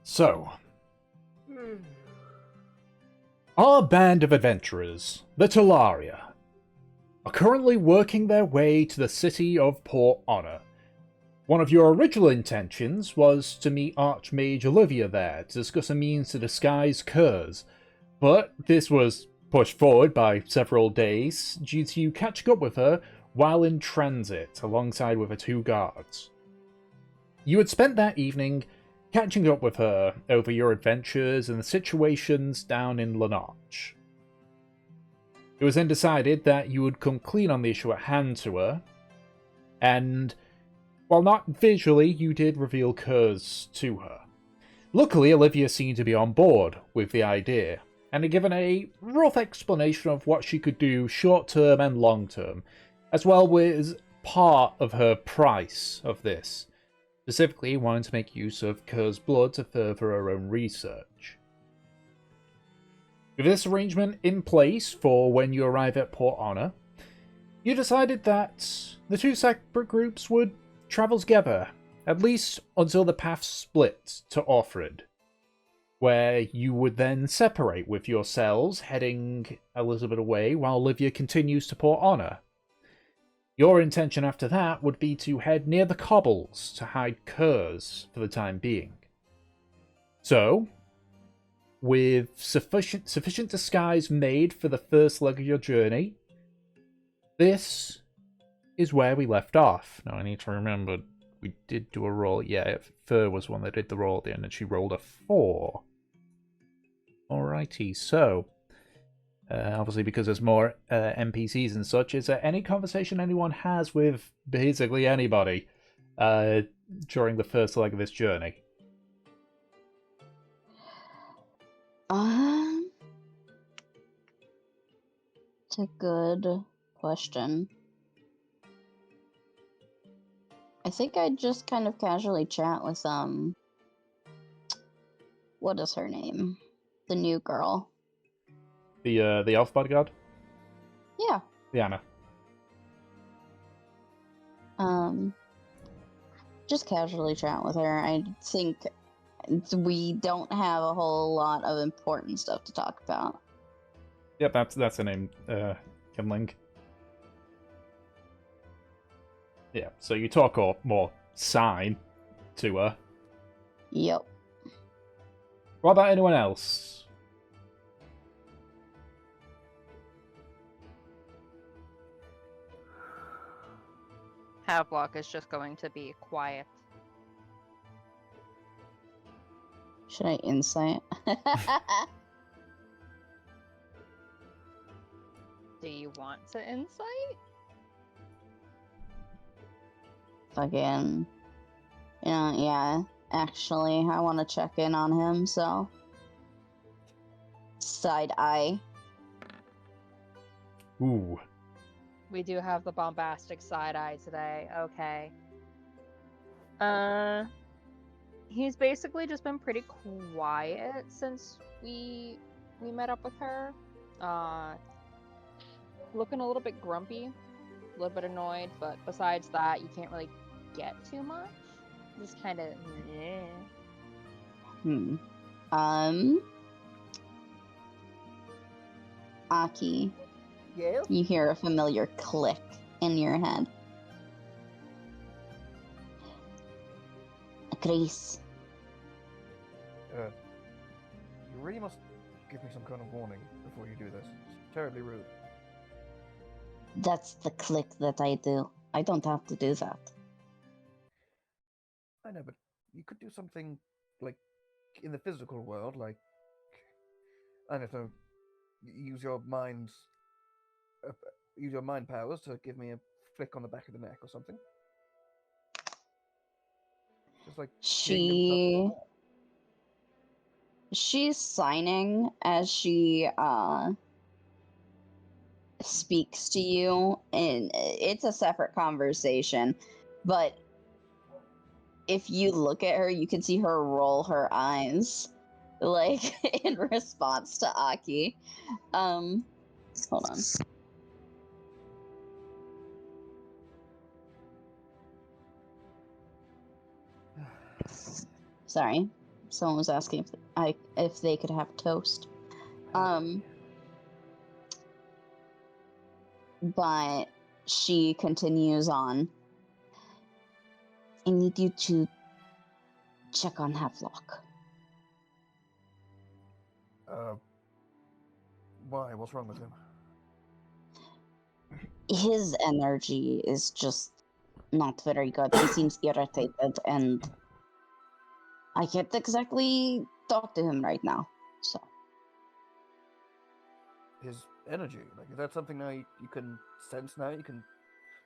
So, our band of adventurers, the Talaria, are currently working their way to the city of Port Honor. One of your original intentions was to meet Archmage Olivia there to discuss a means to disguise Kurz, but this was pushed forward by several days due to you catching up with her while in transit alongside with her two guards. You had spent that evening catching up with her over your adventures and the situations down in Lenoch. It was then decided that you would come clean on the issue at hand to her, and while not visually, you did reveal Kurz to her. Luckily, Olivia seemed to be on board with the idea, and had given a rough explanation of what she could do short-term and long-term, as well as part of her price of this, specifically wanting to make use of Kurz's blood to further her own research. With this arrangement in place for when you arrive at Port Honor, you decided that the two separate groups would travel together, at least until the paths split to Offred, where you would then separate with yourselves heading a little bit away while Olivia continues to Port Honor. Your intention after that would be to head near the cobbles to hide Kurz for the time being. So, with sufficient disguise made for the first leg of your journey, this is where we left off. Now I need to remember, we did do a roll. Yeah, Fur was one that did the roll at the end, and she rolled a 4. Alrighty, so obviously because there's more NPCs and such, is there any conversation anyone has with basically anybody during the first leg of this journey? It's a good question. I think I'd just kind of casually chat with, what is her name? The new girl. The elf bodyguard? Yeah. Diana. Just casually chat with her. I think we don't have a whole lot of important stuff to talk about. Yep, that's her name, Kimling. Yeah, so you talk or more sign to her. Yep. What about anyone else? Havelock is just going to be quiet. Should I insight? Do you want to insight? Fucking... yeah. Actually, I want to check in on him, so... Side eye. Ooh. We do have the bombastic side eye today. Okay. He's basically just been pretty quiet since we met up with her. Looking a little bit grumpy, a little bit annoyed, but besides that, you can't really get too much. Just kind of. Aki. Yeah. You hear a familiar click in your head. Grace. You really must give me some kind of warning before you do this. It's terribly rude. That's the click that I do. I don't have to do that. I know, but you could do something like in the physical world, like I don't know, use your mind powers to give me a flick on the back of the neck or something. Just like she's signing as she speaks to you, and it's a separate conversation, but if you look at her, you can see her roll her eyes, like, in response to Aki. Hold on. Sorry. Someone was asking if they could have toast. But she continues on. I need you to check on Havelock. Why? What's wrong with him? His energy is just not very good. He seems irritated, and I can't exactly talk to him right now. So His energy, like, is that something now you can sense now? You can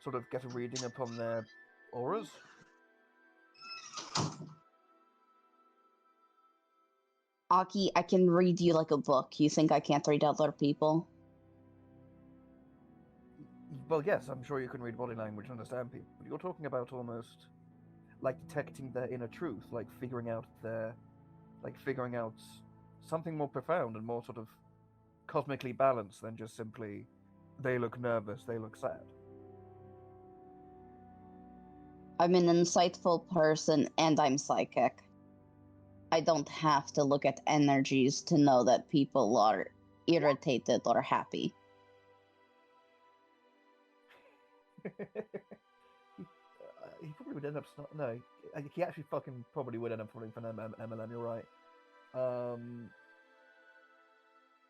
sort of get a reading upon their auras? Aki, I can read you like a book. You think I can't read other people? Well, yes, I'm sure you can read body language and understand people, but you're talking about almost like detecting their inner truth, like figuring out something more profound and more sort of cosmically balanced than just simply they look nervous, they look sad. I'm an insightful person and I'm psychic. I don't have to look at energies to know that people are irritated or happy. He probably would end up. No, he actually fucking probably would end up falling for an MLM. You're right.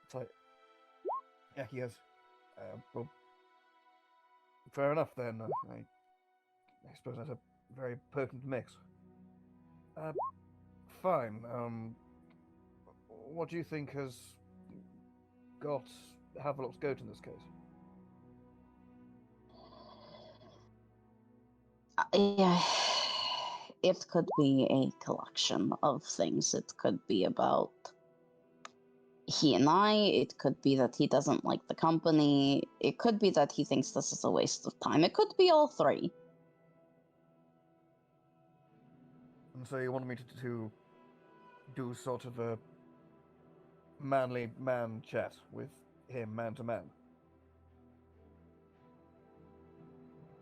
It's like, yeah, he has. Well, fair enough then. I suppose that's a very potent mix. Fine. What do you think has got Havelock's goat in this case? Yeah, it could be a collection of things. It could be about he and I. It could be that he doesn't like the company. It could be that he thinks this is a waste of time. It could be all three. And so you want me to do sort of a manly man chat with him, man to man?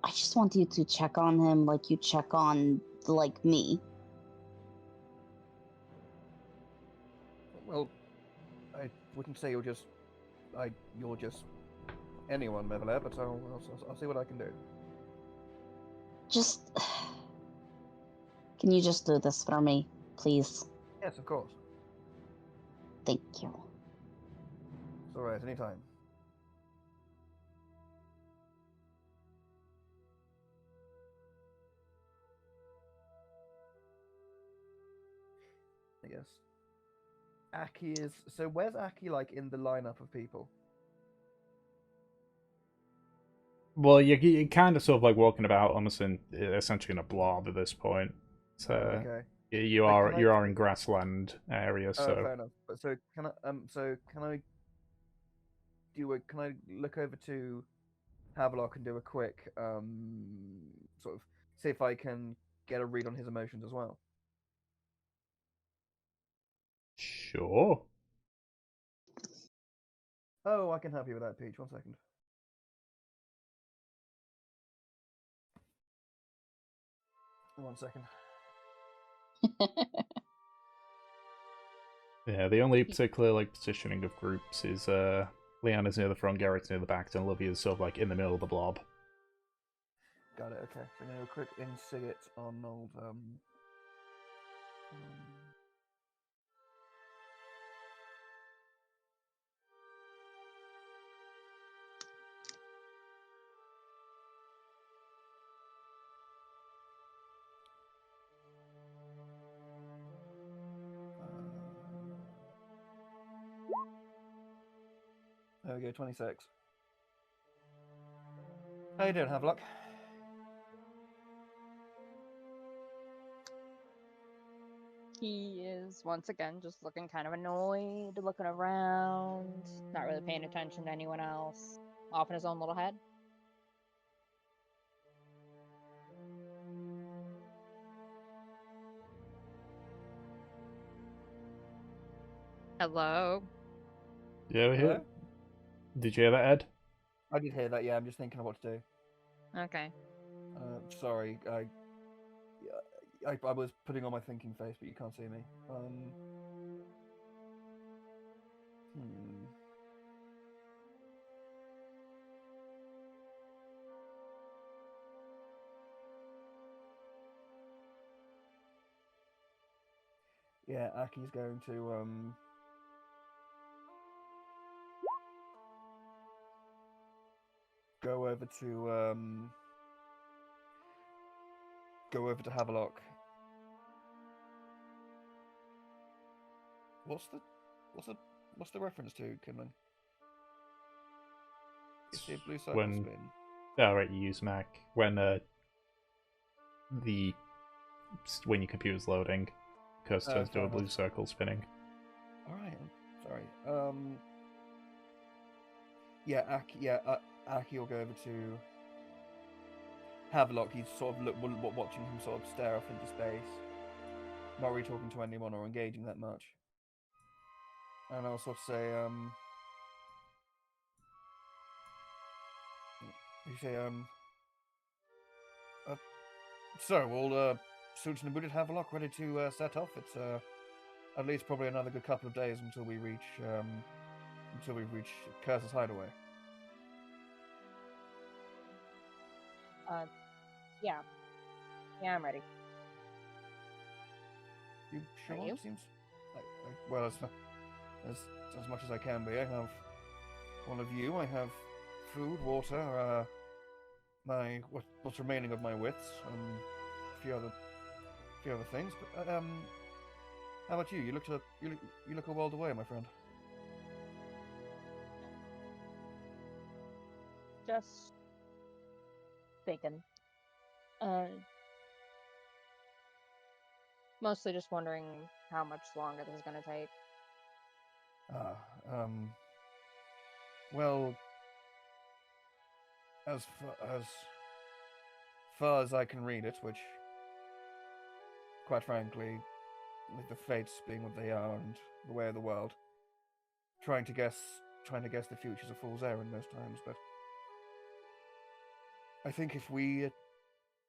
I just want you to check on him like you check on, like, me. Well, I wouldn't say you're just anyone, Mevele, but I'll see what I can do. Just... Can you just do this for me, please? Yes, of course. Thank you. It's alright, anytime. I guess. Aki is... So where's Aki, like, in the lineup of people? Well, you're kind of sort of like walking about almost essentially in a blob at this point. So Okay. you Like, are can I- you are in grassland area, Oh, so fair enough. But can I look over to Havelock and do a quick sort of see if I can get a read on his emotions as well? sure. Oh, I can help you with that, Peach. 1 second. One second. Yeah, the only particular like positioning of groups is Leanna's near the front, Garrett's near the back, and Olivia's sort of like in the middle of the blob. Got it. Okay. So I'm gonna do a quick insight on old there we go. 26. How you doing, Havelock? He is once again just looking kind of annoyed, looking around, not really paying attention to anyone else, off in his own little head. Hello. Yeah, Hello? Did you hear that, Ed? I did hear that. Yeah, I'm just thinking of what to do. Okay. Sorry. I was putting on my thinking face, but you can't see me. Hmm. Yeah, Aki's going to go over to Havelock. What's the reference to, Kinlan? You see a blue circle When spin. oh right, you use Mac when the when your computer's loading, cursor turns to Fair a blue enough. circle spinning. All right, sorry. Yeah, Aki will go over to Havelock. He's sort of watching him sort of stare off into space, not really talking to anyone or engaging that much. And I'll sort of say, you say, so we'll suits and booted Havelock ready to set off. It's at least probably another good couple of days until we reach Curse's hideaway. Yeah. Yeah, I'm ready. You sure? Are you? Seems well as much as I can be. I have one of you. I have food, water, what's remaining of my wits, a few other things. But how about you? You look a world away, my friend. Just thinking. Mostly just wondering how much longer this is gonna take. Well, as far as I can read it, which, quite frankly, with the fates being what they are and the way of the world, trying to guess the future's a fool's errand most times. But I think if we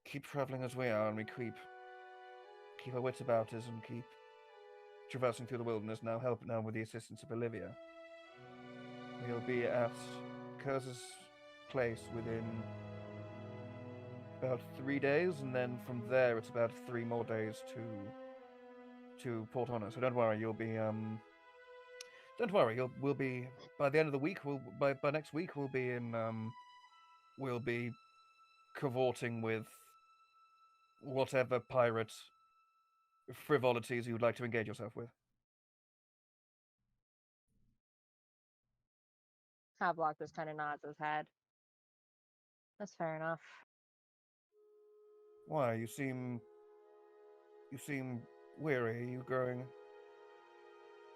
keep traveling as we are and we keep our wits about us and keep traversing through the wilderness, now with the assistance of Olivia, we'll be at Kurz's place within about 3 days, and then from there it's about 3 more days to Port Honor. So don't worry, we'll be by the end of the week. By next week we'll be cavorting with whatever pirate frivolities you would like to engage yourself with. Havelock just kind of nods his head. That's fair enough. Why? You seem weary. Are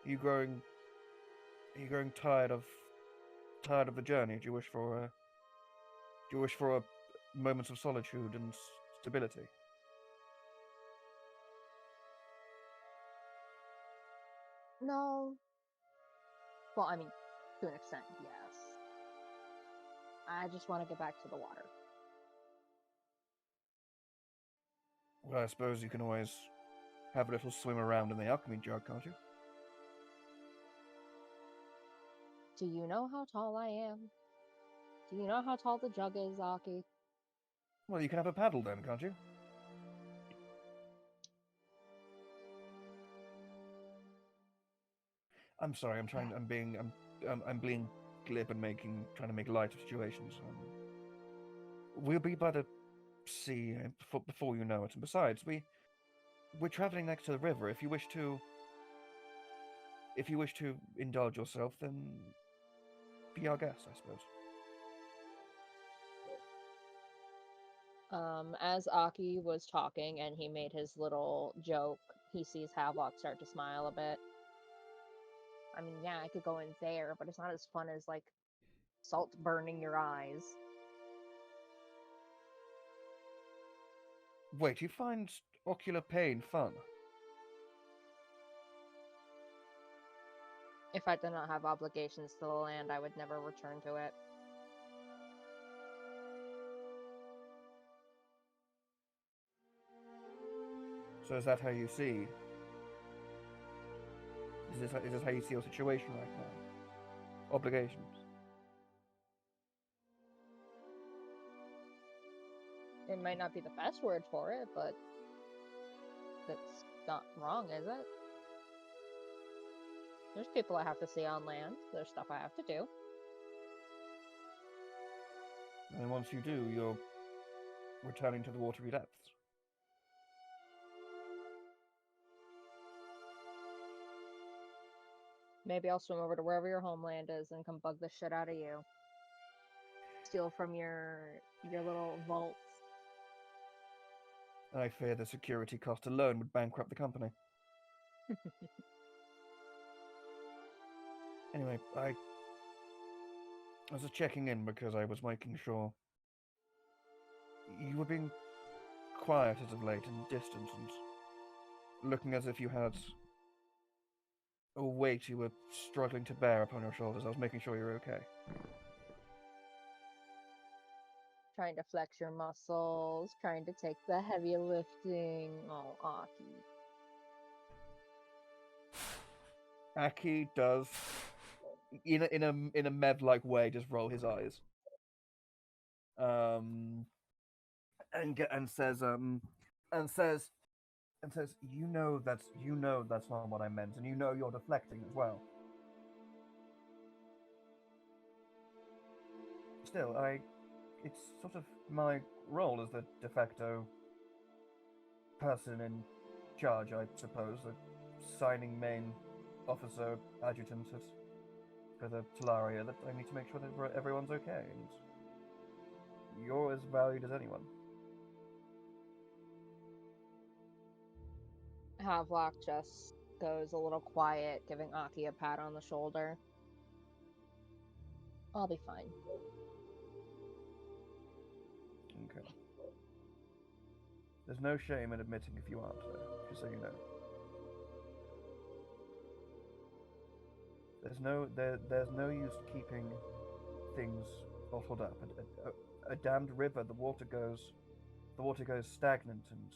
you growing tired of the journey? Do you wish for a moments of solitude and stability? No. Well, I mean, to an extent, yes. I just want to get back to the water. Well, I suppose you can always have a little swim around in the alchemy jug, can't you? Do you know how tall I am? Do you know how tall the jug is, Aki? Well, you can have a paddle then, can't you? I'm sorry. I'm being glib and trying to make light of situations. We'll be by the sea before you know it. And besides, we're traveling next to the river. If you wish to indulge yourself, then be our guest, I suppose. As Aki was talking and he made his little joke, he sees Havelock start to smile a bit. I mean, yeah, I could go in there, but it's not as fun as, like, salt burning your eyes. Wait, you find ocular pain fun? If I did not have obligations to the land, I would never return to it. So is that how you see? Is this how you see your situation right now? Obligations. It might not be the best word for it, but that's not wrong, is it? There's people I have to see on land. There's stuff I have to do. And once you do, you're returning to the watery depths. Maybe I'll swim over to wherever your homeland is and come bug the shit out of you. Steal from your little vaults. I fear the security cost alone would bankrupt the company. Anyway, I was just checking in because I was making sure you were being quiet as of late and distant and looking as if you had a weight you were struggling to bear upon your shoulders. I was making sure you were okay. Trying to flex your muscles, trying to take the heavy lifting. Oh, Aki. Aki does, in a Mev-like way, just roll his eyes, and says, you know that's not what I meant, and you know you're deflecting as well. Still, it's sort of my role as the de facto person in charge, I suppose, the signing main officer adjutant for the Talaria, that I need to make sure that everyone's okay, and you're as valued as anyone. Havelock just goes a little quiet, giving Aki a pat on the shoulder. I'll be fine. Okay. There's no shame in admitting if you aren't, though, just so you know. There's no use keeping things bottled up. A damned river, the water goes stagnant and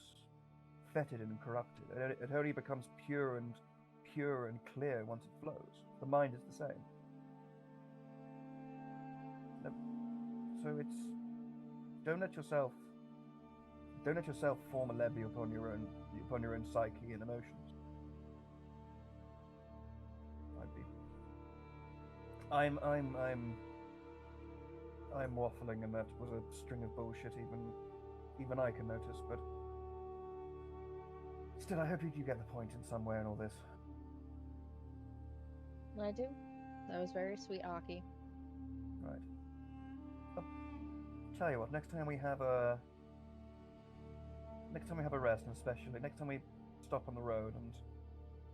fetid and corrupted. It only becomes pure and clear once it flows. The mind is the same. So it's don't let yourself form a levy upon your own psyche and emotions. I'm waffling, and that was a string of bullshit. Even I can notice, but still, I hope you get the point in some way in all this. I do. That was very sweet, Aki. Right. Tell you what, next time we have a rest, and especially next time we stop on the road, and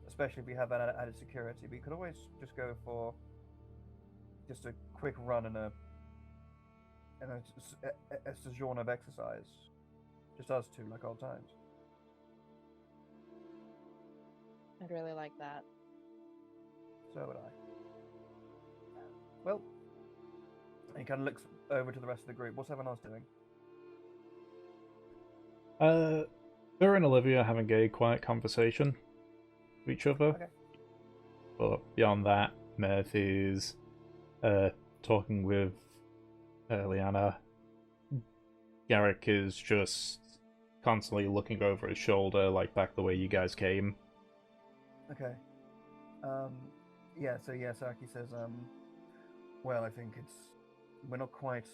especially if we have added security, we could always just go for just a quick run and a sojourn of exercise. Just us two, like old times. I'd really like that. So would I. Well, he kind of looks over to the rest of the group. What's everyone else doing? Her and Olivia are having a quiet conversation with each other. Okay. But beyond that, Merv is talking with Liana. Garrick is just constantly looking over his shoulder, like back the way you guys came. Okay. So Aki says, well, I think we're not quite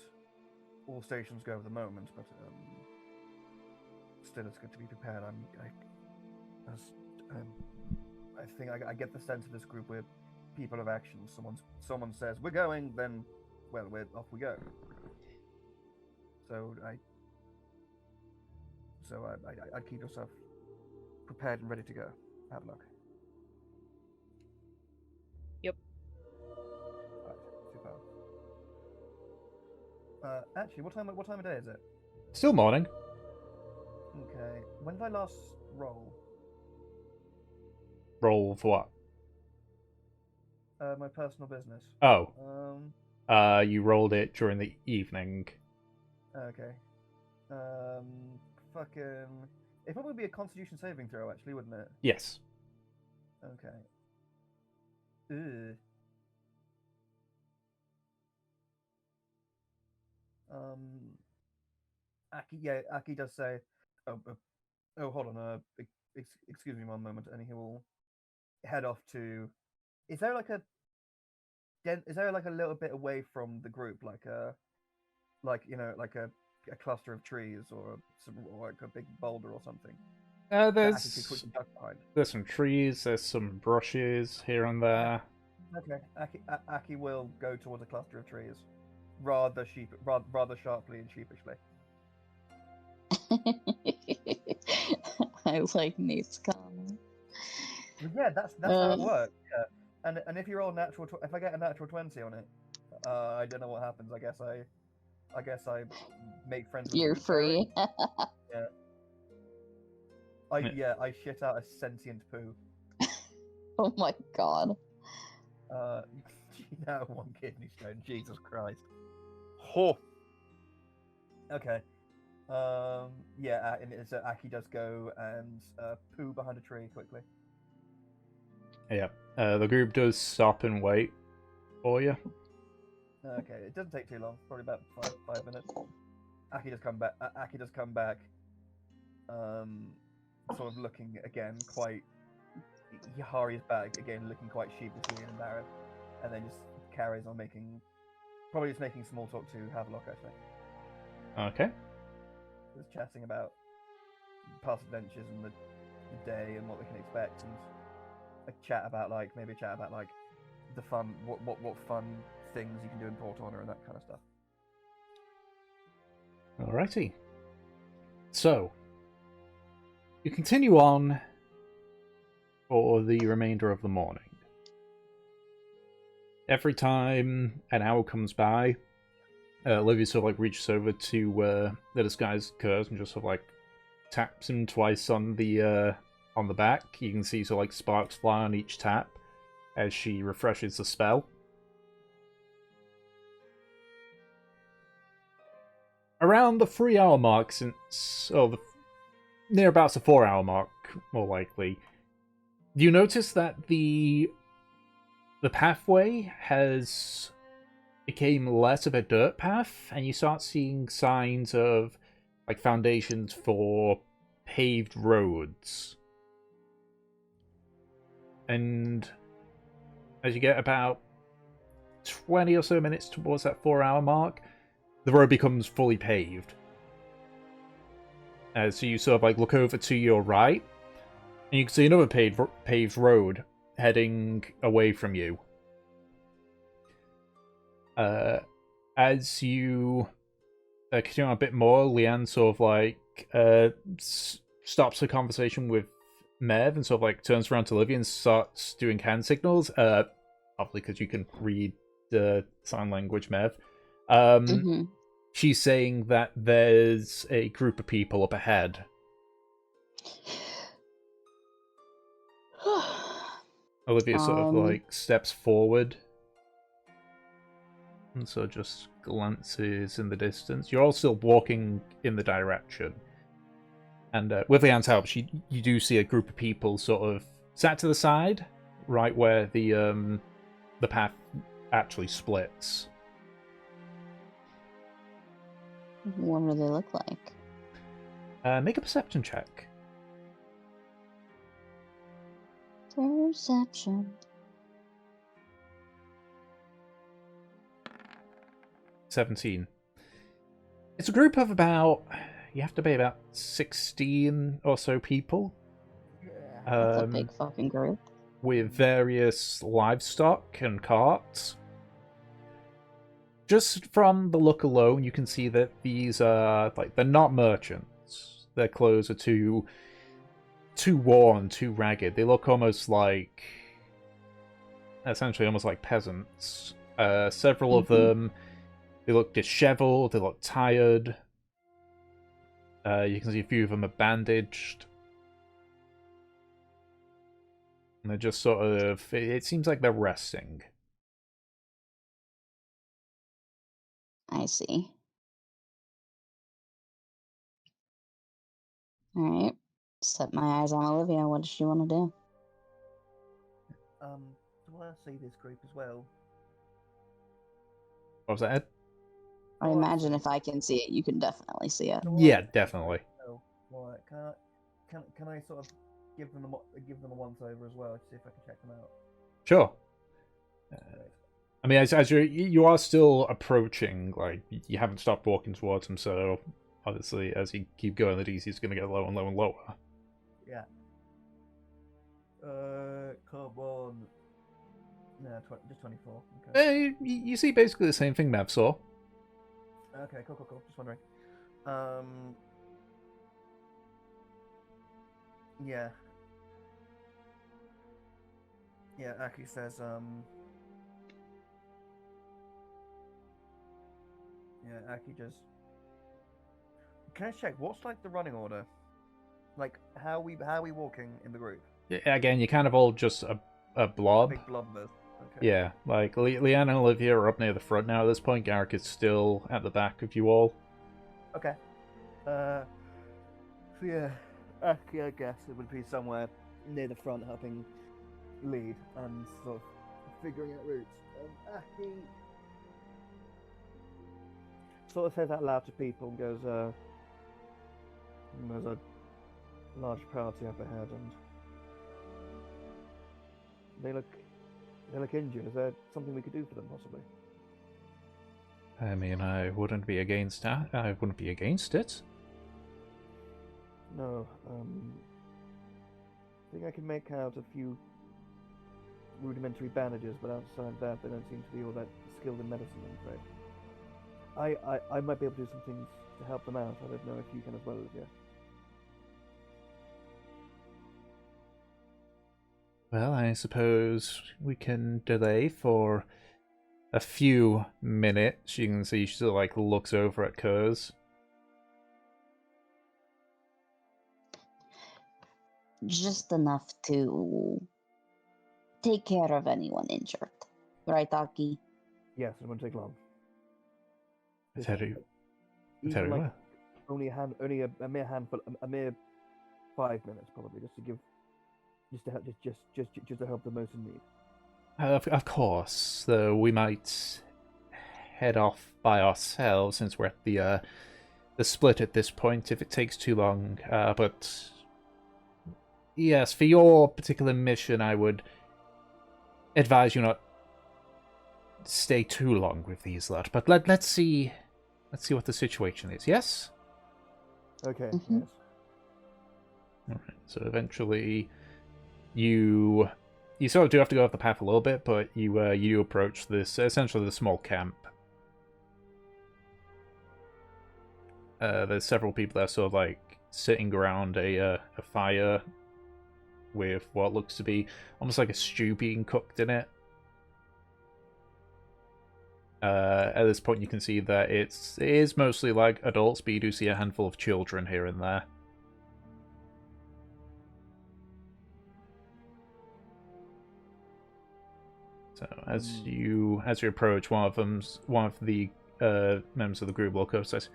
all stations go at the moment, but still it's good to be prepared. I think I get the sense of this group, we're people of action. Someone says we're going, then well, off we go. So I'd keep yourself prepared and ready to go. Have luck. Yep. Right, super. Actually, what time of day is it? Still morning. Okay. When did I last roll? Roll for what? My personal business. Oh. Um. You rolled it during the evening. Okay. Fucking. It probably would be a Constitution saving throw, actually, wouldn't it? Yes. Okay. Ugh. Aki does say, oh, hold on, excuse me one moment, and he will head off to. Is there like a little bit away from the group, like a cluster of trees or like a big boulder or something? That Aki could quickly duck behind. There's some trees, there's some brushes here and there. Okay, Aki will go towards a cluster of trees, rather sharply and sheepishly. I like Nate's comment. Yeah, that's how it works. Yeah, and if you roll if I get a natural 20 on it, I don't know what happens. I guess I make friends with You're the free. Yeah. I shit out a sentient poo. Oh my god. Now 1 kidney stone. Jesus Christ. Oh. Okay. Yeah, and so Aki does go and poo behind a tree quickly. Yeah. The group does stop and wait for you. Okay, it doesn't take too long. Probably about 5 minutes. Aki does come back. Sort of looking again quite. He hurries back again, looking quite sheepishly and embarrassed, and then just carries on probably just making small talk to Havelock, actually. Okay. Just chatting about past adventures and the day and what we can expect, and chat about the fun, what fun things you can do in Port Honor and that kind of stuff. Alrighty. So, you continue on for the remainder of the morning. Every time an hour comes by, Olivia sort of like reaches over to the disguised Kurt and just sort of like taps him twice on the back. You can see sort of like sparks fly on each tap as she refreshes the spell. Around the 3-hour mark, near about the 4-hour mark, more likely, you notice that the pathway has became less of a dirt path, and you start seeing signs of like foundations for paved roads. And as you get about 20 or so minutes towards that 4-hour mark, the road becomes fully paved. So you sort of like look over to your right, and you can see another paved road heading away from you. As you continue on a bit more, Leanne sort of like stops the conversation with Mev and sort of like turns around to Olivia and starts doing hand signals. Obviously, because you can read the sign language, Mev. She's saying that there's a group of people up ahead. Olivia sort of like steps forward and so just glances in the distance. You're all still walking in the direction. And with Leanne's help, you do see a group of people sort of sat to the side, right where the path actually splits. What do they look like? Make a perception check. Perception. 17. It's a group of about, you have to be about 16 or so people. That's a big fucking group. With various livestock and carts. Just from the look alone, you can see that these are, like, they're not merchants. Their clothes are too worn, too ragged. They look almost like, essentially almost like peasants. Several of them, they look disheveled, they look tired. You can see a few of them are bandaged. And they're just sort of, it seems like they're resting. I see. Alright. Set my eyes on Olivia. What does she want to do? Do I see this group as well? What was that, Ed? I Oh, I imagine see. if I can see it, you can definitely see it. Yeah, definitely. Oh, right. Can I sort of give them a once over as well to see if I can check them out? Sure. Great. I mean, as you are still approaching, like, you haven't stopped walking towards him, so obviously, as you keep going, the DC is going to get lower and lower and lower. Yeah. Come on. No, just 24. Okay. You see basically the same thing Mav saw. Okay, cool. Just wondering. Yeah. Yeah, Aki says, yeah, Aki just... Can I check, what's, like, the running order? Like, how are we walking in the group? Again, you're kind of all just a blob. Big blob of us. Okay. Yeah, like, Leanne and Olivia are up near the front now at this point. Garrick is still at the back of you all. Okay. So yeah, Aki, I guess it would be somewhere near the front helping lead and sort of figuring out routes. Aki sort of says out loud to people and goes, there's a large party up ahead and they look injured. Is there something we could do for them, possibly? I mean, I wouldn't be against that. I wouldn't be against it. No, I think I can make out a few rudimentary bandages, but outside that, they don't seem to be all that skilled in medicine, I'm afraid. I might be able to do some things to help them out. I don't know if you can as well, Olivia. Well, I suppose we can delay for a few minutes. You can see she sort of, like, looks over at Kurz. Just enough to take care of anyone injured. Right, Aki? Yes, it won't take long. Very Even like well. only a mere handful, a mere 5 minutes probably, just to give, just to help the most in need. Of course, though we might head off by ourselves since we're at the split at this point if it takes too long. But yes, for your particular mission, I would advise you not stay too long with these lot. But let's see what the situation is. Yes. Okay. Mhm. Yes. All right. So eventually, you sort of do have to go off the path a little bit, but you approach this essentially the small camp. There's several people that are sort of like sitting around a fire with what looks to be almost like a stew being cooked in it. At this point, you can see that it is mostly like adults, but you do see a handful of children here and there. So as you approach, one of the members of the group look up and says,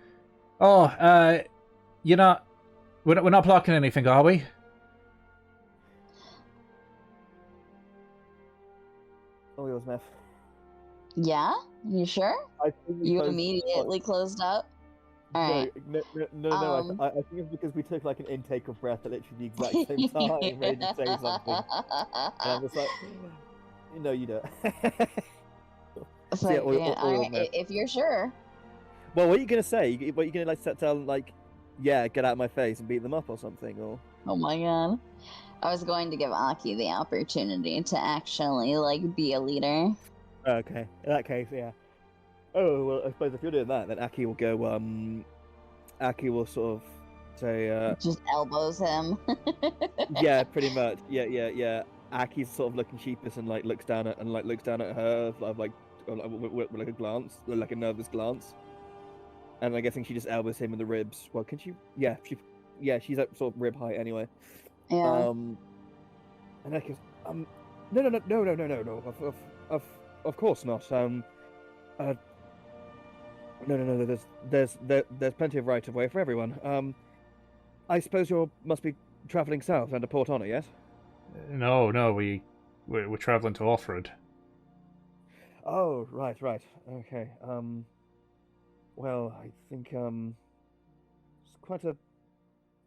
"Oh, we're not blocking anything, are we?" All yours, Meth. Yeah? You sure? I think we You closed- immediately closed up? Alright. No. I think it's because we took like an intake of breath at literally the exact same time, ready to say something. And I'm just like, no, you don't. It's Yeah, like, or- yeah, or- alright, or- if you're sure. Well, what are you gonna say? What are you gonna like tell them, like, yeah, get out of my face and beat them up or something, or? Oh my god. I was going to give Aki the opportunity to actually, like, be a leader. Okay, in that case, yeah. Oh well, I suppose if you're doing that, then Aki will go. Aki will sort of say, Just elbows him. yeah, pretty much, yeah. Aki's sort of looking sheepish and like looks down at her with like a glance, like a nervous glance. And I'm guessing she just elbows him in the ribs. Well, can she? Yeah, she's at sort of rib height anyway. Yeah. And I goes, no. Of course not. No. There's plenty of right of way for everyone. I suppose you must be travelling south and to Port Honor, yes? No, we're traveling to Offred. Oh, right. Okay. Well, I think it's quite a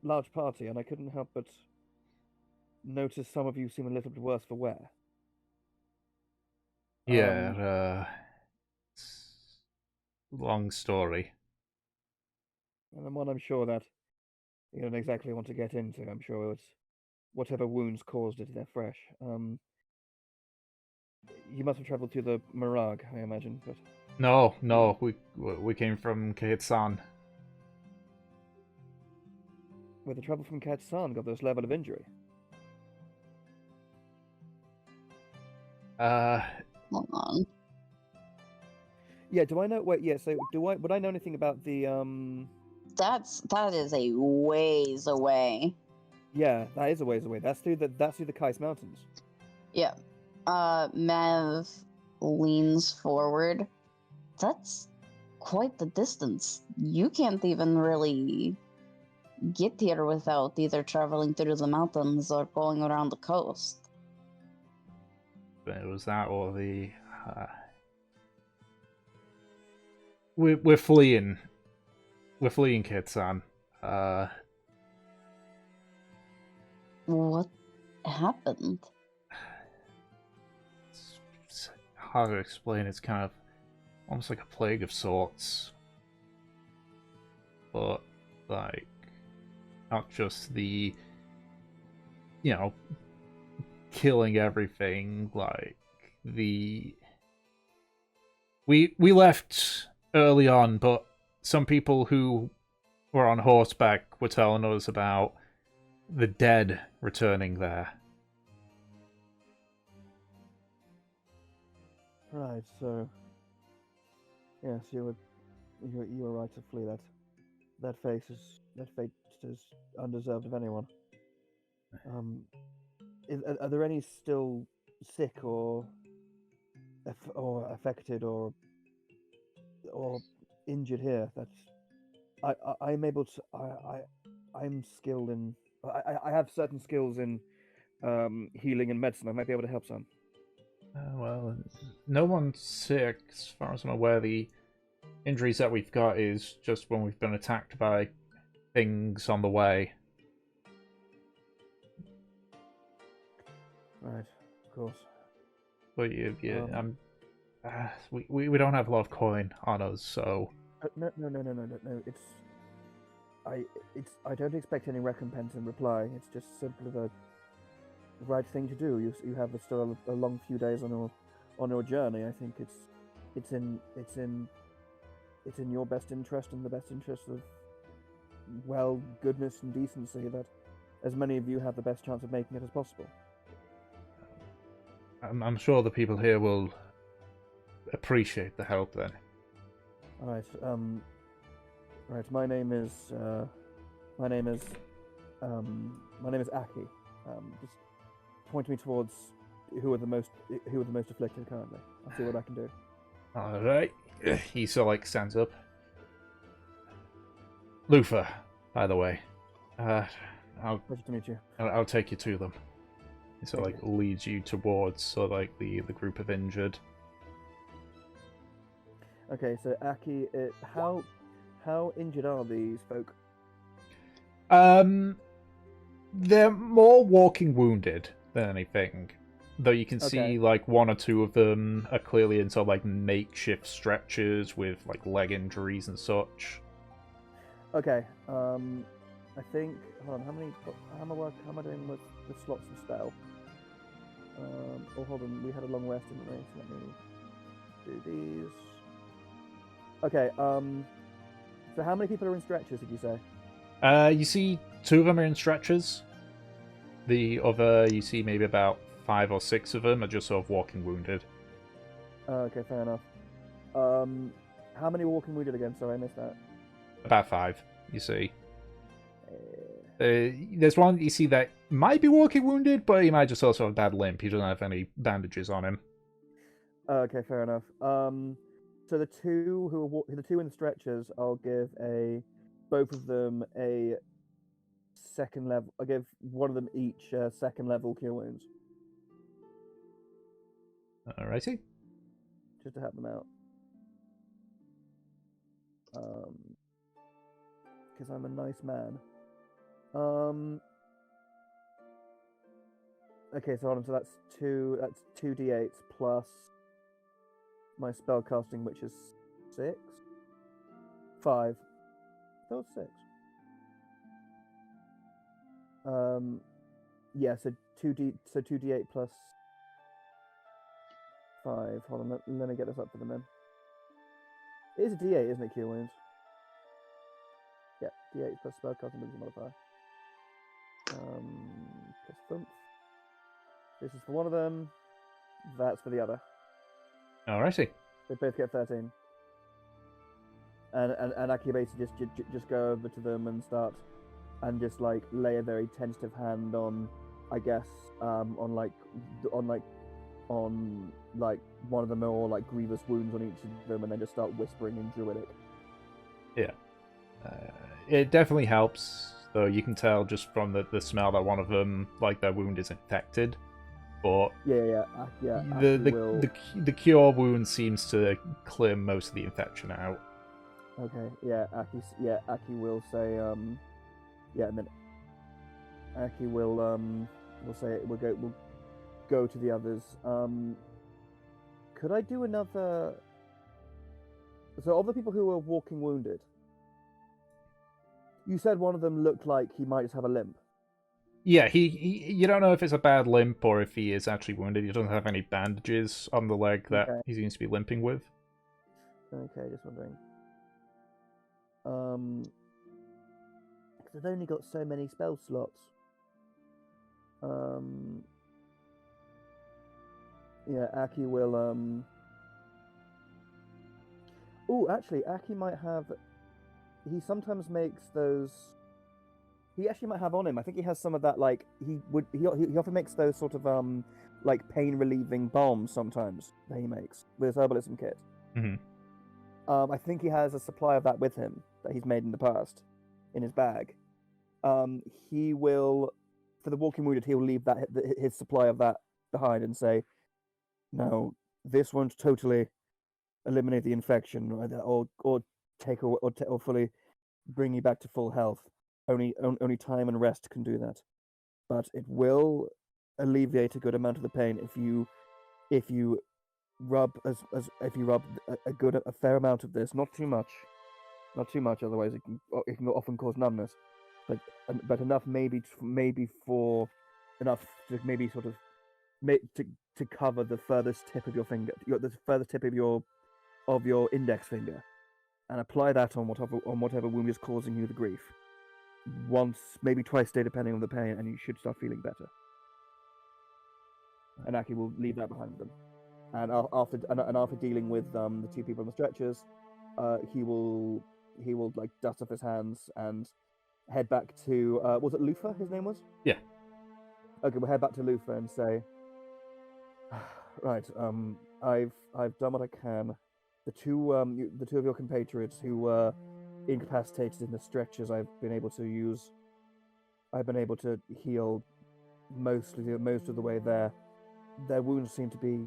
large party, and I couldn't help but notice some of you seem a little bit worse for wear. Yeah, it's a long story. And one I'm sure that you don't exactly want to get into. I'm sure it's whatever wounds caused it, they're fresh. You must have travelled through the Mirage, I imagine, but No, we came from Kaitsan. with the travel from Katsan got this level of injury. Hold on. Yeah, do I know? Wait, yeah. So, would I know anything about the? That is a ways away. Yeah, that is a ways away. That's through the Kais Mountains. Yeah. Mev leans forward. That's quite the distance. You can't even really get here without either traveling through the mountains or going around the coast. It was that or the. We're fleeing. We're fleeing Kaitsan. What happened? It's hard to explain. It's kind of almost like a plague of sorts. But, like, not just the, killing everything, like, the... We left early on, but some people who were on horseback were telling us about the dead returning there. Right. So, yes, you were right to flee. That fate is undeserved of anyone. Are there any still sick or affected or injured here? I'm able to. I'm skilled in. I have certain skills in healing and medicine. I might be able to help some. Well, no one's sick, as far as I'm aware. The injuries that we've got is just when we've been attacked by things on the way. Right, of course. But we don't have a lot of coin on us, so No. I don't expect any recompense in reply. It's just simply the right thing to do. You have still a long few days on your journey. I think it's in your best interest and the best interest of goodness and decency that as many of you have the best chance of making it as possible. I'm sure the people here will appreciate the help then. All right. Right. My name is Aki. Just point me towards who are the most afflicted currently. I'll see what I can do. All right. He sort of stands up. Lufa, by the way. Pleasure to meet you. I'll take you to them. He sort of leads you towards the group of injured. Okay, so Aki, how injured are these folk? They're more walking wounded than anything. Though you can see one or two of them are clearly into makeshift stretchers with leg injuries and such. Okay. I think. Hold on. How am I doing with slots and spell? Hold on. We had a long rest, didn't we? So let me do these. Okay. So how many people are in stretchers? Did you say? You see two of them are in stretchers. The other, you see maybe about 5 or 6 of them are just sort of walking wounded. Okay, fair enough. How many walking wounded again? Sorry, I missed that. About 5, you see. There's one you see that might be walking wounded, but he might just also have a bad limp. He doesn't have any bandages on him. Okay, fair enough. So the two in the stretchers, I'll give both of them a second level. I give one of them each second level cure wounds, Alrighty. just to help them out. Because I'm a nice man. Okay, so hold on. So that's two d8s plus my spell casting, which is 6, 5. That was 6. Yeah. So 2d8 plus 5. Hold on. Let me get this up for them then. It is a d8, isn't it? Cure wounds. Yeah, d8 plus spell casting ability modifier. Plus thump. This is for one of them. That's for the other. Alrighty. They both get 13. And Aki basically just go over to them and start and just like lay a very tentative hand on, I guess, on one of them, or like grievous wounds on each of them, and then just start whispering in Druidic. Yeah. It definitely helps, though you can tell just from the smell that one of them, like, their wound is infected. But the cure wound seems to clear most of the infection out. Okay, Aki will say, and then Aki will say we'll go to the others. Could I do another? So of the people who were walking wounded, you said one of them looked like he might just have a limp. Yeah, he you don't know if it's a bad limp or if he is actually wounded. He doesn't have any bandages on the leg that he seems to be limping with. Okay, just wondering. Because I've only got so many spell slots. Yeah, Aki will. Oh, actually, Aki might have. He sometimes makes those. He actually might have on him. I think he has some of that. Like he often makes those sort of like pain relieving balms sometimes that he makes with his herbalism kit. Mm-hmm. I think he has a supply of that with him that he's made in the past in his bag. He will, for the walking wounded, he'll leave that his supply of that behind and say, "No, this won't totally eliminate the infection, or take or fully bring you back to full health. Only time and rest can do that, but it will alleviate a good amount of the pain if you rub a fair amount of this, not too much, otherwise it can often cause numbness, but enough maybe for enough to maybe sort of to cover the furthest tip of your finger, the furthest tip of your index finger, and apply that on whatever wound is causing you the grief. Once, maybe twice a day, depending on the pain, and you should start feeling better." And Aki will leave that behind them. And after dealing with the two people on the stretchers, he will like dust off his hands and head back to was it Lufa? His name was? Yeah. Okay, we'll head back to Lufa and say, right, I've done what I can. The two of your compatriots who were incapacitated in the stretchers, I've been able to heal most of the way there. Their wounds seem to be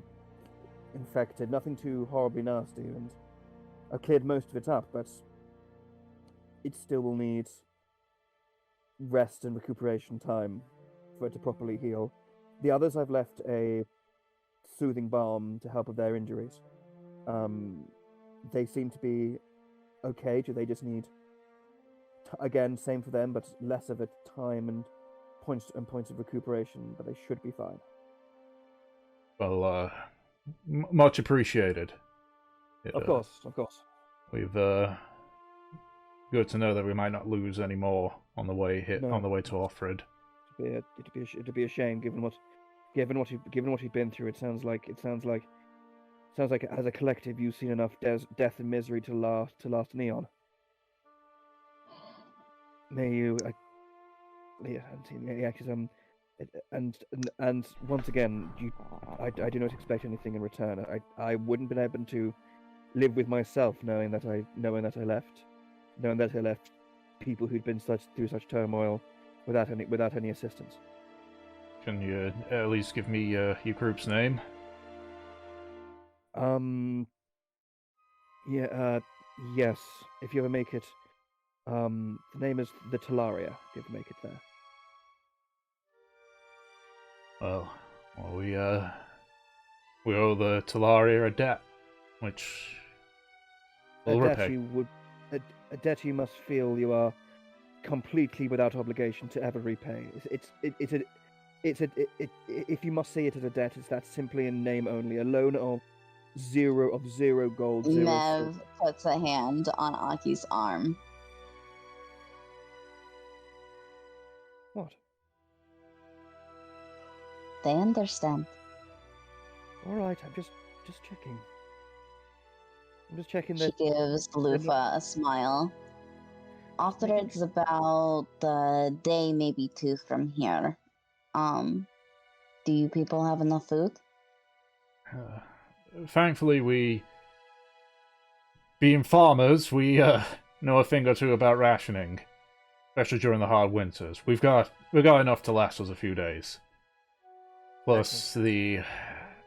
infected, nothing too horribly nasty, and I've cleared most of it up, but it still will need rest and recuperation time for it to properly heal. The others, I've left a soothing balm to help with their injuries. They seem to be okay. Do they just need, again, same for them, but less of a time and points of recuperation, but they should be fine. Well, much appreciated. Of course. We've good to know that we might not lose any more on the way to Offred. It'd be a shame given what you've been through. It sounds like as a collective you've seen enough death and misery to last an eon. May you, and once again, I do not expect anything in return. I wouldn't been able to live with myself knowing that I left people who'd been through such turmoil without any assistance. Can you at least give me your group's name? Yeah, yes. If you ever make it, the name is the Talaria. If you ever make it there. Well, we owe the Talaria a debt, which we'll repay. A debt you must feel you are completely without obligation to ever repay. If you must see it as a debt, it's that simply in name only, a loan of zero gold, zero silver. Mev puts a hand on Aki's arm. What? They understand. All right, I'm just checking. I'm just checking She that. gives Lufa a smile. Othrid's about a day, maybe two from here. Do you people have enough food? Thankfully, being farmers, we know a thing or two about rationing, especially during the hard winters. We've got enough to last us a few days. Plus, the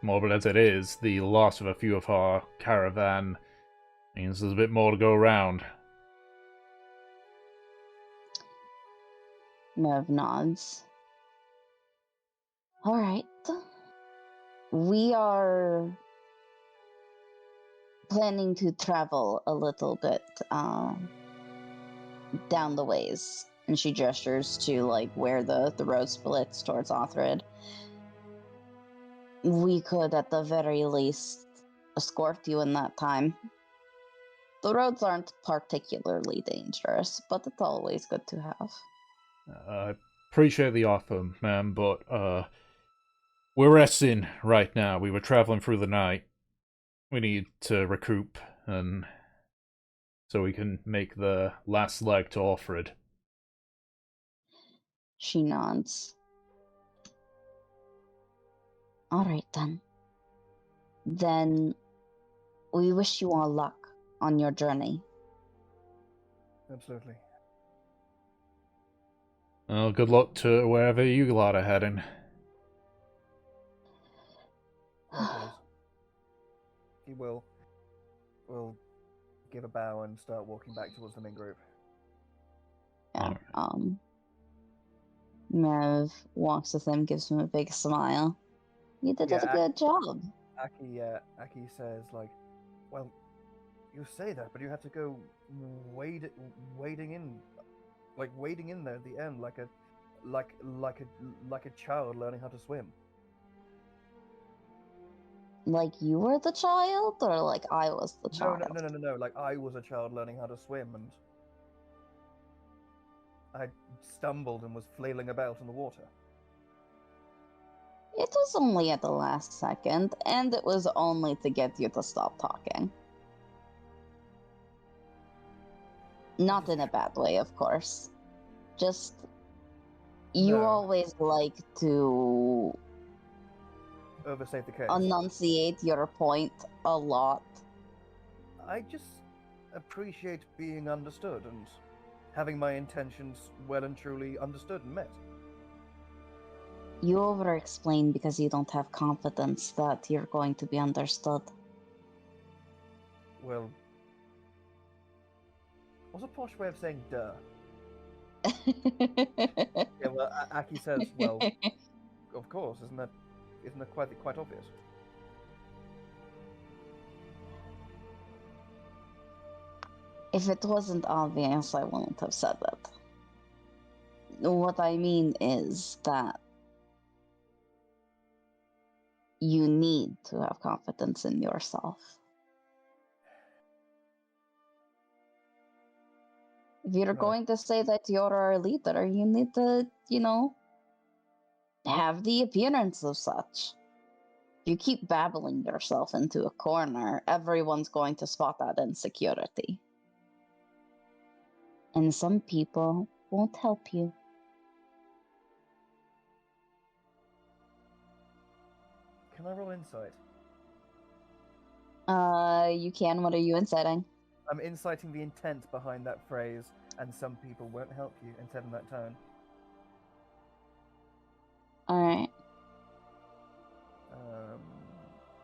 morbid as it is, the loss of a few of our caravan means there's a bit more to go around. Mev nods. All right. We are planning to travel a little bit down the ways. And she gestures to like where the road splits towards Othrid. We could at the very least escort you in that time. The roads aren't particularly dangerous, but it's always good to have. I appreciate the offer, ma'am, but we're resting right now. We were traveling through the night. We need to recoup, and so we can make the last leg to Alfred. She nods. All right, then. Then we wish you all luck on your journey. Absolutely. Well, good luck to wherever you lot are heading. Likewise. He will give a bow and start walking back towards the main group. Yeah. Mev walks with him, gives him a big smile. You did a good job. Aki says, like, well, you say that, but you have to go wading in there at the end, like a child learning how to swim. Like you were the child, or like I was the child? No. Like I was a child learning how to swim, and I stumbled and was flailing about in the water. It was only at the last second, and it was only to get you to stop talking. Not in a bad way, of course. Just, you always like to overstate the case. Enunciate your point a lot. I just appreciate being understood and having my intentions well and truly understood and met. You over-explain because you don't have confidence that you're going to be understood. Well, what's a posh way of saying duh? Yeah, well, Aki says, well, of course, isn't that quite obvious? If it wasn't obvious, I wouldn't have said that. What I mean is that you need to have confidence in yourself. If you're going to say that you're our leader, you need to, have the appearance of such. If you keep babbling yourself into a corner, everyone's going to spot that insecurity. And some people won't help you. Can I roll insight? You can. What are you inciting? I'm inciting the intent behind that phrase, and some people won't help you, instead in that tone. Alright.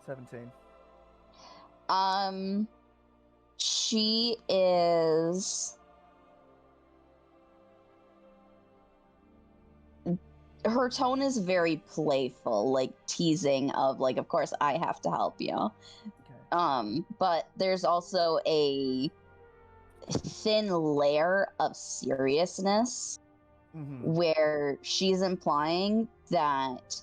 17. She is. Her tone is very playful, like teasing of like, of course I have to help you. Okay. But there's also a thin layer of seriousness Mm-hmm. where she's implying that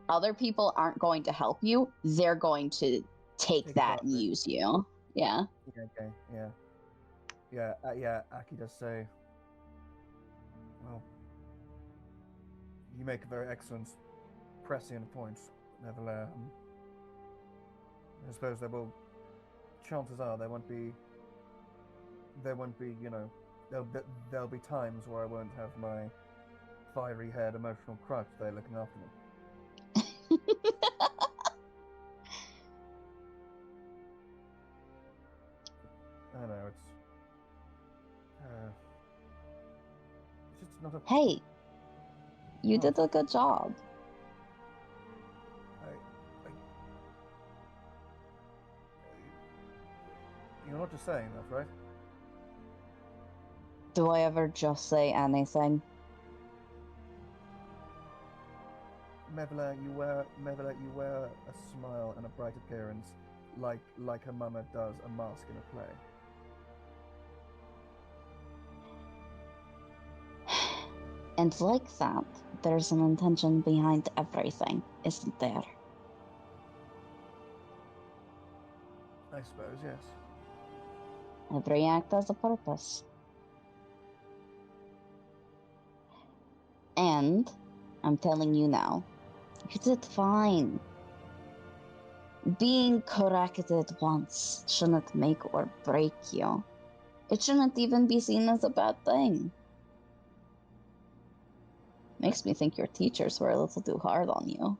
other people aren't going to help you, they're going to take that and advantage. use you. Yeah. Yeah, okay, yeah. Yeah, Aki does say, well, you make a very excellent prescient point, Neverland. I suppose chances are there won't be, you know, there'll be times where I won't have my fiery-haired emotional crutch there looking after me. I know, it's just not a... Hey, you What? did a good job. You're not just saying that, right? Do I ever just say anything? Mevla, you wear a smile and a bright appearance, like a mama does a mask in a play. And like that, there's an intention behind everything, isn't there? I suppose, yes. Every act has a purpose. And I'm telling you now, you did fine. Being corrected once shouldn't make or break you. It shouldn't even be seen as a bad thing. Makes me think your teachers were a little too hard on you.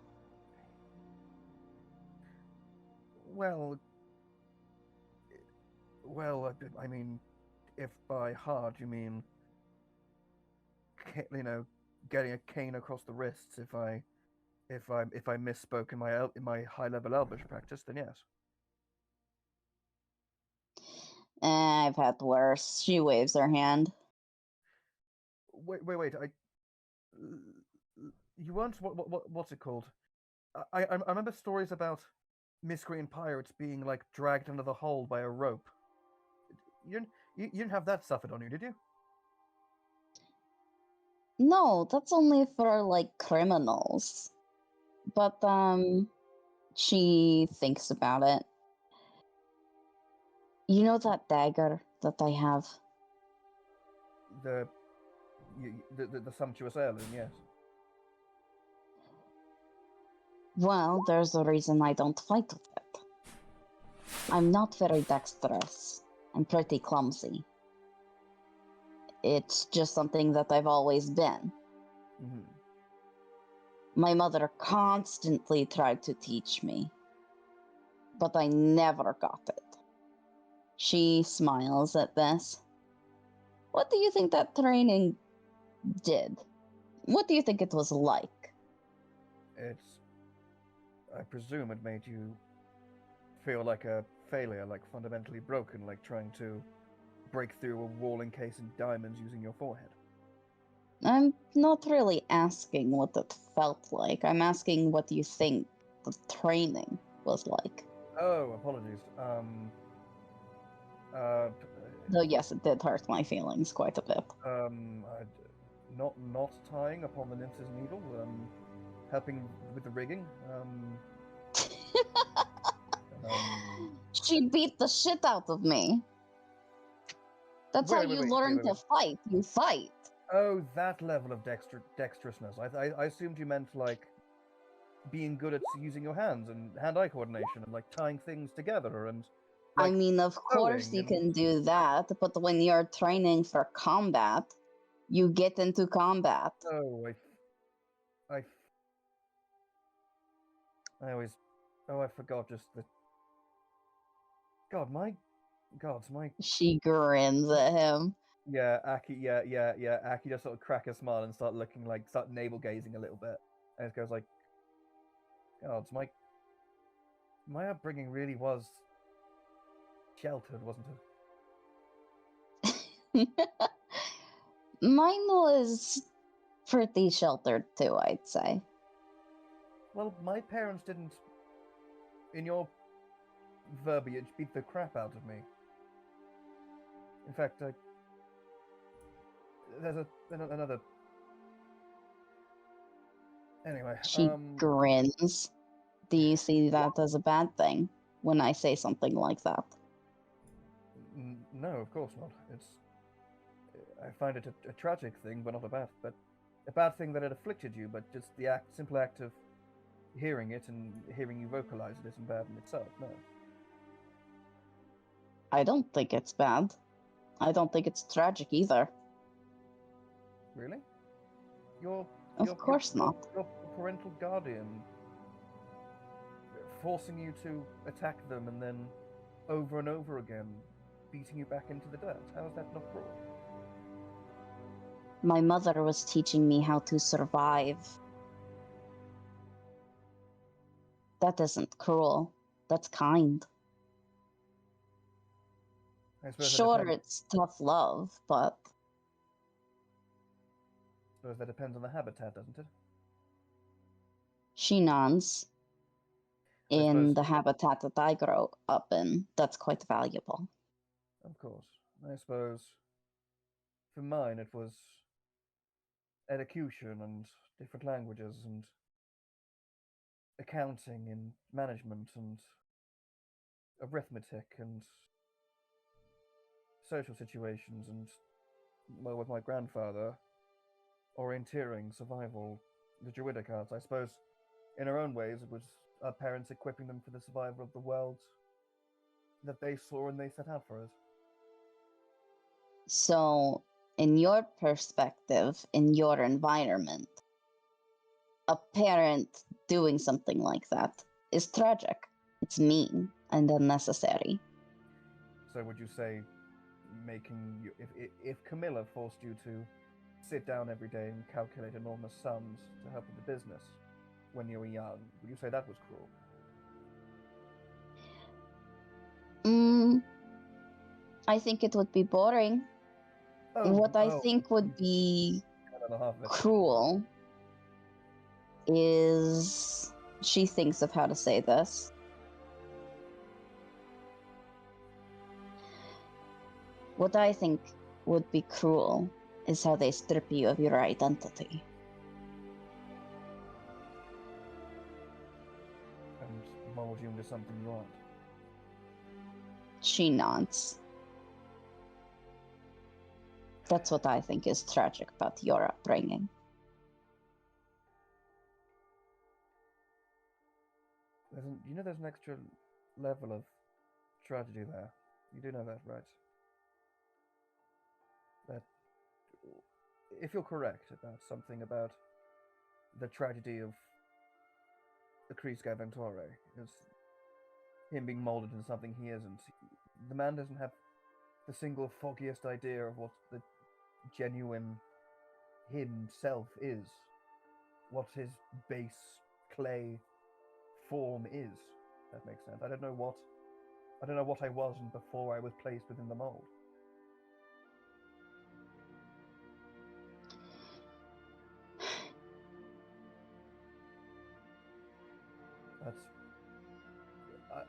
Well, I mean, if by hard you mean, you know, getting a cane across the wrists if I misspoke in my high-level Elvish practice, then yes. I've had worse. She waves her hand. Wait! You weren't what's it called? I remember stories about miscreant pirates being like dragged under the hold by a rope. You didn't have that suffered on you, did you? No, that's only for like criminals. But she thinks about it. You know that dagger that I have? The sumptuous heirloom, yes. Well, there's a reason I don't fight with it. I'm not very dexterous. I'm pretty clumsy. It's just something that I've always been. Mm-hmm. My mother constantly tried to teach me, but I never got it. She smiles at this. What do you think that training did? What do you think it was like? I presume it made you feel like a failure, like fundamentally broken, like trying to break through a wall encased in diamonds using your forehead. I'm not really asking what it felt like. I'm asking what you think the training was like. Oh, apologies. Though yes, it did hurt my feelings quite a bit. Not tying upon the nymph's needle, helping with the rigging. She beat the shit out of me. That's how you learn to fight. You fight. Oh, that level of dexterousness. I assumed you meant like being good at using your hands and hand-eye coordination and like tying things together and. Like, I mean, of course you can do that, but when you're training for combat, you get into combat. Oh, I forgot just the. My. She grins at him. Yeah, Aki. Yeah. Aki just sort of crack a smile and start navel gazing a little bit, And it goes like, God, my upbringing really was sheltered, wasn't it? Mine was pretty sheltered too, I'd say. Well, my parents didn't, in your verbiage, beat the crap out of me. In fact, there's another. Anyway, She grins. Do you see that as a bad thing when I say something like that? No, of course not. I find it a tragic thing, but not a bad thing that it afflicted you. But just the simple act of hearing it and hearing you vocalize it isn't bad in itself. No. I don't think it's bad. I don't think it's tragic either. Really? Of course not. Your parental guardian forcing you to attack them and then over and over again beating you back into the dirt. How is that not cruel? My mother was teaching me how to survive. That isn't cruel. That's kind. I suppose Sure, it's tough love, but I suppose that depends on the habitat, doesn't it? she nods. In the habitat that I grow up in, that's quite valuable. Of course. I suppose for mine it was elocution and different languages and accounting and management and arithmetic and social situations and, well, with my grandfather, orienteering, survival, the druidic arts. I suppose in our own ways it was our parents equipping them for the survival of the world that they saw and they set out for us. So, in your perspective, in your environment, a parent doing something like that is tragic. It's mean and unnecessary. So would you say making you, if Camilla forced you to sit down every day and calculate enormous sums to help with the business when you were young, would you say that was cruel? I think it would be boring. What I think would be cruel is, she thinks of how to say this. What I think would be cruel is how they strip you of your identity. And mold you into something you aren't. She nods. That's what I think is tragic about your upbringing. There's an extra level of tragedy there. You do know that, right? That if you're correct about something about the tragedy of the Cris Gaventore, is him being molded into something he isn't. The man doesn't have the single foggiest idea of what the genuine himself is, what his base clay form is. That makes sense. I don't know what I was before I was placed within the mold.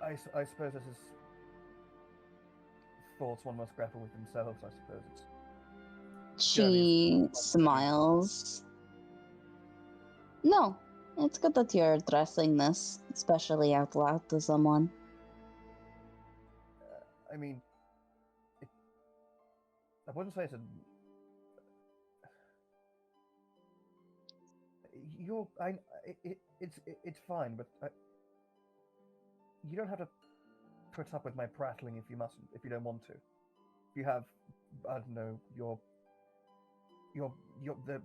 I suppose this is thoughts one must grapple with themselves. I suppose it's. She smiles. No, it's good that you're addressing this, especially out loud to someone. I mean, I wouldn't say it's a. It's fine, but you don't have to put up with my prattling if you don't want to. If you have, I don't know,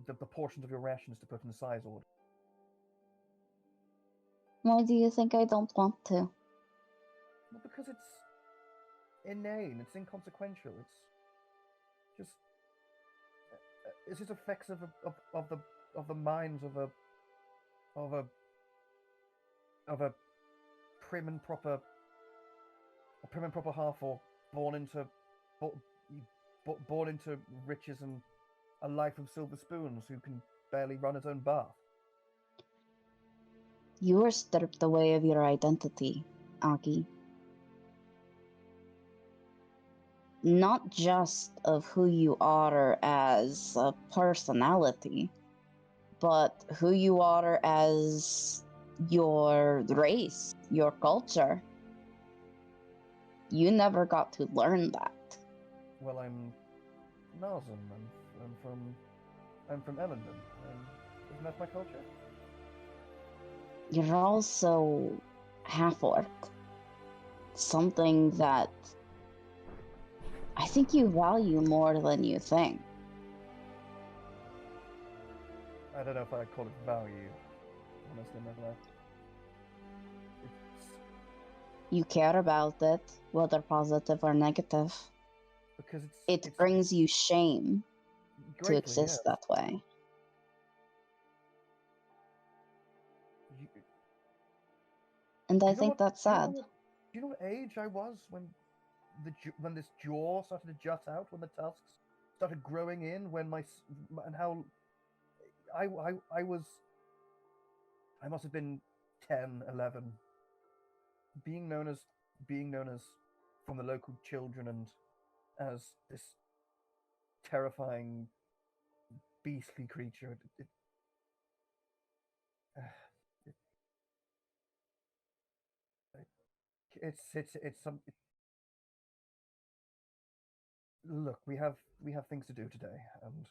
the portions of your rations to put in size order. Why do you think I don't want to? Well, because it's inane. It's inconsequential. It's just effects of the minds of of a prim and proper half orc born into riches and a life of silver spoons who can barely run his own bath. You are stripped away of your identity, Aki. Not just of who you are as a personality, but who you are as your race, your culture. You never got to learn that. Well, I'm Narzen, and I'm from Ellendon, and isn't that my culture? You're also half-orc. Something that I think you value more than you think. I don't know if I'd call it value, honestly, Medla. It's You care about it, whether positive or negative. because It it's brings you shame to greatly, exist yes. that way. You- And do I you know think what- that's do you know sad. what- Do you know what age I was when when this jaw started to jut out, when the tusks started growing in, and how I must have been 10, 11, being known as from the local children and as this terrifying beastly creature. It's some. Look, we have things to do today, and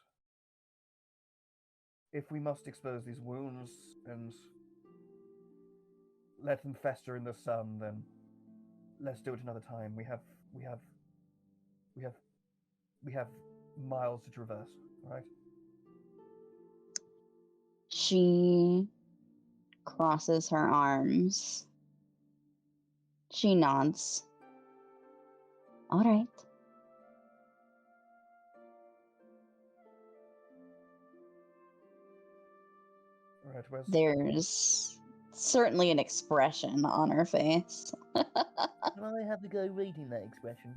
if we must expose these wounds and let them fester in the sun, then let's do it another time. We have miles to traverse, right? She crosses her arms. She nods. All right. Right, where's There's certainly an expression on her face. Can I have to go reading that expression?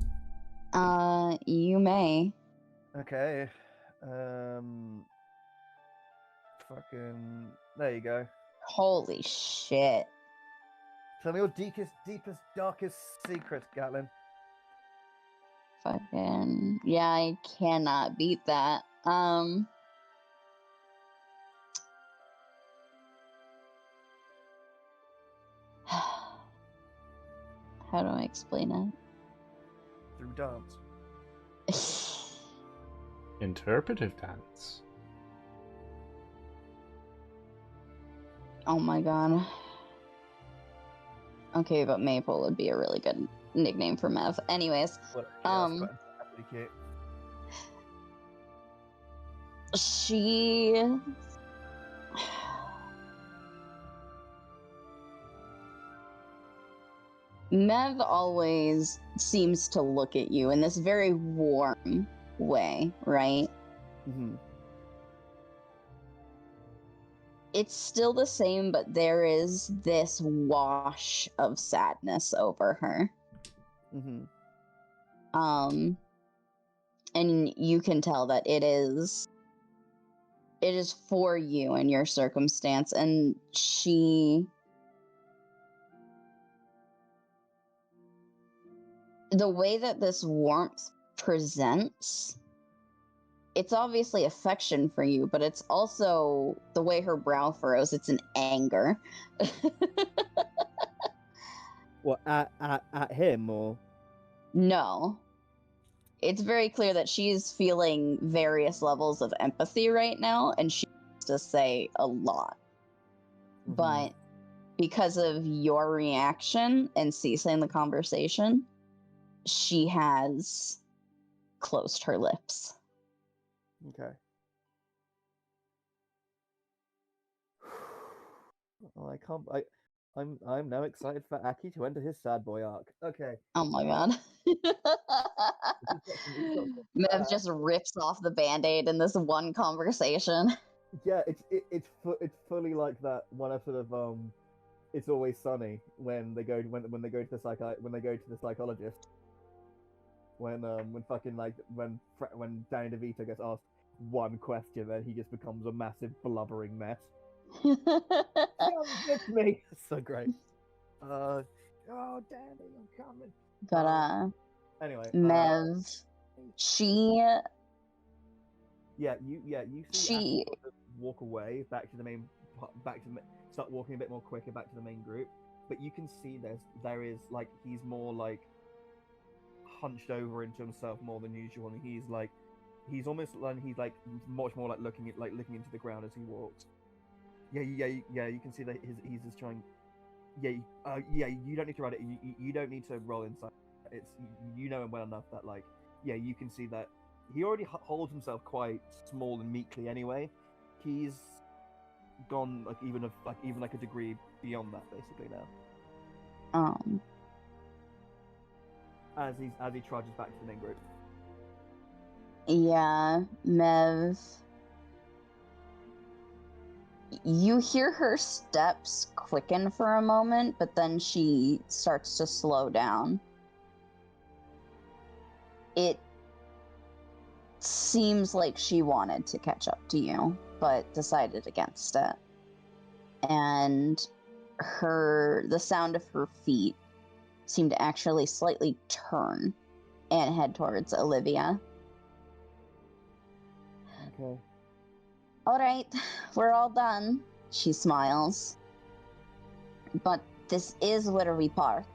You may. Okay. Fucking there you go. Holy shit. Tell me your deepest, darkest secret, Gatlin. Fucking yeah, I cannot beat that. How do I explain Through dance. it? Interpretive dance. Oh my god. Okay, but Maple would be a really good nickname for Mev. Anyways, That's pretty cute. she Mev always seems to look at you in this very warm way, right? Mm-hmm. It's still the same, but there is this wash of sadness over her. Mm-hmm. And you can tell that it is for you and your circumstance, and the way that this warmth presents, it's obviously affection for you, but it's also the way her brow furrows, it's an anger. What, at him, or? No. It's very clear that she's feeling various levels of empathy right now, and she wants to say a lot. Mm-hmm. But because of your reaction and ceasing the conversation, she has closed her lips. Okay. Well, I'm now excited for Aki to enter his sad boy arc. Okay. Oh my god. He's got Mev just rips off the band-aid in this one conversation. Yeah, it's fully like that one episode of It's Always Sunny when they go to the psychologist when fucking like when Danny DeVito gets asked one question and he just becomes a massive blubbering mess. It's me. It's so great. Oh, Danny, I'm coming. But Anyway, Mev, she you see she Ashley sort of walk away back to the main, start walking a bit more quicker back to the main group, but you can see there is like he's more like hunched over into himself more than usual, and he's almost like he's like much more like looking into the ground as he walks. Yeah. You can see that he's just trying. Yeah. You don't need to write it. You don't need to roll inside. It's you know him well enough that like you can see that he already holds himself quite small and meekly anyway. He's gone like even a degree beyond that basically now. As he trudges back to the main group. Yeah, Mev. You hear her steps quicken for a moment, but then she starts to slow down. It seems like she wanted to catch up to you, but decided against it. And the sound of her feet seemed to actually slightly turn and head towards Olivia. Okay. All right, we're all done, she smiles. But this is where we part.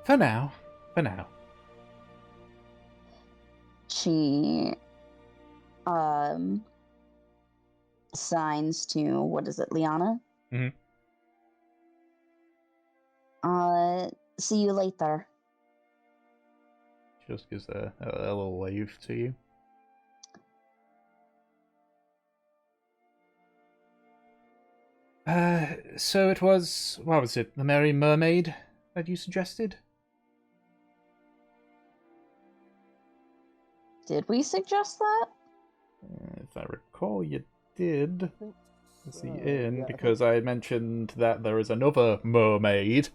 For now. She signs to, what is it, Liana? Mm-hmm. See you later. Just gives a little wave to you. So it was, what was it, the Merry Mermaid that you suggested? Did we suggest that? If I recall, you did. It's the inn, yeah, because I had mentioned that there is another mermaid.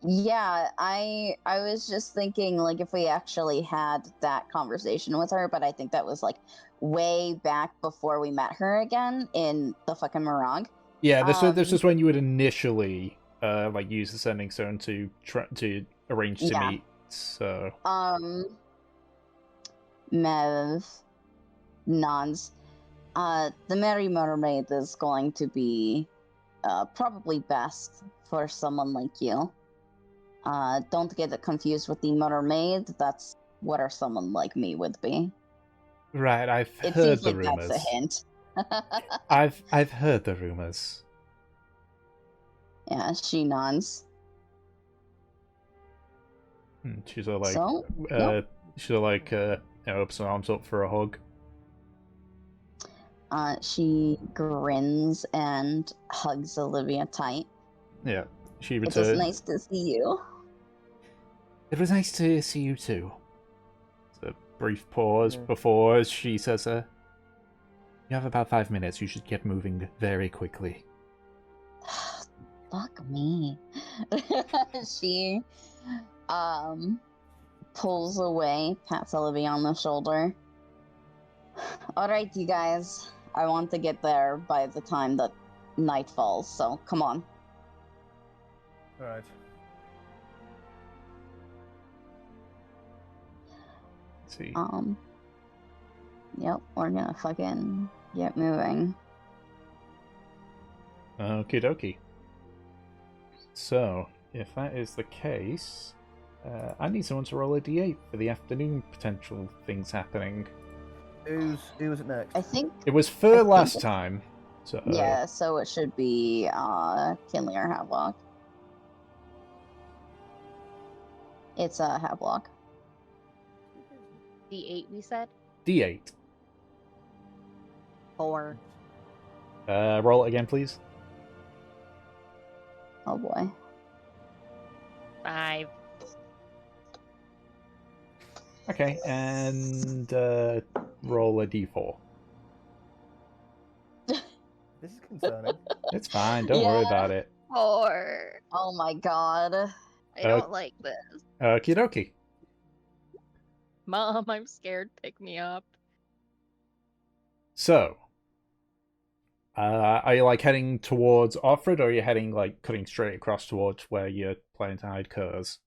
Yeah, I was just thinking, like, if we actually had that conversation with her, but I think that was, like, way back before we met her again in the fucking Morag. Yeah, this was when you would initially use the sending stone to arrange to meet. So Mev nods. The Merry Mermaid is going to be probably best for someone like you. Don't get it confused with the Mermaid. That's what someone like me would be. Right, I've It heard seems the like rumors. that's a hint. I've heard the rumors. Yeah, she nods. She's sort of like, So, yep. she's sort of like, opens her arms up for a hug. She grins and hugs Olivia tight. Yeah, she It was returns. nice to see you. It was nice to see you too. It's a brief pause before she says, "You have about 5 minutes. You should get moving very quickly." Fuck me. She pulls away, pats Olivia on the shoulder. Alright, you guys. I want to get there by the time that night falls, so come on. Alright. Let's see. Yep, we're gonna fucking get moving. Okie dokie. So, if that is the case, I need someone to roll a d8 for the afternoon potential things happening. Who's it next? I think It was Fur last time. So, yeah, so it should be Kinley or Havelock. It's Havelock. D8, we said? d8. 4. Roll it again, please. Oh boy. 5. Okay, and roll a d4. This is concerning. It's fine. Don't worry about it. Or Oh my god. I don't like this. Okie dokie. Mom, I'm scared. Pick me up. So, are you like heading towards Offred, or are you heading like cutting straight across towards where you're planning to hide Kurz?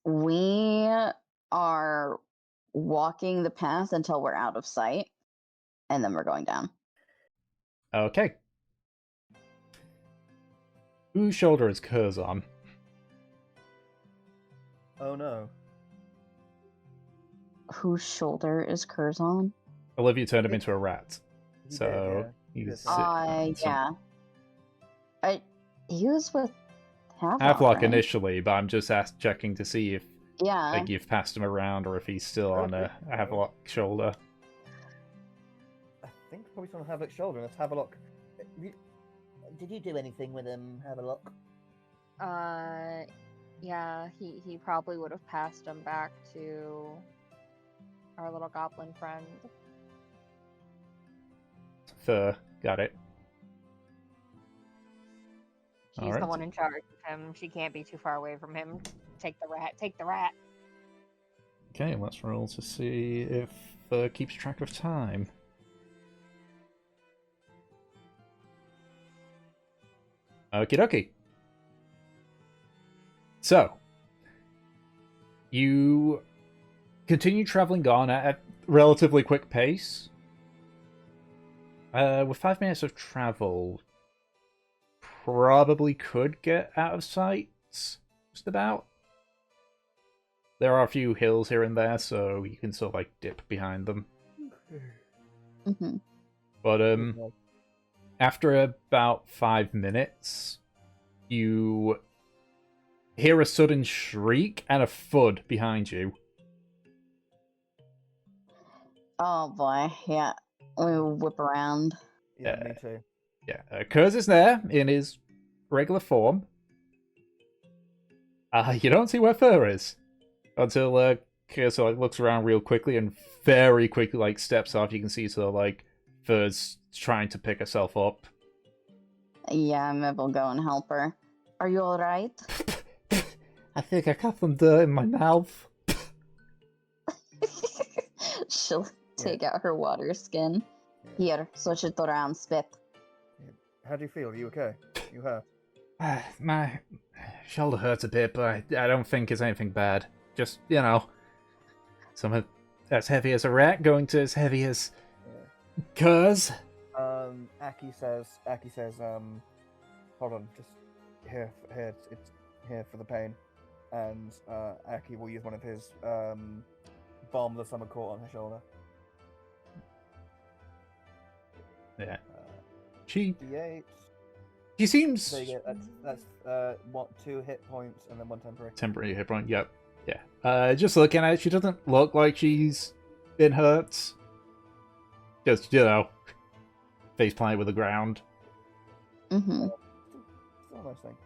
We are walking the path until we're out of sight, and then we're going down. Okay. Whose shoulder is Kurz on? Oh no. Whose shoulder is Kurz on? Olivia turned him into a rat. He So did, he's Yeah. He was with Havelock, Havelock right? initially, but I'm just checking to see if Yeah. like you've passed him around or if he's still on a Havelock shoulder. I think probably still on Havelock's shoulder. Let's have a look. Did you do anything with him? Have a look. Yeah, he probably would have passed him back to our little goblin friend. Fur, got it. She's Alright. the one in charge of him. She can't be too far away from him. Take the rat. Take the rat. Okay, let's roll to see if Fur keeps track of time. Okie dokie. So, you continue traveling on at a relatively quick pace. With 5 minutes of travel, probably could get out of sight, just about. There are a few hills here and there, so you can sort of like dip behind them. Mm-hmm. But after about 5 minutes, you hear a sudden shriek and a thud behind you. Oh boy, yeah. We whip around. Yeah, me too. Yeah, Kurz is there in his regular form. You don't see where Fur is until Kurz like looks around real quickly and very quickly like steps off. You can see sort of like Fur's trying to pick herself up. Yeah, I'm able to go and help her. Are you alright? I think I got some dirt in my mouth. She'll take out her water skin. Here, switch it around, spit. How do you feel? Are you okay? You hurt? My shoulder hurts a bit, but I don't think it's anything bad. Just, you know, something as heavy as a rat going to as heavy as Kurz. Aki says, hold on, just here, it's here for the pain. And Aki will use one of his balm of the summer court on her shoulder. Yeah. She D8. seems There you go. That's 2 hit points and then 1 temporary. temporary hit point. Yep. Yeah. Just looking at it, she doesn't look like she's been hurt. Just, you know, face planted with the ground. Mm-hmm. Still a nice thing.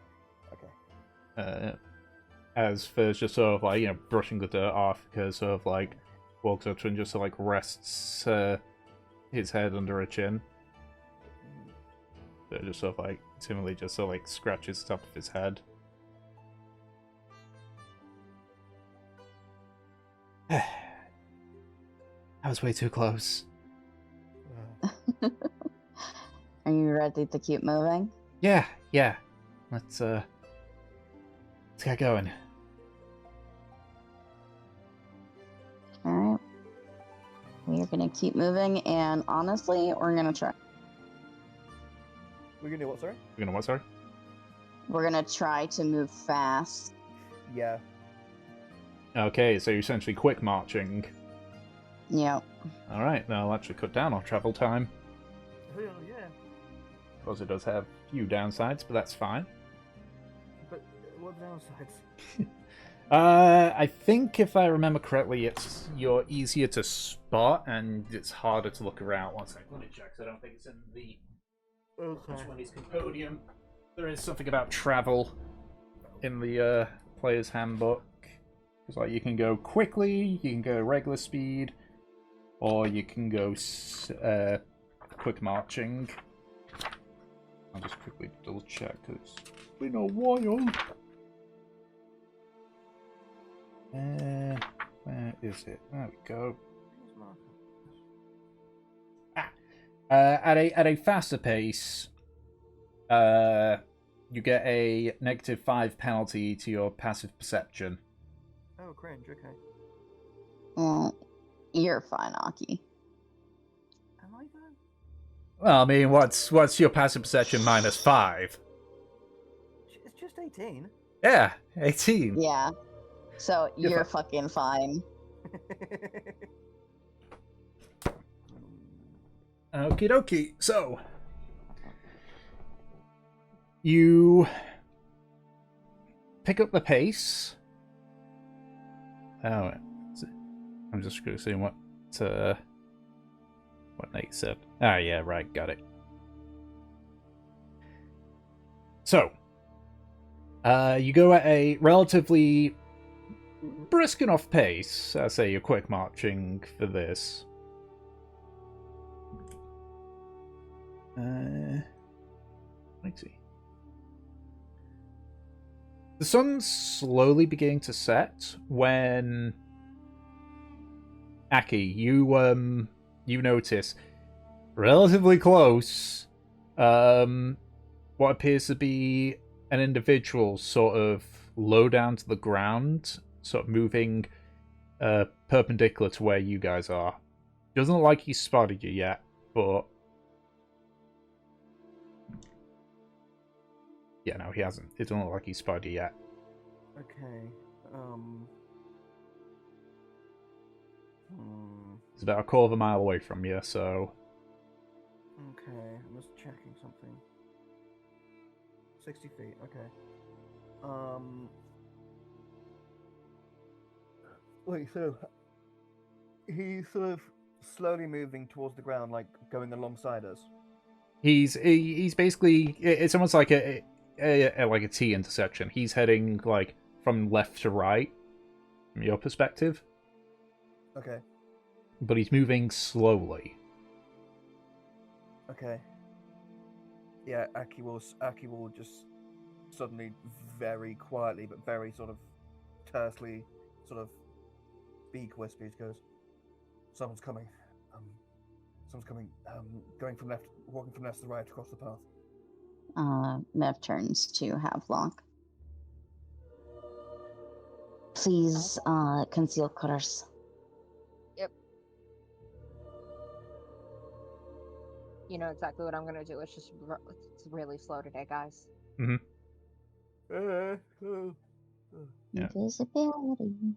Okay. As Fur's just sort of like, you know, brushing the dirt off, because sort of like walks up to her and just sort of like rests his head under her chin. So just sort of like timidly just sort of like scratches the top of his head. I was way too close. Are you ready to keep moving? Yeah. Let's get going. Alright. We are gonna keep moving, and honestly, we're gonna try. We're gonna do what, sorry? You're gonna what, sorry? We're gonna try to move fast. Yeah. Okay, so you're essentially quick marching. Yep. Alright, that'll actually cut down our travel time. Hell yeah. Of course, it does have a few downsides, but that's fine. But what downsides? I think if I remember correctly, you're easier to spot and it's harder to look around. One second, let me check. 'Cause I don't think it's in the Twenties Compodium. There is something about travel in the player's handbook. It's like you can go quickly, you can go regular speed, or you can go quick marching. I'll just quickly double check because it's been a while. Where is it? There we go. At a faster pace, you get a -5 penalty to your passive perception. Oh, cringe. Okay. Well, you're fine, Aki. Am I though? Well, I mean, what's your passive perception -5? It's just 18. Yeah, 18. Yeah. So You're you're fucking fine. Okie dokie. So, you pick up the pace. Oh, I'm just going to see what Nate said. Ah, yeah, right, got it. So, you go at a relatively brisk enough pace. I say you're quick marching for this. Let's see. The sun's slowly beginning to set when Aki, you notice relatively close what appears to be an individual sort of low down to the ground, sort of moving perpendicular to where you guys are. Doesn't look like he's spotted you yet, but yeah, no, he hasn't. It doesn't look like he's spotted you yet. Okay. He's about a quarter of a mile away from you, so Okay, I'm just checking something. 60 feet, okay. Wait, so he's sort of slowly moving towards the ground, like going alongside us. he's basically, it's almost like a T intersection. He's heading like from left to right from your perspective, Okay, but he's moving slowly. okay. Yeah, Aki will just suddenly, very quietly, but very sort of tersely, sort of speak whispers, goes, "Someone's coming. Someone's coming. Walking from left to right across the path." Mev turns to Havelock. Please, conceal cutters. You know exactly what I'm gonna do. It's just it's really slow today, guys. Mm-hmm. Yeah. Invisibility.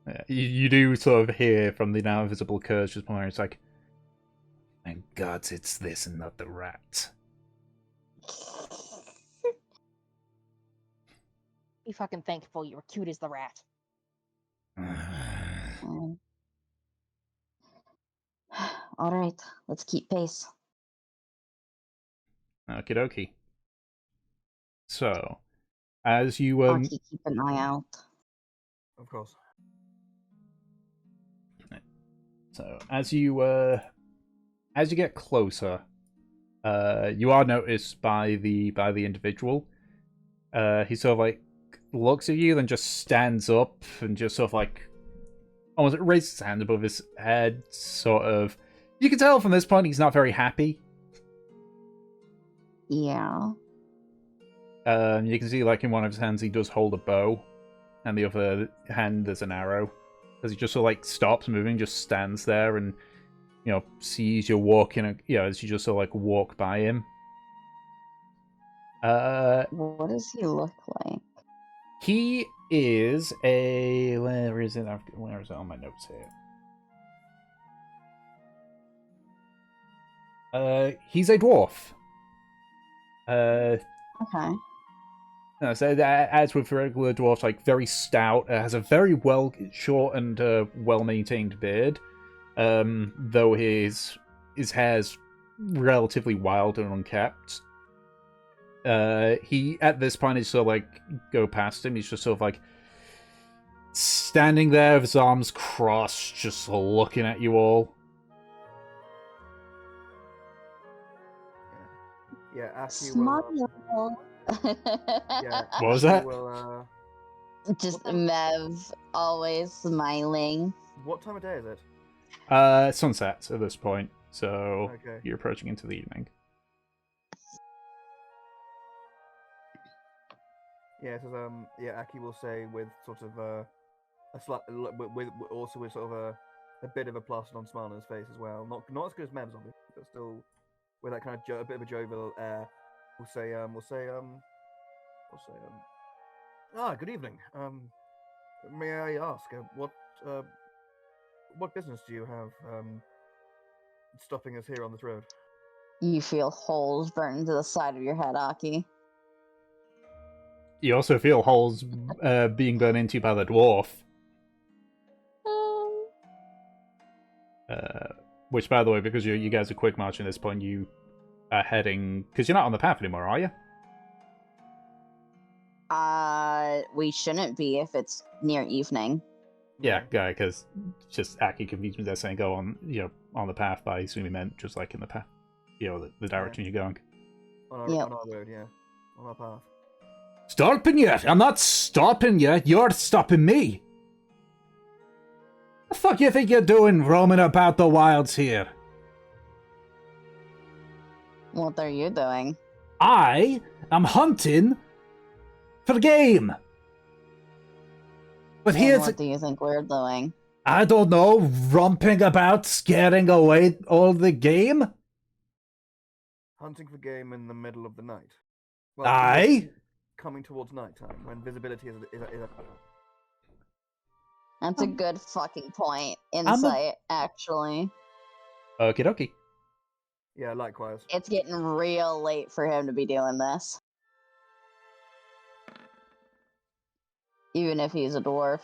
Yeah, you do sort of hear from the now invisible curse just where it's like, thank God it's this and not the rat. Be fucking thankful you were cute as the rat. All right, let's keep pace. Okie dokie. So, as you Aki, keep an eye out. Of course. as you get closer, you are noticed by the individual. He sort of like looks at you, then just stands up and just sort of like almost raises his hand above his head. Sort of, you can tell from this point he's not very happy. Yeah. You can see like in one of his hands he does hold a bow, and the other hand there's an arrow. As he just sort of like stops moving, just stands there and sees you walking. As you just sort of like walk by him. What does he look like? He is a... Where is it on my notes here? He's a dwarf. Okay. So as with regular dwarfs, like very stout, has a very short and well-maintained beard. Though his hair's relatively wild and unkept. He at this point is sort of like go past him. He's just sort of like standing there with his arms crossed, just looking at you all. Yeah, Aki will. Smile. Yeah, What was Aki that? Will, Just What time- Mev, always smiling. what time of day is it? Sunset at this point, so Okay. you're approaching into the evening. Yeah, it says, yeah, Aki will say with sort of a slight, with also with sort of a bit of a plastered on smile on his face as well. Not as good as Mev's obviously, but still with that kind of a bit of a jovial air. We'll say, good evening. May I ask, what business do you have, stopping us here on this road? You feel holes burn into the side of your head, Aki. You also feel holes being burned into by the dwarf. Which, by the way, because you guys are quick marching at this point, you are heading... Because you're not on the path anymore, are you? We shouldn't be if it's near evening. Yeah, because just Aki confused me there saying go on, on the path, but I assume he meant just like in the path, the direction you're going. On our, Yep. on our road, yeah. On our path. Stopping you! I'm not stopping you, you're stopping me! The fuck you think you're doing roaming about the wilds here? What are you doing? I am hunting for game! But And here's... what do you think we're doing? I don't know, romping about, scaring away all the game? Hunting for game in the middle of the night. Aye? Coming towards nighttime when visibility is a That's a good fucking point. a- Insight, actually. Okie dokie. Yeah, likewise. It's getting real late for him to be doing this. Even if he's a dwarf.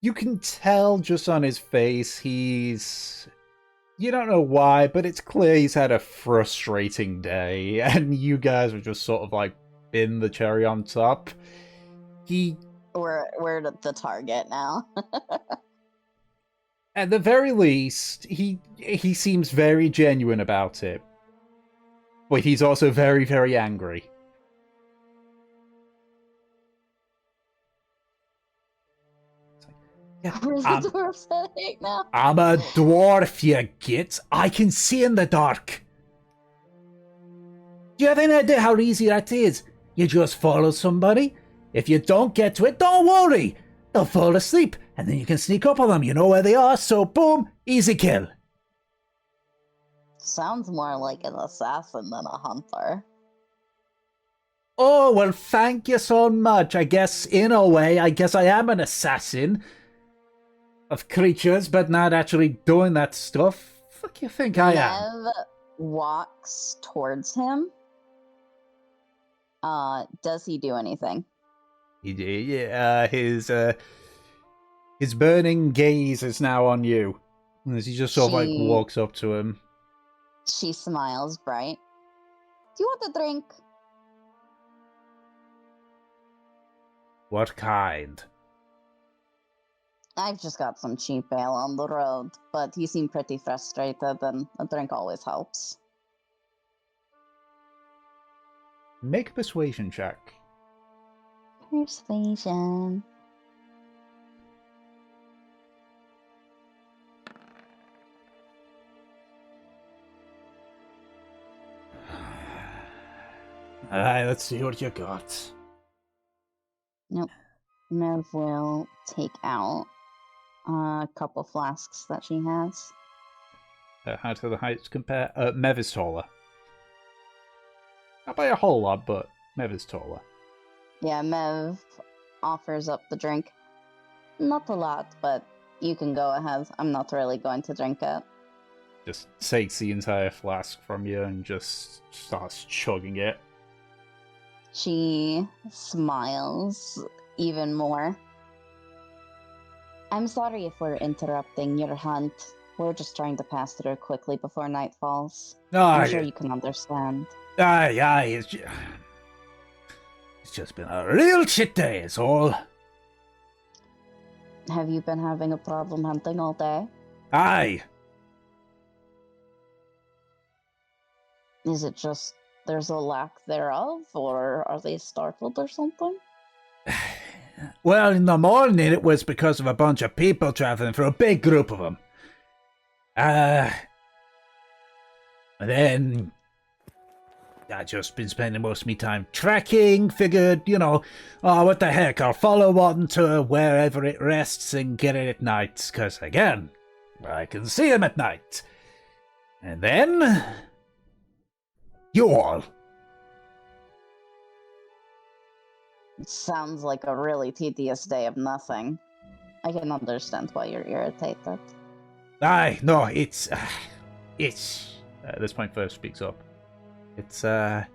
You can tell just on his face he's... You don't know why, but it's clear he's had a frustrating day, and you guys have just sort of like been the cherry on top. We're the target now. At the very least, he seems very genuine about it. But he's also very, very angry. Yeah, Where's the dwarf heading now? I'm a dwarf, you git. I can see in the dark. Do you have any idea how easy that is? You just follow somebody. If you don't get to it, don't worry. They'll fall asleep, and then you can sneak up on them. You know where they are, so boom, easy kill. Sounds more like an assassin than a hunter. Oh, well, thank you so much. I guess, in a way, I am an assassin of creatures, but not actually doing that stuff. Fuck you think I am? Nev walks towards him. Does he do anything? His burning gaze is now on you. As he just sort of like walks up to him. She smiles bright. Do you want a drink? What kind? I've just got some cheap ale on the road, but you seem pretty frustrated, and a drink always helps. Make a persuasion check. Persuasion. Alright, let's see what you got. Nope. Nev will take out a couple flasks that she has. How do the heights compare? Mev is taller. Not by a whole lot, but Mev is taller. Yeah, Mev offers up the drink. Not a lot, but you can go ahead. I'm not really going to drink it. Just takes the entire flask from you and just starts chugging it. She smiles even more. I'm sorry if we're interrupting your hunt. We're just trying to pass through quickly before night falls. I'm sure you can understand. Aye, it's just been a real shit day, is all. Have you been having a problem hunting all day? Aye. Is it just there's a lack thereof, or are they startled or something? Well, in the morning it was because of a bunch of people traveling for a big group of them. And then I just been spending most of my time tracking, figured, oh, what the heck, I'll follow one to wherever it rests and get it at night, because again, I can see him at night. And then you all. It sounds like a really tedious day of nothing. I can understand why you're irritated. Aye, no, it's at this point first speaks up. It's part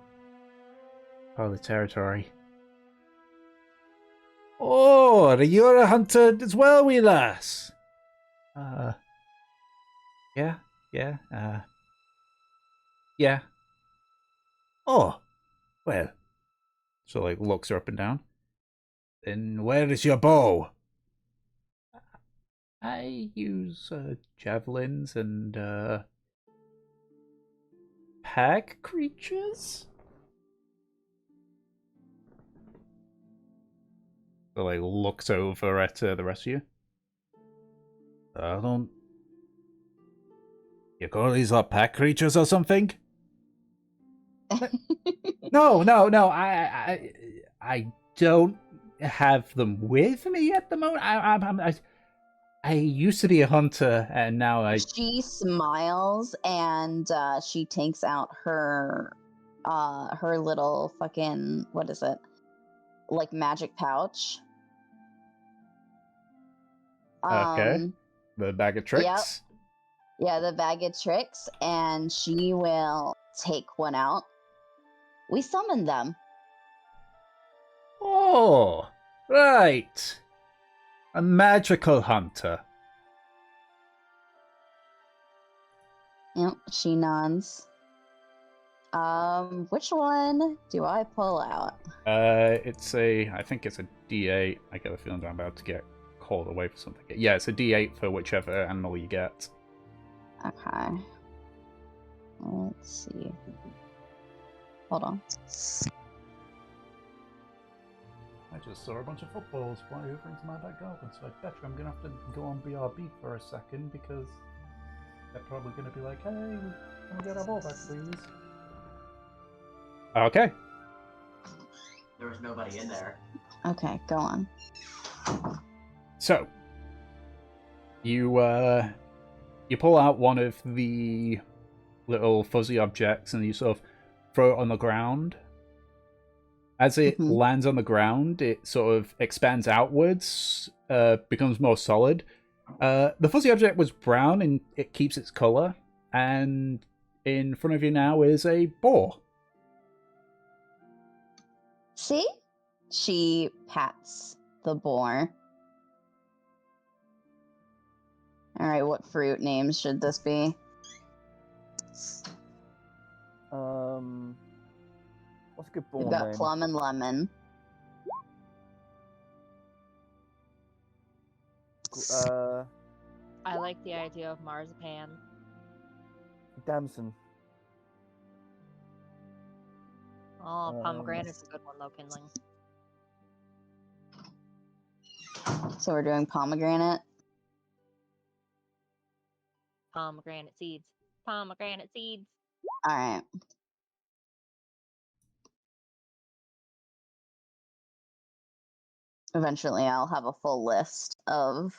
of the territory. Oh, you're a hunter as well, wee lass. Yeah. Yeah. Oh, well. So looks her up and down. Then where is your bow? I use javelins and pack creatures. So looks over at the rest of you. I don't. You call these pack creatures or something? No. I don't have them with me at the moment. I used to be a hunter, and now I. She smiles and she takes out her little fucking, what is it? Like magic pouch. Okay. The bag of tricks. Yep. Yeah, the bag of tricks, and she will take one out. We summoned them. Oh, right. A magical hunter. Yep, she nods. Which one do I pull out? I think it's a D8. I get the feeling I'm about to get called away for something. Yeah, it's a D8 for whichever animal you get. Okay. Let's see. Hold on. I just saw a bunch of footballs fly over into my back garden, so I bet you I'm going to have to go on BRB for a second, because they're probably going to be like, hey, can we get our ball back, please? Okay. There was nobody in there. Okay, go on. So, you pull out one of the little fuzzy objects and you sort of throw it on the ground. As it lands on the ground, it sort of expands outwards, becomes more solid. The fuzzy object was brown and it keeps its color. And in front of you now is a boar. See? She pats the boar. Alright, what fruit names should this be? What's a good boar We've got name? plum and lemon. I like the idea of marzipan. Damson. Oh, pomegranate's a good one though, Kindling. So we're doing pomegranate. Pomegranate seeds. Pomegranate seeds. Alright. Eventually I'll have a full list of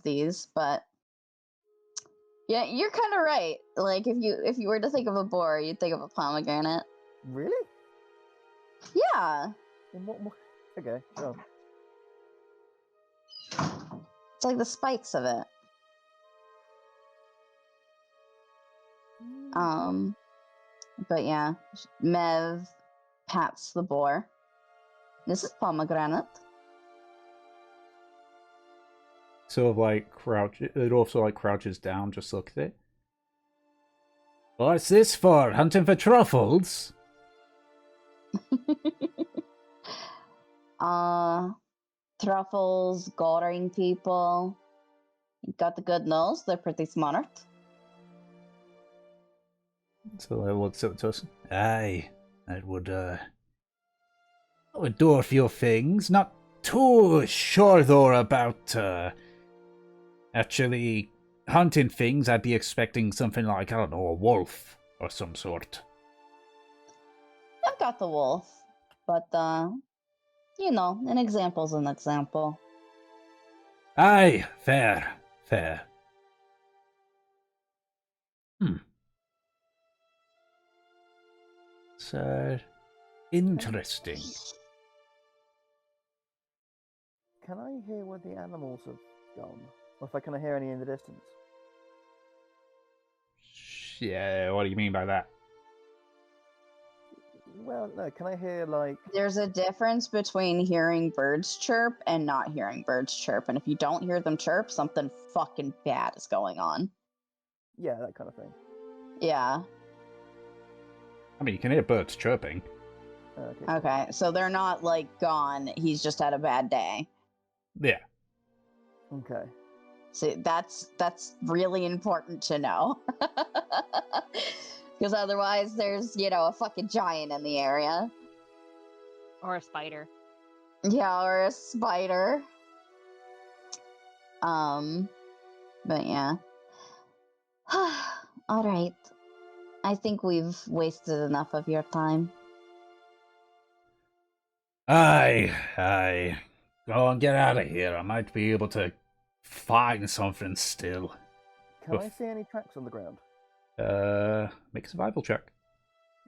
these, but yeah, you're kind of right. Like if you were to think of a boar, you'd think of a pomegranate. Really? Yeah. In what? Okay, sure. It's like the spikes of it. But yeah, Mev pats the boar. This is pomegranate. Sort of crouch. It also crouches down, just look at it. What's this for? Hunting for truffles? Truffles, goring people. You got the good nose, they're pretty smart. So I looks up to us. Aye, I would do a few things. Not too sure though about actually hunting things. I'd be expecting something like, I don't know, a wolf or some sort. I've got the wolf, but you know, an example's an example. Aye, fair, fair. So interesting. Can I hear where the animals have gone? Or if I can hear any in the distance? Yeah, what do you mean by that? Well, no, can I hear, like... There's a difference between hearing birds chirp and not hearing birds chirp. And if you don't hear them chirp, something fucking bad is going on. Yeah, that kind of thing. Yeah. I mean, you can hear birds chirping. Okay. Okay, so they're not, like, gone. He's just had a bad day. Yeah. Okay. See, that's really important to know. Because otherwise there's, you know, a fucking giant in the area. Or a spider. Yeah, or a spider. But yeah. Alright. I think we've wasted enough of your time. Aye. Go on, get out of here. I might be able to find something still. Can I see any tracks on the ground? Make a survival check.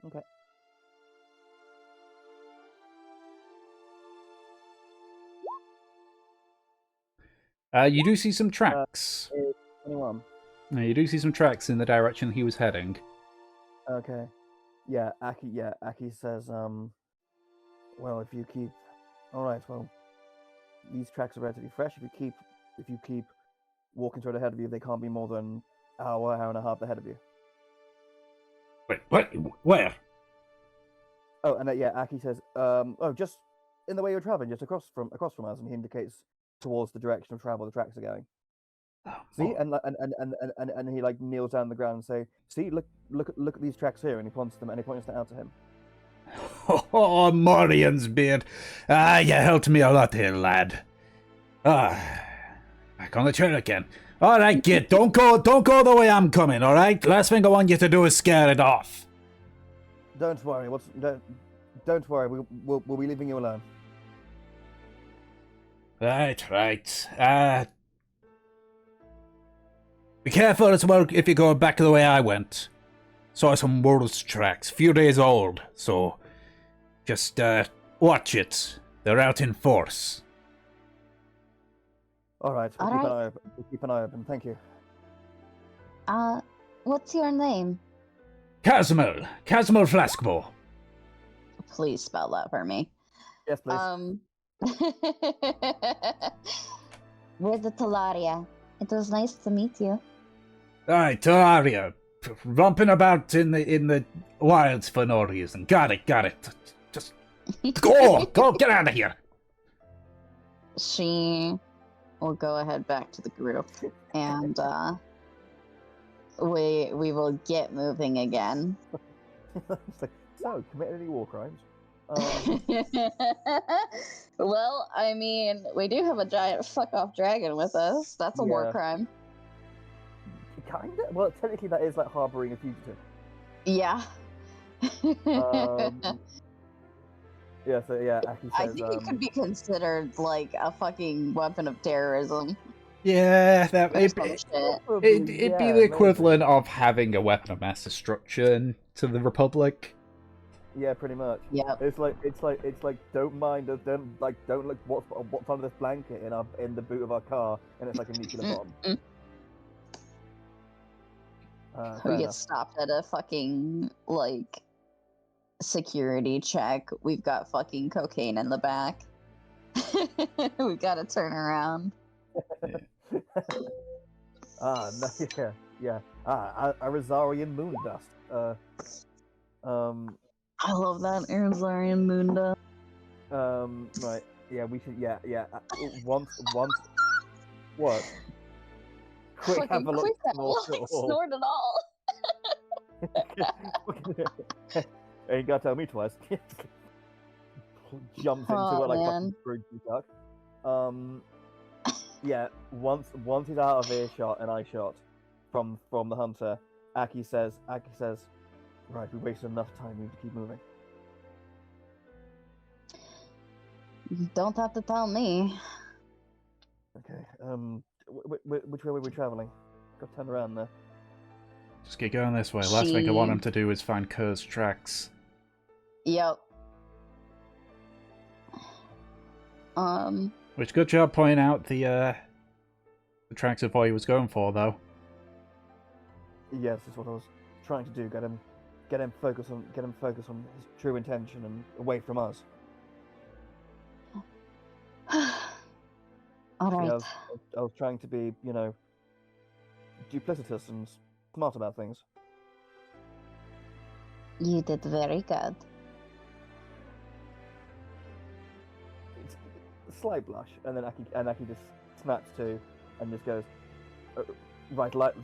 Okay. You do see some tracks. 21. You do see some tracks in the direction he was heading. Okay. Yeah, Aki says, well, if you keep... Alright, well, these tracks are relatively fresh. If you keep walking straight ahead of you, they can't be more than hour and a half ahead of you. Wait, what? Where? Oh, and yeah, Aki says, just in the way you're traveling, just across from us, and he indicates towards the direction of travel the tracks are going. See, and he like kneels down on the ground and say, "See, look at these tracks here," and he points them out to him. Oh, Morian's beard. You helped me a lot here, lad. Back on the trail again. All right, kid, don't go the way I'm coming. All right, last thing I want you to do is scare it off. Don't worry. Don't worry. We'll be leaving you alone. Right. Be careful as well if you go back the way I went. Saw some wolves tracks, few days old, so just watch it. They're out in force. All right. We'll keep an eye open. Thank you. What's your name? Casimir Flaskbo. Please spell that for me. Yes, please. We're the Talaria. It was nice to meet you. Aye, Talaria. Romping about in the wilds for no reason. Got it. Just go, get out of here. She will go ahead back to the group, and we will get moving again. So, committed any war crimes? Well, I mean, we do have a giant fuck-off dragon with us. That's a war crime. Kinda. Well, technically, that is like harboring a fugitive. Yeah. Yeah. So yeah, Aki says, I think it could be considered like a fucking weapon of terrorism. Yeah, it'd be the equivalent maybe. of having a weapon of mass destruction to the Republic. Yeah, pretty much. Yeah. It's like don't mind us, don't look what's under this blanket in the boot of our car, and it's like a nuclear bomb. We get stopped at a fucking like security check. We've got fucking cocaine in the back. We gotta turn around. No, yeah. Arizarian moon dust. I love that Arizarian moon dust. Right. Yeah, we should. Yeah. Once. What? Quick, have a look. Snort it all. Ain't gotta tell me twice. Jumps into Oh, it like fucking man. Scrooge McDuck. Yeah. Once he's out of earshot and eye shot from the hunter, Aki says, "Right, we wasted enough time. We need to keep moving." You don't have to tell me. Okay. Which way were we traveling? Got turned around there. Just keep going this way. Last thing I want She- him to do is find Kerr's tracks. Yep. Which, good job pointing out the tracks of what he was going for, though. Yes, that's what I was trying to do. Get him focused on his true intention and away from us. All See, right. I was trying to be, duplicitous and smart about things. You did very good. It's a slight blush, and then Aki just snaps to, and just goes, light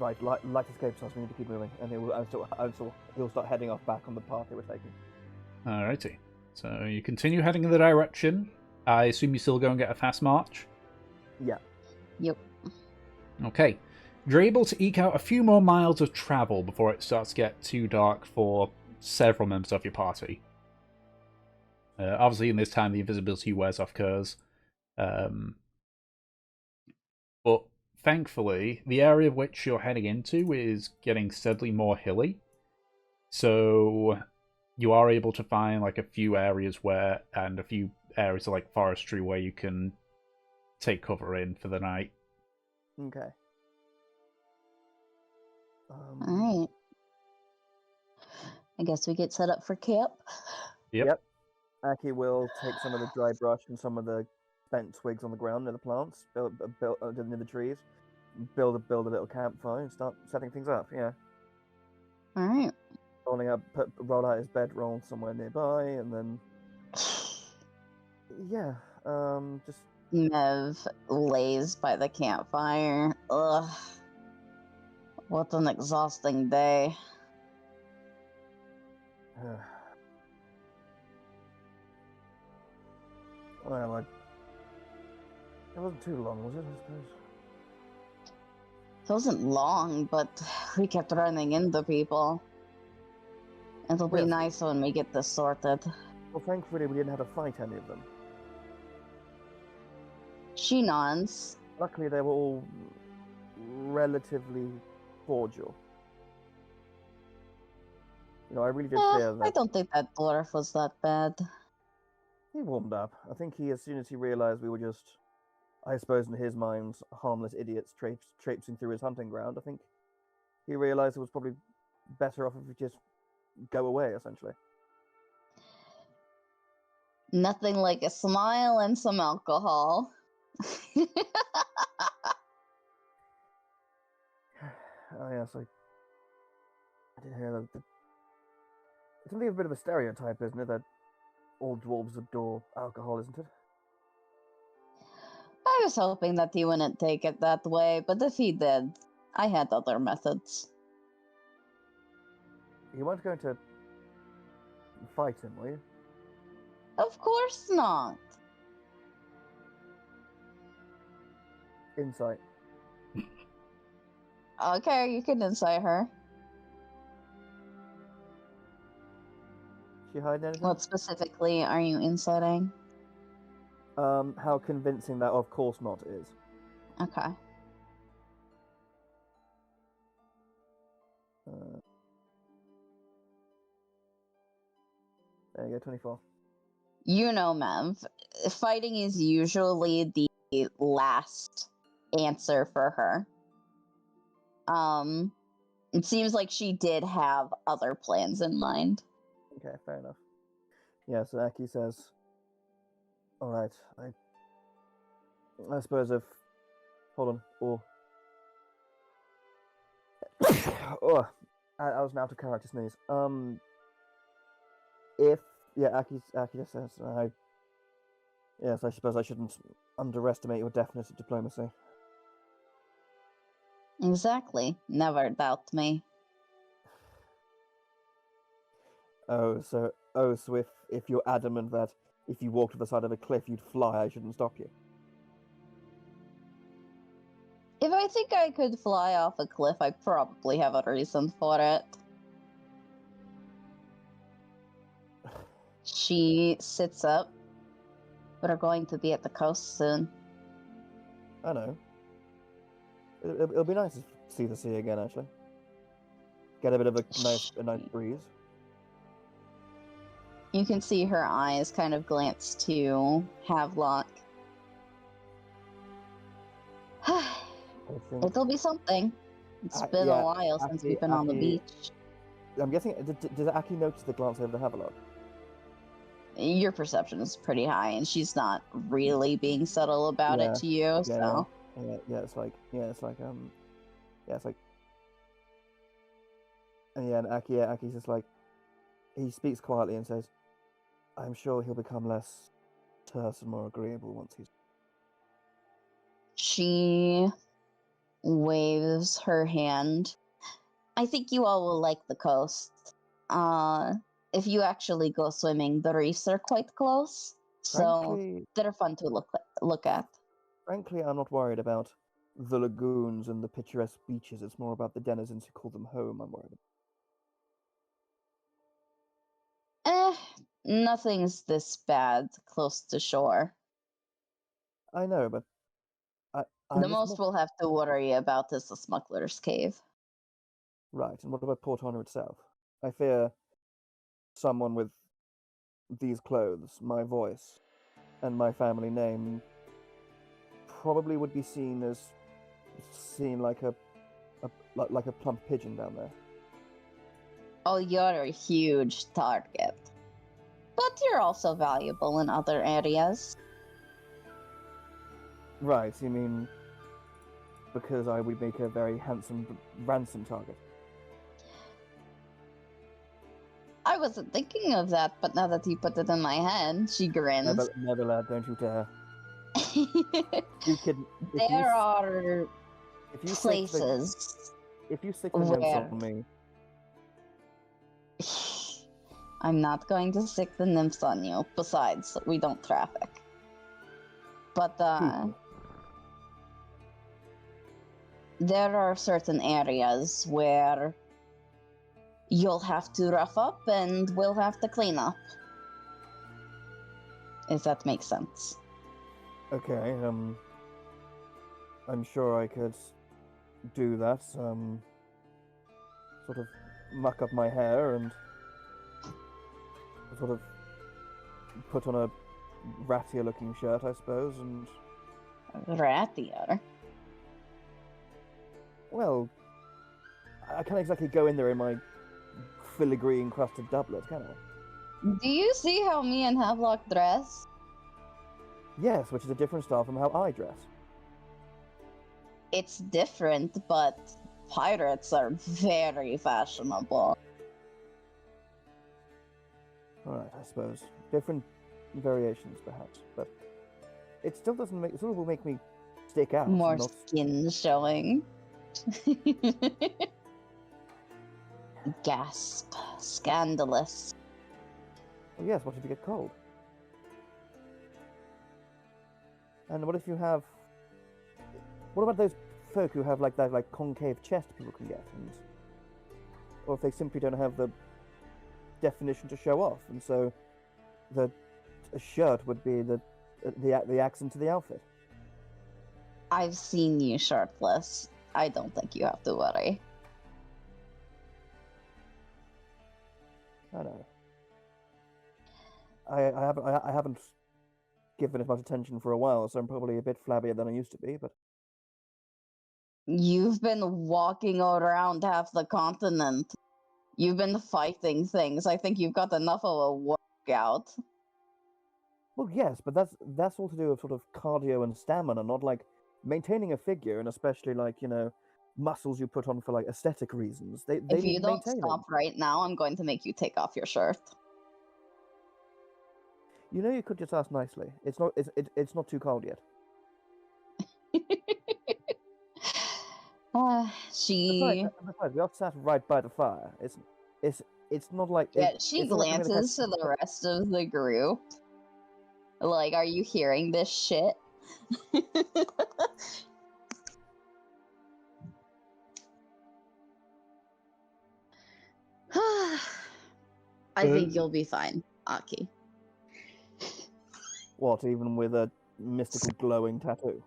escapes us. We need to keep moving, and he'll start heading off back on the path they were taking. Alrighty. So you continue heading in the direction. I assume you still go and get a fast march? Yeah. Yep. Okay. You're able to eke out a few more miles of travel before it starts to get too dark for several members of your party. Obviously, in this time, the invisibility wears off Kerr's. But thankfully, the area of which you're heading into is getting steadily more hilly. So you are able to find like a few areas and a few areas of like forestry where you can take cover in for the night. Okay. Alright. I guess we get set up for camp. Yep. Aki will take some of the dry brush and some of the bent twigs on the ground near the plants, build near the trees, build a little campfire and start setting things up. Yeah. Alright. Roll out his bedroll somewhere nearby, and then yeah, just Mev lays by the campfire. Ugh. What an exhausting day. well, it wasn't too long, was it? I suppose. It wasn't long, but we kept running into people. It'll be Yes. nice when we get this sorted. Well, thankfully we didn't have to fight any of them. She nods. Luckily, they were all relatively cordial. I really did fear I that don't think that dwarf was that bad. he warmed up. I think as soon as he realized we were just, I suppose in his mind, harmless idiots traipsing through his hunting ground, I think he realized it was probably better off if we just go away, essentially. Nothing like a smile and some alcohol. Oh yes, I did hear that. It's something of a bit of a stereotype, isn't it, that all dwarves adore alcohol, isn't it? I was hoping that he wouldn't take it that way, but if he did, I had other methods. You weren't going to fight him, were you? Of course not. Insight. Okay, you can insight her. She hiding anything? What specifically are you inciting? How convincing that of course not is. Okay. There you go, 24. You know, Mev, fighting is usually the last answer for her. It seems like she did have other plans in mind. Okay, fair enough. Yeah, so Aki says, alright, I suppose if... Hold on. Oh, I was an out of character sneeze. Aki just says, yes, I suppose I shouldn't underestimate your deafness at diplomacy. Exactly. Never doubt me. So if you're adamant that if you walk to the side of a cliff you'd fly, I shouldn't stop you. If I think I could fly off a cliff, I probably have a reason for it. She sits up. We're going to be at the coast soon. I know. It'll be nice to see the sea again, actually. Get a bit of a nice breeze. You can see her eyes kind of glance to Havelock. I think. It'll be something. It's been yeah, a while since we've been on the beach. I'm guessing. Did Aki notice the glance over the Havelock? Your perception is pretty high, and she's not really being subtle about it to you. So It's like, and Aki's just like, he speaks quietly and says, "I'm sure he'll become less terse and more agreeable once he's." she waves her hand. I think you all will like the coast. If you actually go swimming, the reefs are quite close, so they're fun to look at. Frankly, I'm not worried about the lagoons and the picturesque beaches. It's more about the denizens who call them home I'm worried about. Nothing's this bad close to shore. I know, but the most we'll have to worry about is the smuggler's cave. Right, and what about Port Honor itself? I fear someone with these clothes, my voice, and my family name probably would be seen like a plump pigeon down there. Oh, you're a huge target. But you're also valuable in other areas. Right, you mean because I would make a very handsome ransom target? I wasn't thinking of that, but now that you put it in my head, she grins. Never, lad, don't you dare. There are places. If you sick the nymphs on me. I'm not going to sick the nymphs on you. Besides, we don't traffic. But there are certain areas where you'll have to rough up and we'll have to clean up. If that makes sense. Okay, I'm sure I could do that. Sort of muck up my hair and sort of put on a rattier looking shirt, I suppose, and... Rattier? Well, I can't exactly go in there in my filigree encrusted doublet, can I? Do you see how me and Havelock dress? Yes, which is a different style from how I dress. It's different, but pirates are very fashionable. Alright, I suppose. Different variations, perhaps, but it still doesn't make... It still will make me stick out. More skin showing. Gasp. Scandalous. Well, yes, what if you get cold? And what if you have... What about those folk who have that concave chest people can get? Or if they simply don't have the definition to show off, and so a shirt would be the accent to the outfit. I've seen you shirtless. I don't think you have to worry. I know. I haven't given it much attention for a while, so I'm probably a bit flabbier than I used to be, but... You've been walking around half the continent. You've been fighting things. I think you've got enough of a workout. Well, yes, but that's all to do with sort of cardio and stamina, not maintaining a figure, and especially muscles you put on for aesthetic reasons. They if need you don't maintaining. Stop right now, I'm going to make you take off your shirt. You could just ask nicely. It's not too cold yet. She... Besides, we are sat right by the fire. it's not like Yeah, she it's not like I'm gonna glances to the rest of the group. Like, are you hearing this shit? I think you'll be fine, Aki. What, even with a mystical glowing tattoo?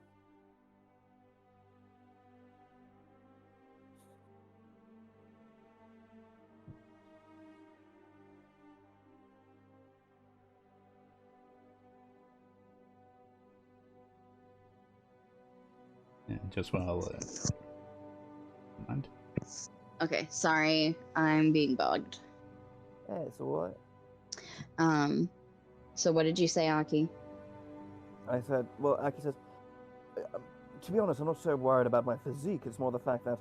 Yeah, just while mind. Okay, sorry, I'm being bugged. Yeah, it's alright. So what did you say, Aki? I said, well, Aki says, to be honest, I'm not so worried about my physique. It's more the fact that,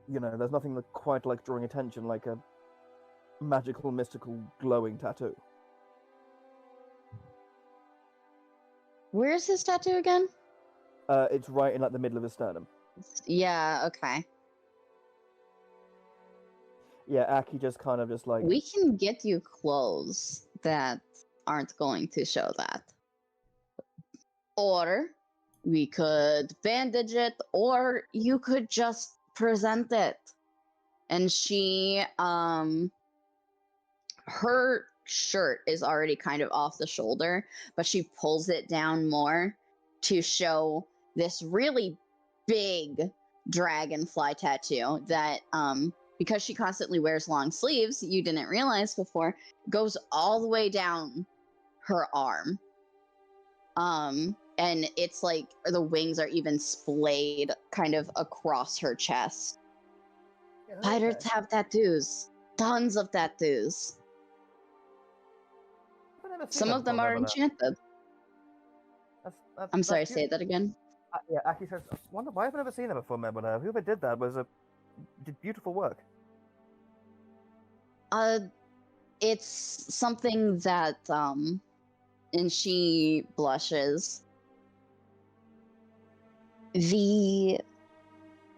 you know, there's nothing quite like drawing attention like a magical, mystical, glowing tattoo. Where's his tattoo again? It's right in like the middle of his sternum. Yeah, okay. Yeah, Aki just kind of just like, We can get you clothes that aren't going to show that. Or we could bandage it, or you could just present it. And she, her shirt is already kind of off the shoulder, but she pulls it down more to show this really big dragonfly tattoo that, because she constantly wears long sleeves, you didn't realize before, goes all the way down her arm. And it's like the wings are even splayed kind of across her chest. yeah, Pirates have tattoos. Tons of tattoos. I've never seen Some that of them before, are Nebula. enchanted. I'm sorry, that's say that again. Yeah, Aki says, wonder why I've never seen that before, Nebula. Whoever did that did beautiful work. It's something that, and she blushes. The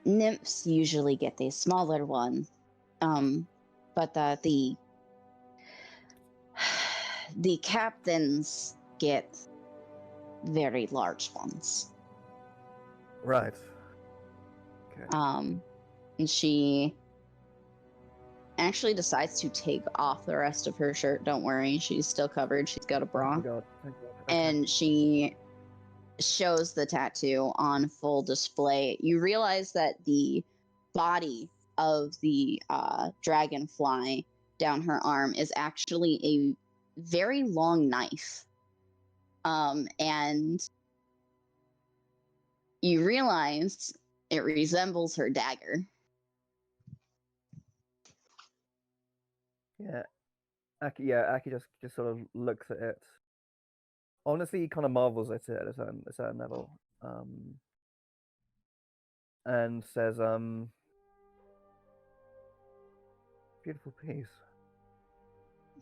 nymphs usually get a smaller one, but the captains get very large ones. Right. Okay. And she actually decides to take off the rest of her shirt. Don't worry, she's still covered. She's got a bra. Thank God. Okay. And she shows the tattoo on full display. You realize that the body of the dragonfly down her arm is actually a very long knife. And you realize it resembles her dagger. Yeah. Aki just sort of looks at it. Honestly, he kind of marvels at it at a certain level. And says, beautiful piece.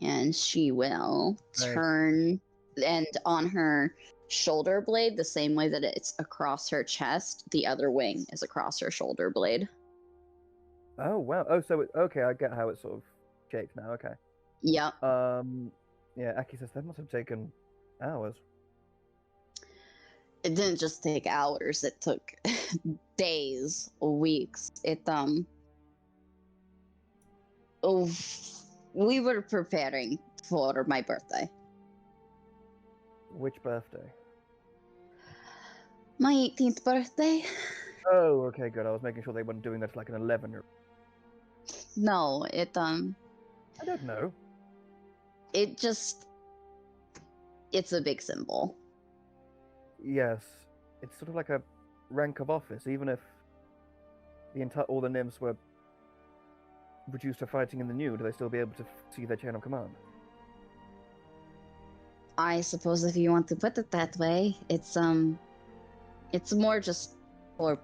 And she will Right. turn, and on her shoulder blade, the same way that it's across her chest, the other wing is across her shoulder blade. Oh wow. Oh, so okay, I get how it's sort of shaped now. Okay. Yep. Yeah. Aki says that must have taken hours. It didn't just take hours, it took days, weeks. We were preparing for my birthday. Which birthday? My 18th birthday? Oh, okay, good. I was making sure they weren't doing that for like an 11 or. No, I don't know. It's a big symbol. Yes, it's sort of like a rank of office. Even if all the nymphs were reduced to fighting in the nude, do they still be able to see their chain of command? I suppose if you want to put it that way, it's more just for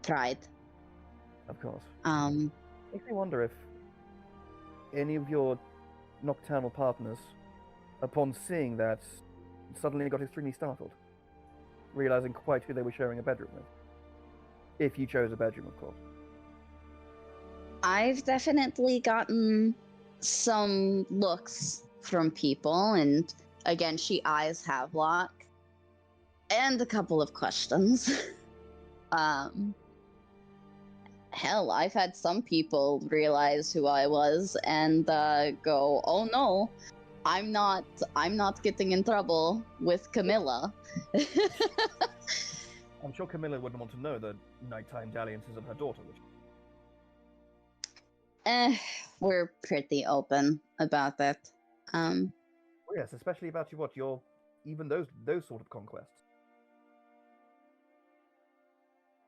pride. Of course. Makes me wonder if any of your nocturnal partners, upon seeing that, suddenly got extremely startled, realizing quite who they were sharing a bedroom with. If you chose a bedroom, of course. I've definitely gotten some looks from people, and again, she eyes Havelock, and a couple of questions. Hell, I've had some people realize who I was and go, "Oh no, I'm not getting in trouble with Camilla." I'm sure Camilla wouldn't want to know the nighttime dalliances of her daughter, would she? We're pretty open about that. Oh, yes, especially about your even those sort of conquests.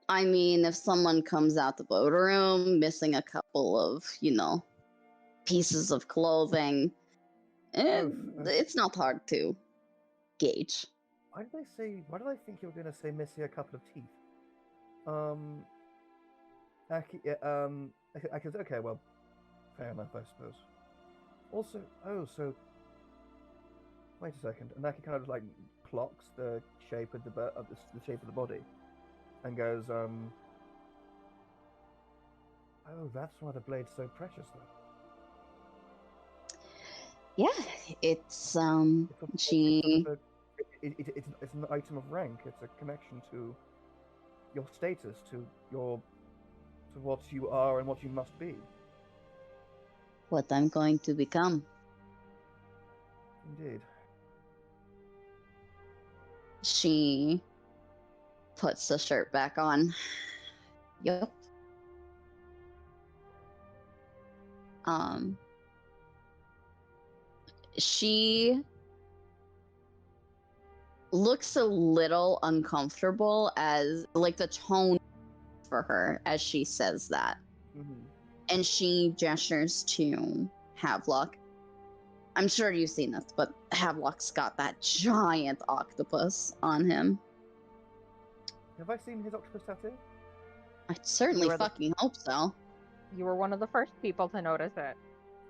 I mean, if someone comes out the boat room missing a couple of, pieces of clothing, it's not hard to gauge. Why did I think you were going to say missing a couple of teeth? Okay, well, fair enough, I suppose. Also, so wait a second. And Aki kind of like clocks the shape of the shape of the body, and goes, "Oh, that's why the blade's so precious, though." Yeah, it's It's an item of rank. It's a connection to your status, to what you are and what you must be. what I'm going to become. Indeed. She puts the shirt back on. Yup. She looks a little uncomfortable as like the tone for her as she says that. Mm-hmm. And she gestures to Havelock. I'm sure you've seen this, but Havelock's got that giant octopus on him. Have I seen his octopus tattoo? I certainly You are the- fucking hope so. You were one of the first people to notice it.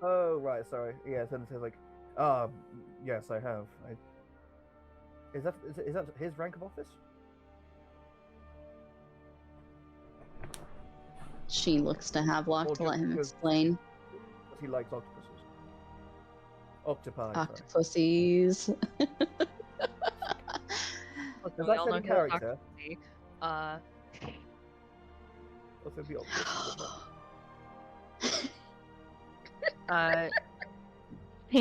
Oh, right, sorry. Yes, and it says like, yes, I have. Is that his rank of office? She looks to Havelock to let him explain. Because he likes octopuses. Octopi, sorry. Octopussies. Look, Does we that all say know in he's character? octopusy. Also be octopus. To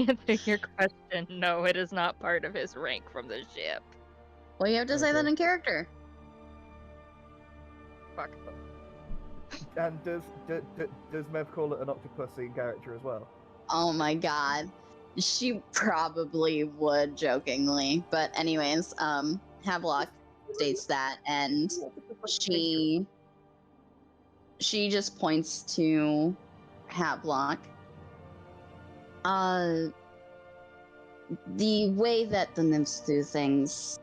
answer your question, no, it is not part of his rank from the ship. Well, you have to say that Okay. in character. Fuck. And does Mev call it an octopussy in character as well? Oh my god. She probably would jokingly. But anyways, Havelock states that, and she just points to Havelock. The way that the nymphs do things,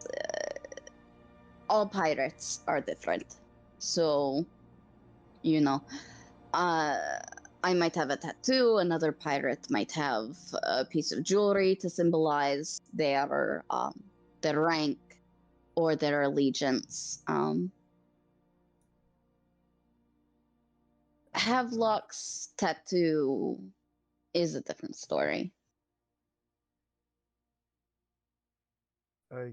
all pirates are different. So, I might have a tattoo, another pirate might have a piece of jewelry to symbolize their rank or their allegiance. Havelock's tattoo is a different story. I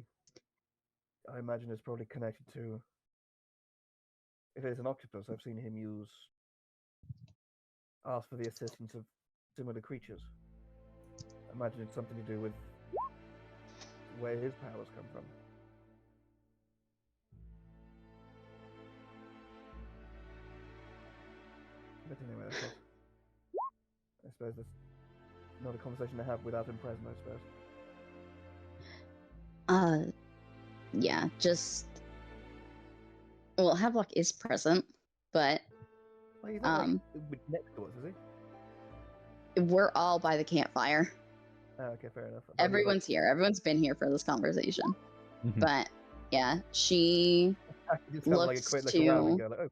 imagine it's probably connected to. If it's an octopus, I've seen him ask for the assistance of similar creatures. I imagine it's something to do with where his powers come from. But anyway, I suppose that's not a conversation to have without him present, I suppose. Yeah, just. Well, Havelock is present, but Well, he's not next to us, is he? we're all by the campfire. Oh, okay, fair enough. Everyone's here. Everyone's been here for this conversation. Mhm. But yeah, she Just kind of like a looks quick look around and to- go like,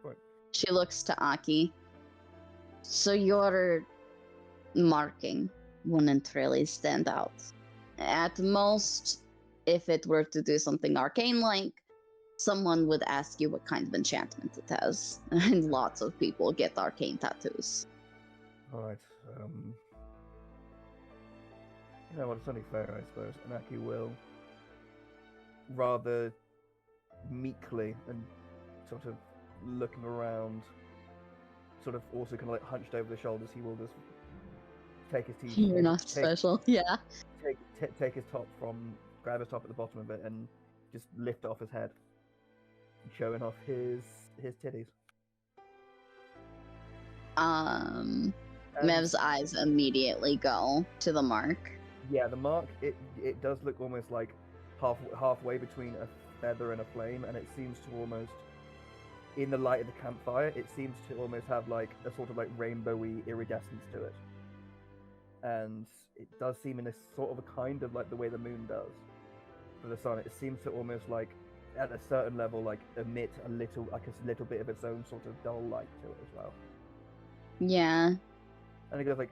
oh, she looks to Aki. So your marking wouldn't really stand out. At most, if it were to do something arcane-like, someone would ask you what kind of enchantment it has. And lots of people get arcane tattoos. alright. You know what, it's only fair, I suppose. Anaki will rather meekly and sort of looking around, sort of also kind of like hunched over the shoulders, he will just take his teeth. You're not special. Yeah. Take his top grab his top at the bottom of it and just lift it off his head, showing off his titties. Mev's eyes immediately go to the mark. Yeah, the mark, it does look almost like halfway between a feather and a flame, and it seems to almost, in the light of the campfire, it seems to almost have like a sort of like rainbowy iridescence to it. And it does seem in a sort of a kind of like the way the moon does for the sun. It seems to almost like, at a certain level, like emit a little bit of its own sort of dull light to it as well. Yeah. And he goes like,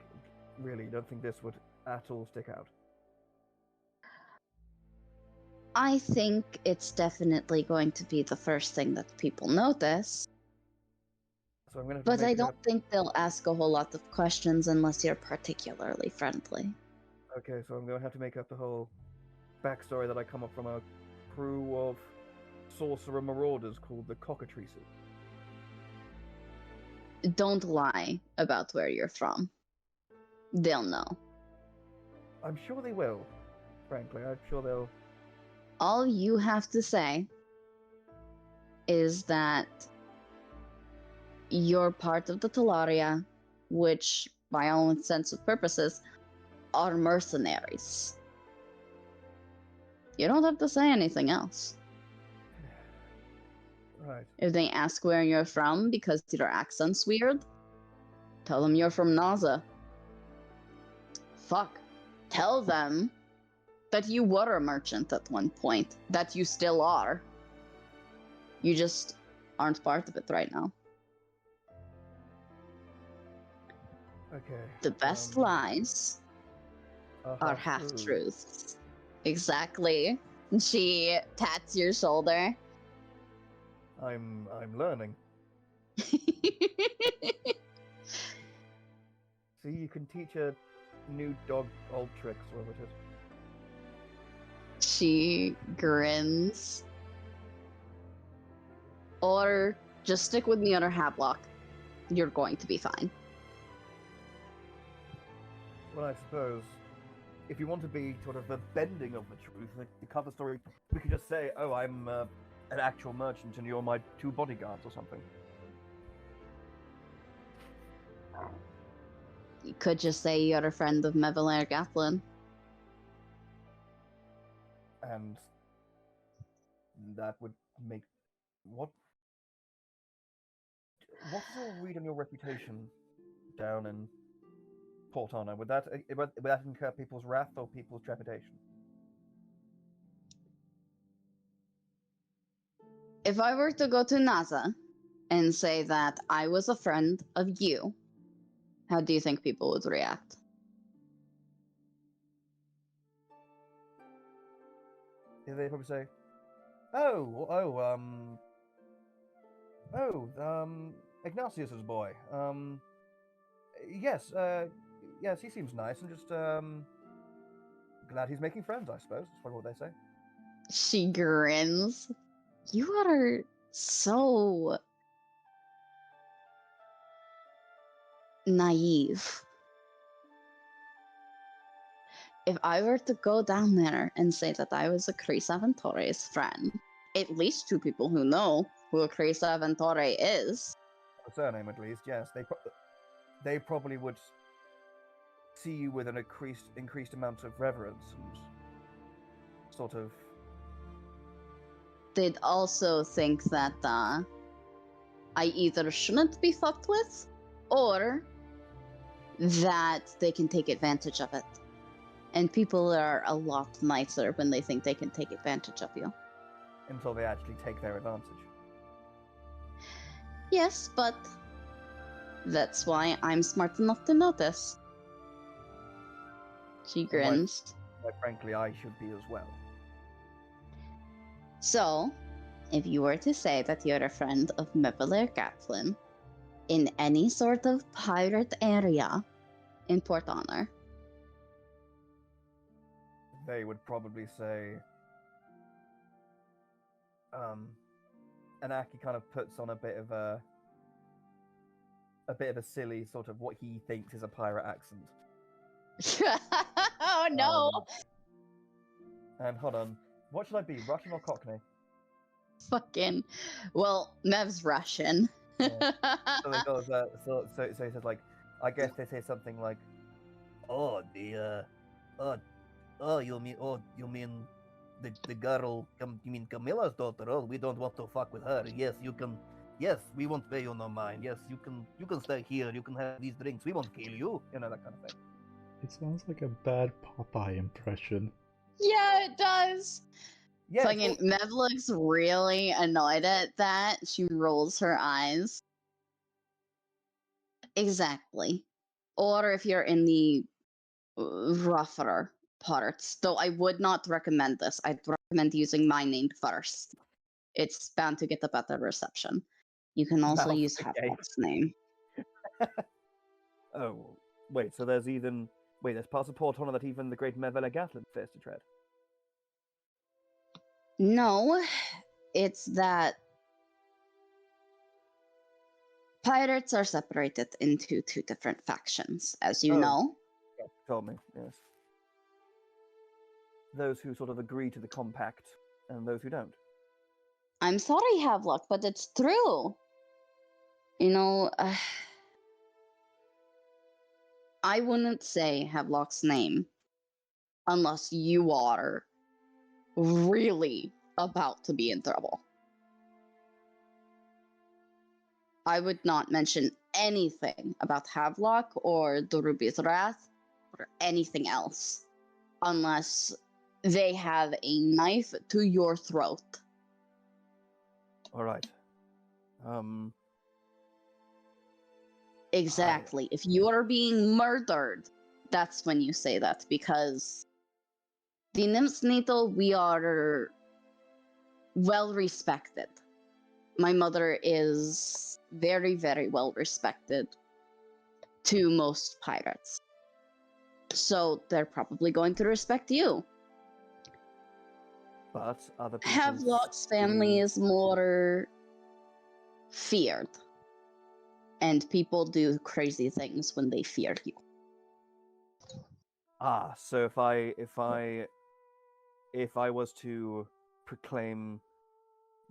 really, you don't think this would at all stick out? I think it's definitely going to be the first thing that people notice. So I'm gonna have to But I make don't think they'll ask a whole lot of questions unless you're particularly friendly. Okay, so I'm gonna have to make up the whole backstory that I come up from a crew of sorcerer marauders called the Cockatrices. Don't lie about where you're from. They'll know. I'm sure they will. Frankly, I'm sure they'll. All you have to say is that you're part of the Talaria, which, by all intents and purposes, are mercenaries. You don't have to say anything else. Right. If they ask where you're from because your accent's weird, tell them you're from Naza. Fuck. Tell them that you were a merchant at one point, that you still are. You just aren't part of it right now. Okay. The best lies are half-truths. Exactly. She pats your shoulder. I'm learning. See, you can teach a new dog old tricks, whatever it is. She grins. Or just stick with me on her hablock. You're going to be fine. Well, I suppose if you want to be sort of a bending of the truth, the cover story, we could just say, "Oh, I'm an actual merchant, and you're my 2 bodyguards," or something. You could just say you're a friend of Mevelair Gatlin. And that would make what's your read on your reputation down in Port Honor? Would that incur people's wrath or people's trepidation? If I were to go to Naza and say that I was a friend of you, how do you think people would react? Yeah, they'd probably say, Ignatius's boy. Yes, yes, he seems nice. I'm just glad he's making friends, I suppose. That's probably what they say. She grins. You are so naive. If I were to go down there and say that I was a Cris Aventore's friend, at least 2 people who know who a Cris Aventore is. A surname, at least, yes. They probably would see you with an increased amount of reverence and sort of. They'd also think that I either shouldn't be fucked with, or that they can take advantage of it. And people are a lot nicer when they think they can take advantage of you. Until they actually take their advantage. Yes, but that's why I'm smart enough to notice. She grins. Quite frankly, I should be as well. So, if you were to say that you're a friend of Mevelair Gatlin in any sort of pirate area in Port Honor, they would probably say, and Aki kind of puts on a bit of a silly sort of what he thinks is a pirate accent. Oh no! And hold on, what should I be, Russian or Cockney? Fucking. Well, Mev's Russian. Yeah. So he goes, so he says like, I guess they say something like, oh you mean the girl, you mean Camilla's daughter? Oh, we don't want to fuck with her. Yes, you can. Yes, we won't pay you no mind. Yes, you can stay here. You can have these drinks. We won't kill you. You know, that kind of thing. It sounds like a bad Popeye impression. Yeah, it does. Yeah. Fucking Mev looks really annoyed at that. She rolls her eyes. Exactly. Or if you're in the rougher parts, though I would not recommend this. I'd recommend using my name first. It's bound to get a better reception. You can also Mouth use the game. Havelock's name. Oh, wait. So there's parts of Portona that even the great Mevela Gatlin fears to tread. No, it's that pirates are separated into two different factions, as you Oh. know. Yeah, told me. Yes. Those who sort of agree to the compact, and those who don't. I'm sorry, Havelock, but it's true. You know, I wouldn't say Havelock's name unless you are really about to be in trouble. I would not mention anything about Havelock or the Ruby's Wrath or anything else unless they have a knife to your throat. All right. Exactly. If you are being murdered, that's when you say that, because the Nymphs Needle, we are well respected. My mother is very, very well respected to most pirates. So they're probably going to respect you. But other people. Havelock's family is more feared. And people do crazy things when they fear you. So if I was to proclaim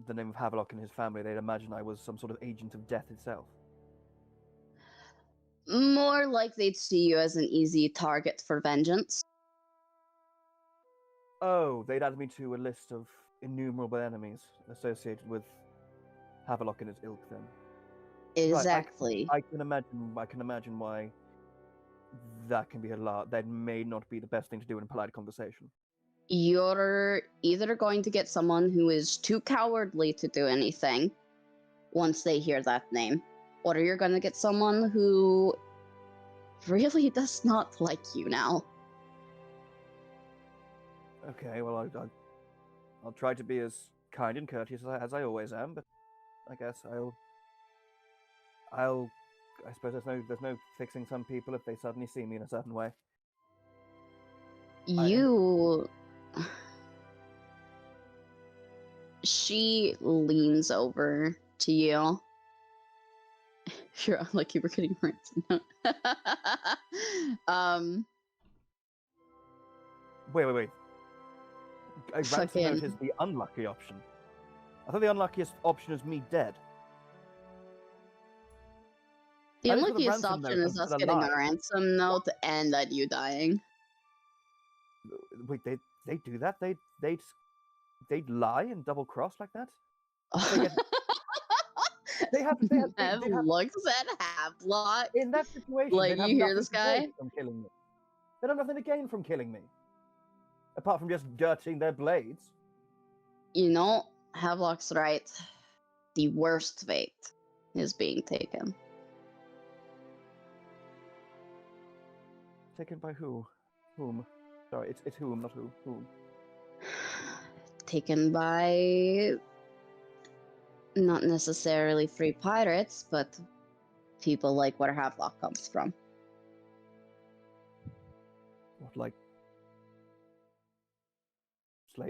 the name of Havelock and his family, they'd imagine I was some sort of agent of death itself. More like they'd see you as an easy target for vengeance. Oh, they'd add me to a list of innumerable enemies associated with Havelock and his ilk. Then Exactly. I can imagine why that can be a lot. That may not be the best thing to do in a polite conversation. You're either going to get someone who is too cowardly to do anything once they hear that name, or you're going to get someone who really does not like you now. Okay, well, I'll try to be as kind and courteous as I always am, but I guess I suppose there's no fixing some people if they suddenly see me in a certain way. You... She leans over to you. Sure, like you were getting ransom. Wait. A ransom Fucking- note is the unlucky option. I thought the unluckiest option is me dead. The I think for the unluckiest ransom option note, is I'm us still getting alive. a ransom note and that you dying. Wait, they do that? They'd lie and double cross like that? They have looks at Havelock. in that situation. Like, they'd have you hear nothing this to guy? gain from killing me. They'd have nothing to gain from killing me, apart from just dirtying their blades. You know, Havelock's right. The worst fate is being taken. Taken by who? Whom? Sorry, it's whom, not who. Whom? Taken by not necessarily free pirates, but people like where Havelock comes from. What, like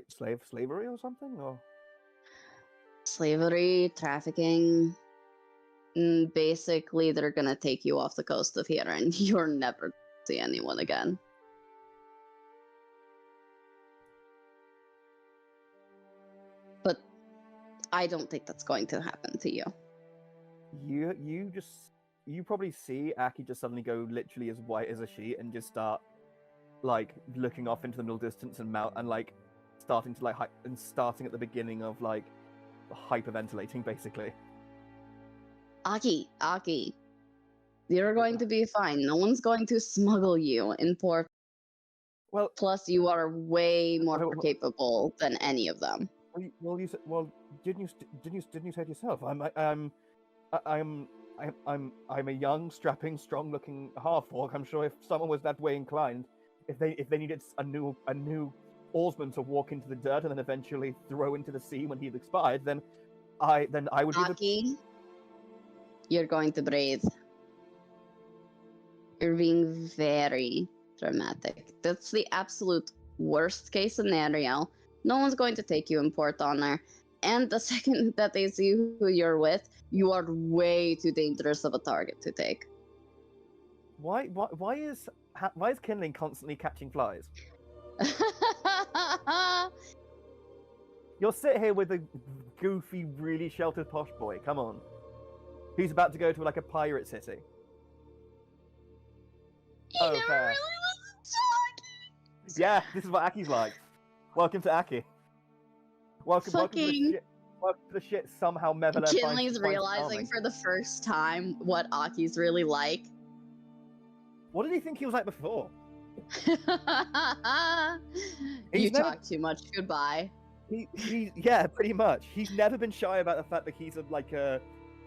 slavery or something, or Slavery, trafficking. Basically, they're gonna take you off the coast of here, and you're never gonna see anyone again. But I don't think that's going to happen to you. you probably see Aki just suddenly go literally as white as a sheet and just start like looking off into the middle distance and like starting to like starting at the beginning of like hyperventilating basically. Aki, you're going to be fine. No one's going to smuggle you in port. Well, Plus, you are way more well, capable than any of them. didn't you say it yourself? I'm a young, strapping, strong-looking half-orc. I'm sure if someone was that way inclined, if they needed a new oarsman to walk into the dirt and then eventually throw into the sea when he'd expired, then I would be the... Aki, you're going to breathe. You're being very dramatic. That's the absolute worst case scenario. No one's going to take you in port honor. And the second that they see who you're with, you are way too dangerous of a target to take. Why is Kindling constantly catching flies? You'll sit here with a goofy, really sheltered posh boy. Come on. He's about to go to like a pirate city. You never really listened to Aki. Yeah, this is what Aki's like. Welcome to Aki. Welcome to the shit somehow Mevele Kinley's realizing for the first time what Aki's really like. What did he think he was like before? You talk too much. Goodbye. Yeah, pretty much. He's never been shy about the fact that he's a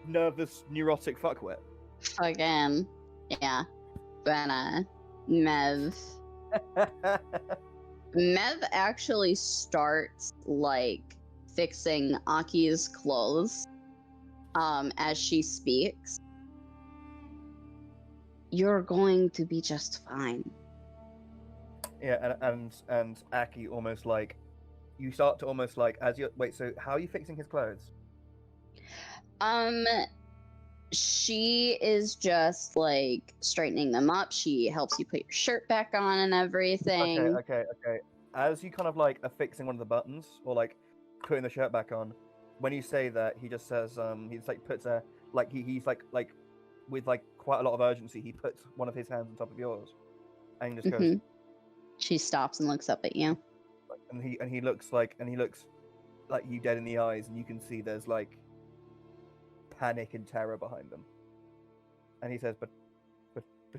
nervous, neurotic fuckwit. Again, yeah. But Mev actually starts like fixing Aki's clothes as she speaks. You're going to be just fine. Yeah, and Aki almost like you start to almost like as you wait. So how are you fixing his clothes? She is just like straightening them up. She helps you put your shirt back on and everything. Okay. As you kind of like are fixing one of the buttons or like putting the shirt back on, when you say that, he just says he's like puts a like he's like with like quite a lot of urgency. He puts one of his hands on top of yours, and he just goes. She stops and looks up at you. And he looks like you dead in the eyes, and you can see there's like panic and terror behind them. And he says, "But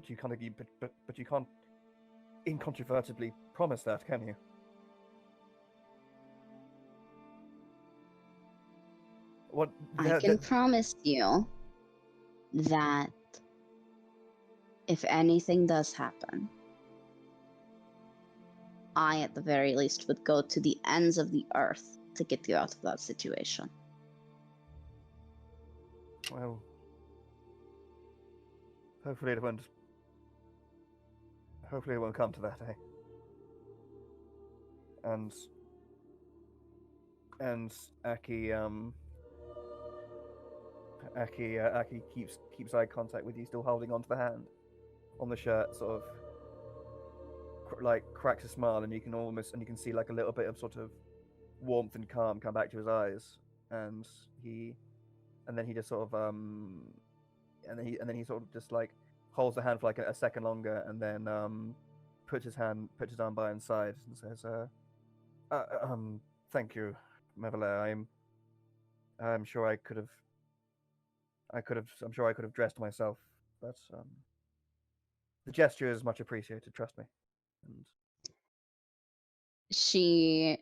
you can't incontrovertibly promise that, can you?" What I can promise you that if anything does happen, I, at the very least, would go to the ends of the earth to get you out of that situation. Well, hopefully it won't come to that, eh? And Aki keeps eye contact with you, still holding onto the hand on the shirt, sort of like cracks a smile, and you can see like a little bit of sort of warmth and calm come back to his eyes, and then he just sort of and then he sort of just like holds the hand for like a second longer, and then puts his arm by his side and says, "Thank you, Mevele. I'm sure I could have dressed myself, but the gesture is much appreciated. Trust me." And she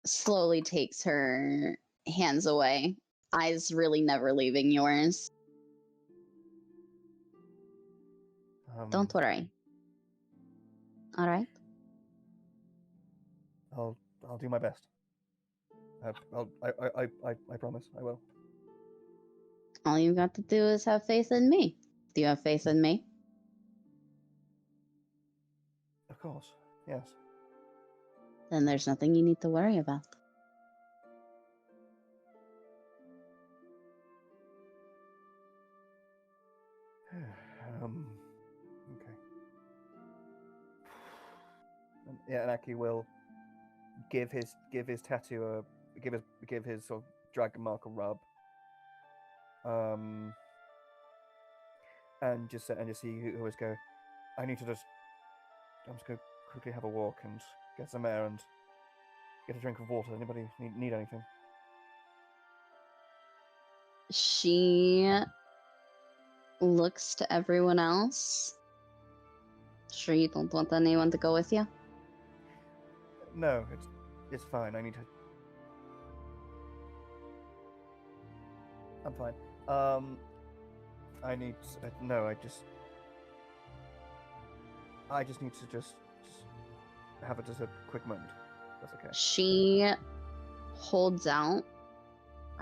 slowly takes her hands away, eyes really never leaving yours. Don't worry. All right. I'll do my best. I promise I will. All you've got to do is have faith in me. Do you have faith in me? Of course, yes. Then there's nothing you need to worry about. Okay. Yeah, and Aki will give his tattoo give his sort of dragon mark a rub. And just see who always go. I'm just go quickly have a walk and get some air and get a drink of water. Anybody need anything? She looks to everyone else. Sure you don't want anyone to go with you? No, it's fine. I'm fine. I just need to just have a quick moment. That's okay. She holds out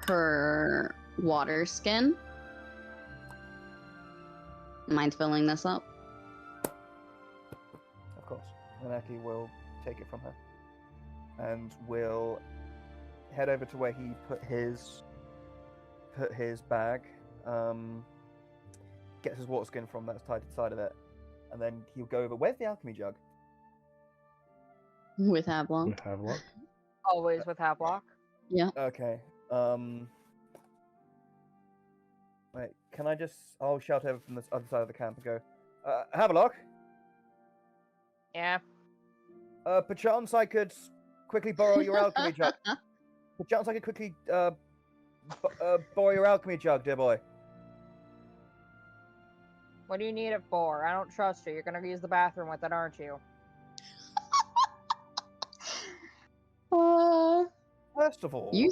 her water skin. Mind filling this up? Of course. And Aki will take it from her. And will head over to where he put his bag, gets his water skin from that's tied to the side of it, and then he'll go over. Where's the alchemy jug? With Hablon. With Havelock. Always with Havelock. Yeah. Okay. Wait, can I just? I'll shout over from the other side of the camp and go, Havelock? Yeah. Perchance I could quickly borrow your alchemy jug. Perchance I could quickly borrow your alchemy jug, dear boy. What do you need it for? I don't trust you. You're gonna use the bathroom with it, aren't you? First of all, You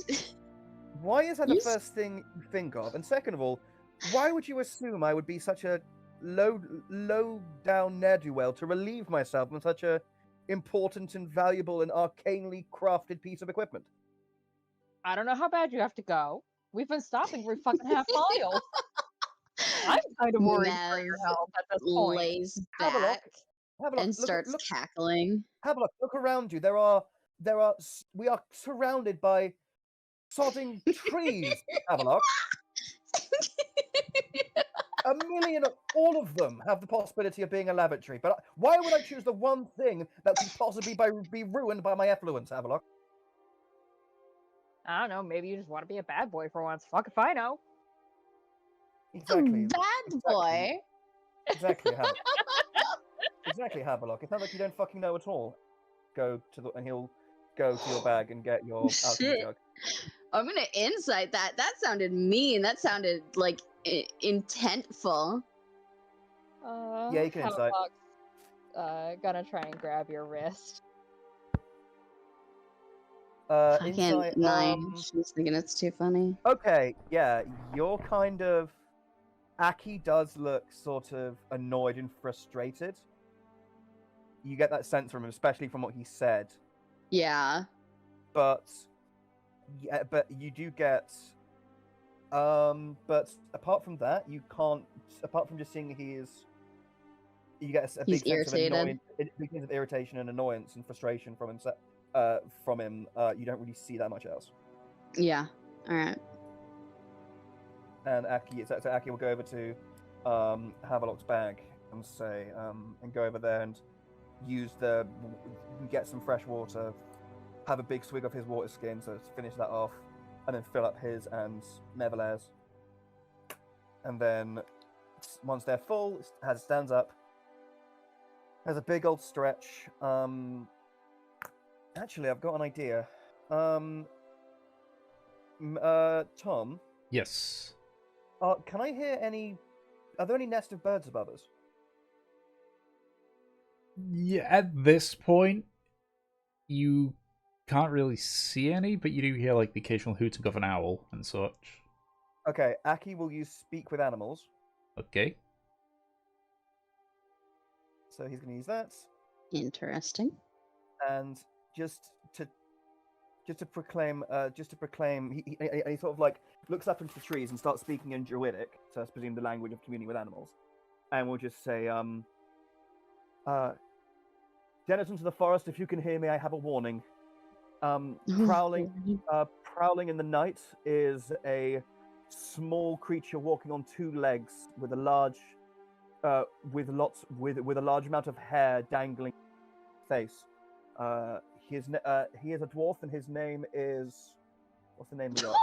why is that the you first thing you think of? And second of all, why would you assume I would be such a low down ne'er-do-well to relieve myself from such a important and valuable and arcanely crafted piece of equipment? I don't know how bad you have to go. We've been stopping for fucking half mile. I'm kind of worried for your Nev health at this point. lays Have a look. back Have a look. and starts look, cackling. have a look. Look around you. We are surrounded by sodding trees. Have a look. A million, all of them have the possibility of being a lavatory. But why would I choose the one thing that could possibly be ruined by my effluence? Have a look. I don't know. Maybe you just want to be a bad boy for once. Fuck if I know. Exactly. Bad boy. Exactly. Exactly. Have a look. It sounds like you don't fucking know at all. And he'll go to your bag and get your alchemy Shit. jug. I'm gonna insight that. That sounded mean. That sounded like intentful. Yeah, you can insight. Havelock's, gonna try and grab your wrist. Fucking Insight. 9. She's thinking it's too funny. Okay, yeah, you're kind of. Aki does look sort of annoyed and frustrated. You get that sense from him, especially from what he said. Yeah. But you do get. But apart from that, you can't. Apart from just seeing you get a He's big sense irritated. of big sense of irritation and annoyance and frustration from him. You don't really see that much else. Yeah. All right. And Aki will go over to Havelock's bag and say, and go over there and get some fresh water, have a big swig of his water skin to finish that off, and then fill up his and Neverlair's. And then once they're full, stands up, has a big old stretch. Actually, I've got an idea. Tom. Yes. Can I hear any? Are there any nest of birds above us? Yeah, at this point, you can't really see any, but you do hear like the occasional hooting of an owl and such. Okay, Aki will use speak with animals. Okay. So he's going to use that, Interesting. and just to proclaim, he sort of like looks up into the trees and starts speaking in Druidic, so I presume the language of communing with animals, and we'll just say, denizens of the forest, if you can hear me, I have a warning. Prowling in the night is a small creature walking on two legs with a large, with a large amount of hair dangling face. He is a dwarf, and his name is, what's the name we got?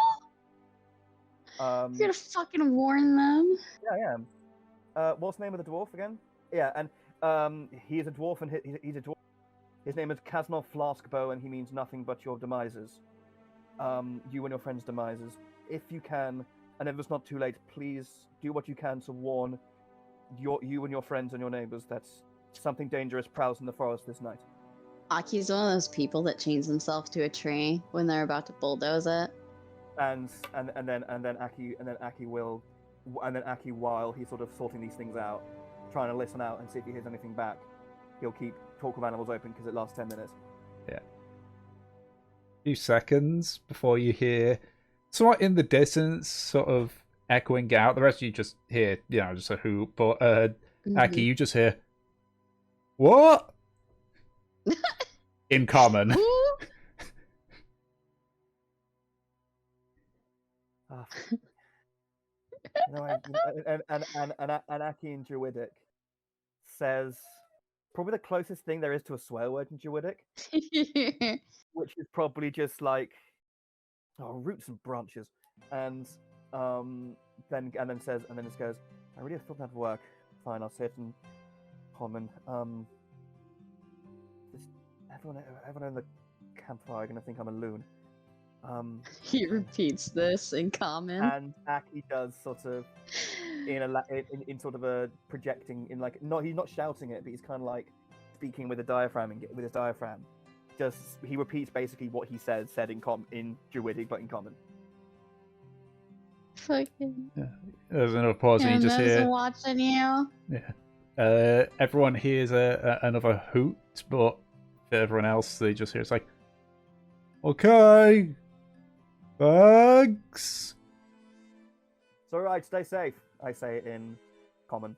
You're gonna fucking warn them? Yeah, I am. What's the name of the dwarf again? Yeah, and he is a dwarf, and he's a dwarf. His name is Casmel Flaskbow, and he means nothing but your demises. You and your friends' demises. If you can, and if it's not too late, please do what you can to warn you and your friends and your neighbors that something dangerous prowls in the forest this night. Aki's one of those people that chains himself to a tree when they're about to bulldoze it. And then Aki while he's sort of sorting these things out, trying to listen out and see if he hears anything back, he'll keep Talk of Animals open because it lasts 10 minutes. Yeah. A few seconds before you hear somewhat in the distance, sort of echoing out. The rest of you just hear, just a hoot. But Aki, you just hear, what? In common. And Aki in Druidic says probably the closest thing there is to a swear word in Druidic, which is probably just like roots and branches, and then just goes, I really thought that'd work. Fine, I'll say it in common. Everyone in the campfire are gonna think I'm a loon. He repeats this in common. And Aki does sort of in sort of a projecting in like he's not shouting it, but he's kind of like speaking with a diaphragm with his diaphragm. Just he repeats basically what he said in Druidic but in common. Fucking. Yeah. There's another pause, and you just hear. Watching you. Yeah. Everyone hears another hoot, but for everyone else, they just hear it's like, okay. Thanks. It's alright, stay safe, I say it in common.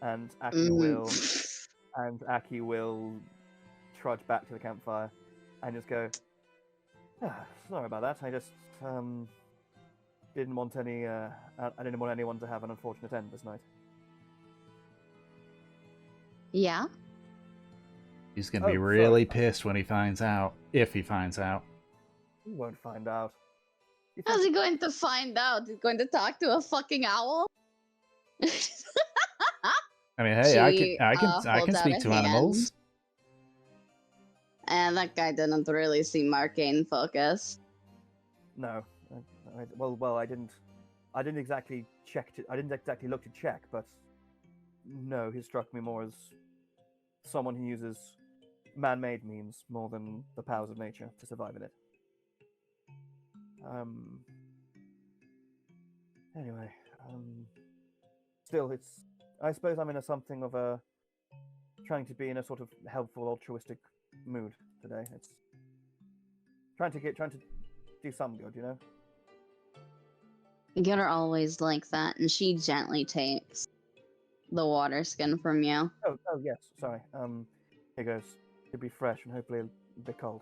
And Aki will trudge back to the campfire and just go, sorry about that, I just didn't want anyone to have an unfortunate end this night. Yeah? He's gonna be really pissed when he finds out. If he finds out. He won't find out. How's he going to find out? He's going to talk to a fucking owl? I mean, hey, I can speak to animals. And that guy didn't really seem arcane focused. No, I didn't exactly check. I didn't exactly look to check, but no, he struck me more as someone who uses man-made means more than the powers of nature to survive in it. Anyway, still, I suppose I'm in something of a trying to be in a sort of helpful, altruistic mood today. It's trying to do some good, you know. Get her always like that, and she gently takes the water skin from you. Oh yes, sorry. Here goes. It'll be fresh and hopefully a bit cold.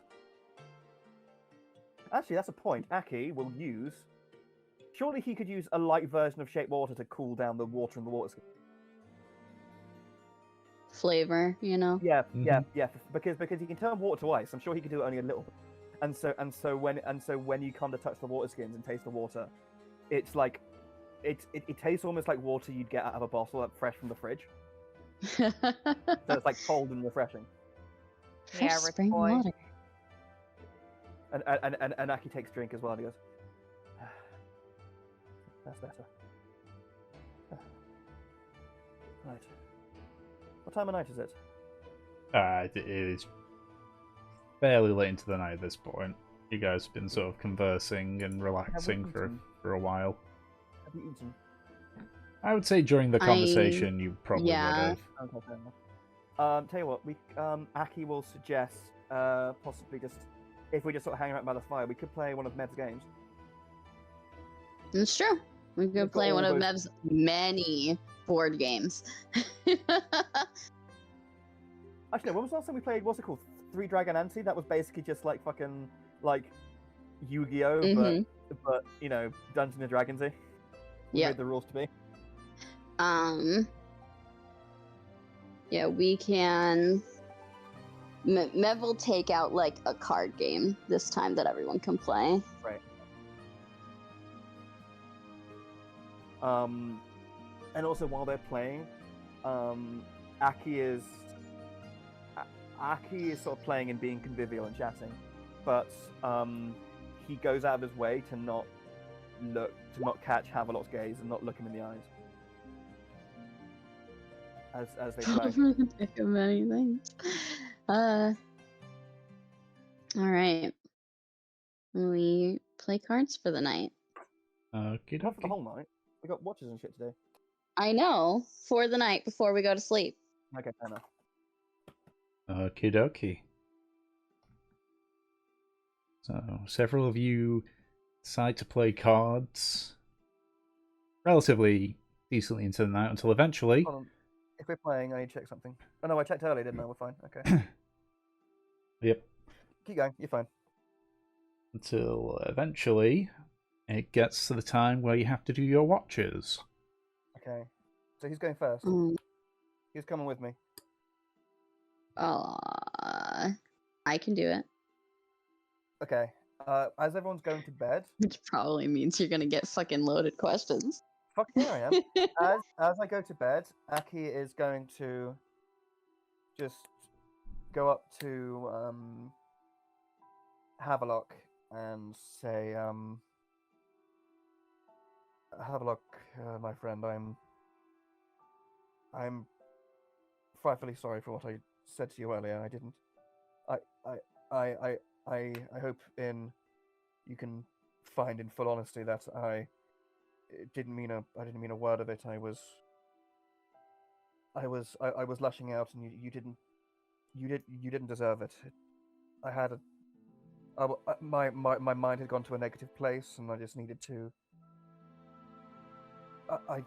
Actually, that's a point. Aki will use. Surely he could use a light version of shape water to cool down the water in the water skin. Flavor, you know. Yeah. Because he can turn water to ice. I'm sure he could do it only a little bit. And so when you come to touch the water skins and taste the water, it's like it tastes almost like water you'd get out of a bottle, like fresh from the fridge. So it's like cold and refreshing. Yeah, spring boy. water. And Aki takes a drink as well. And he goes, "That's better." Right. What time of night is it? It is fairly late into the night at this point. You guys have been sort of conversing and relaxing for a while. Have you eaten? I would say during the conversation you probably would have. Okay, fair enough. Tell you what, Aki will suggest possibly just if we just sort of hang around by the fire, we could play one of Mev's games. It's true. We could play one of Mev's Actually, no, when was the last time we played? What's it called? Three Dragon Ante. That was basically just like fucking like Yu-Gi-Oh, Mhm. but you know, Dungeons and Dragons-y. We Yep. made the rules to be. Yeah, we can. Mev will take out like a card game this time that everyone can play. Right. And also while they're playing, Aki is sort of playing and being convivial and chatting, but he goes out of his way to not catch Havelock's gaze and not look him in the eyes as they play. Think of many things. All right. We play cards for the night. Okie Not for the dokie. whole night. We got watches and shit today. I know, for the night before we go to sleep. Okay, fair enough. Okie dokie. So, several of you decide to play cards relatively decently into the night until eventually. Hold on. If we're playing, I need to check something. Oh no, I checked earlier, didn't I? We're fine. Okay. Yep. Keep going. You're fine. Until eventually it gets to the time where you have to do your watches. Okay. So who's going first? Mm. Who's coming with me? I can do it. Okay. As everyone's going to bed, Which probably means you're gonna get fucking loaded questions. fuck, here I am. As I go to bed, Aki is going to just go up to Havelock and say, Havelock, my friend, I'm frightfully sorry for what I said to you earlier. I didn't. I hope you can find in full honesty that I didn't mean a word of it. I was lashing out, and you didn't deserve it. I had my mind had gone to a negative place, and I just needed to. I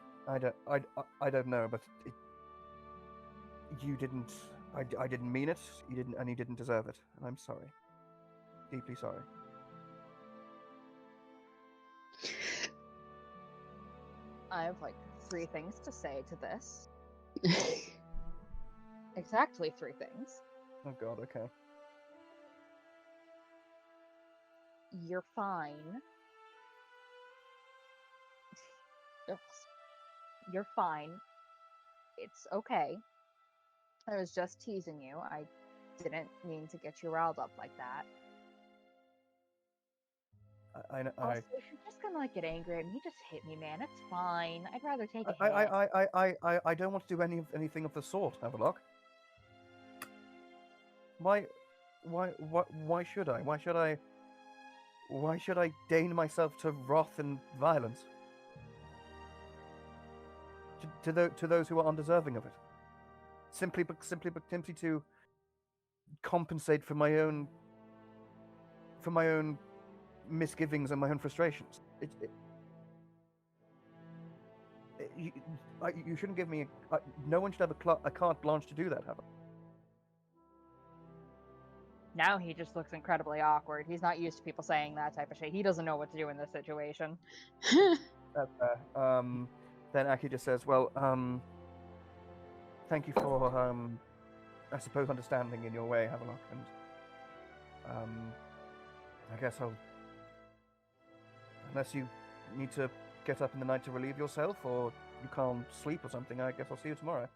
don't know, but you didn't. I didn't mean it. You didn't deserve it. And I'm sorry, deeply sorry. I have like 3 things to say to this. Exactly 3 things. Oh God. Okay. You're fine. Ugh. You're fine. It's okay. I was just teasing you. I didn't mean to get you riled up like that. Also, if you're just gonna like get angry at me, just hit me, man. It's fine. I'd rather take a hit. I don't want to do anything of the sort, Havelock. Why should I? Why should I deign myself to wrath and violence? To those who are undeserving of it. Simply to compensate for my own misgivings and my own frustrations. You shouldn't give me. No one should have a carte blanche to do that, Havelock. Now he just looks incredibly awkward. He's not used to people saying that type of shit. He doesn't know what to do in this situation. That's fair. Then Aki just says, "Well, thank you for, I suppose, understanding in your way, Havelock, and I guess I'll, unless you need to get up in the night to relieve yourself, or you can't sleep or something, I guess I'll see you tomorrow."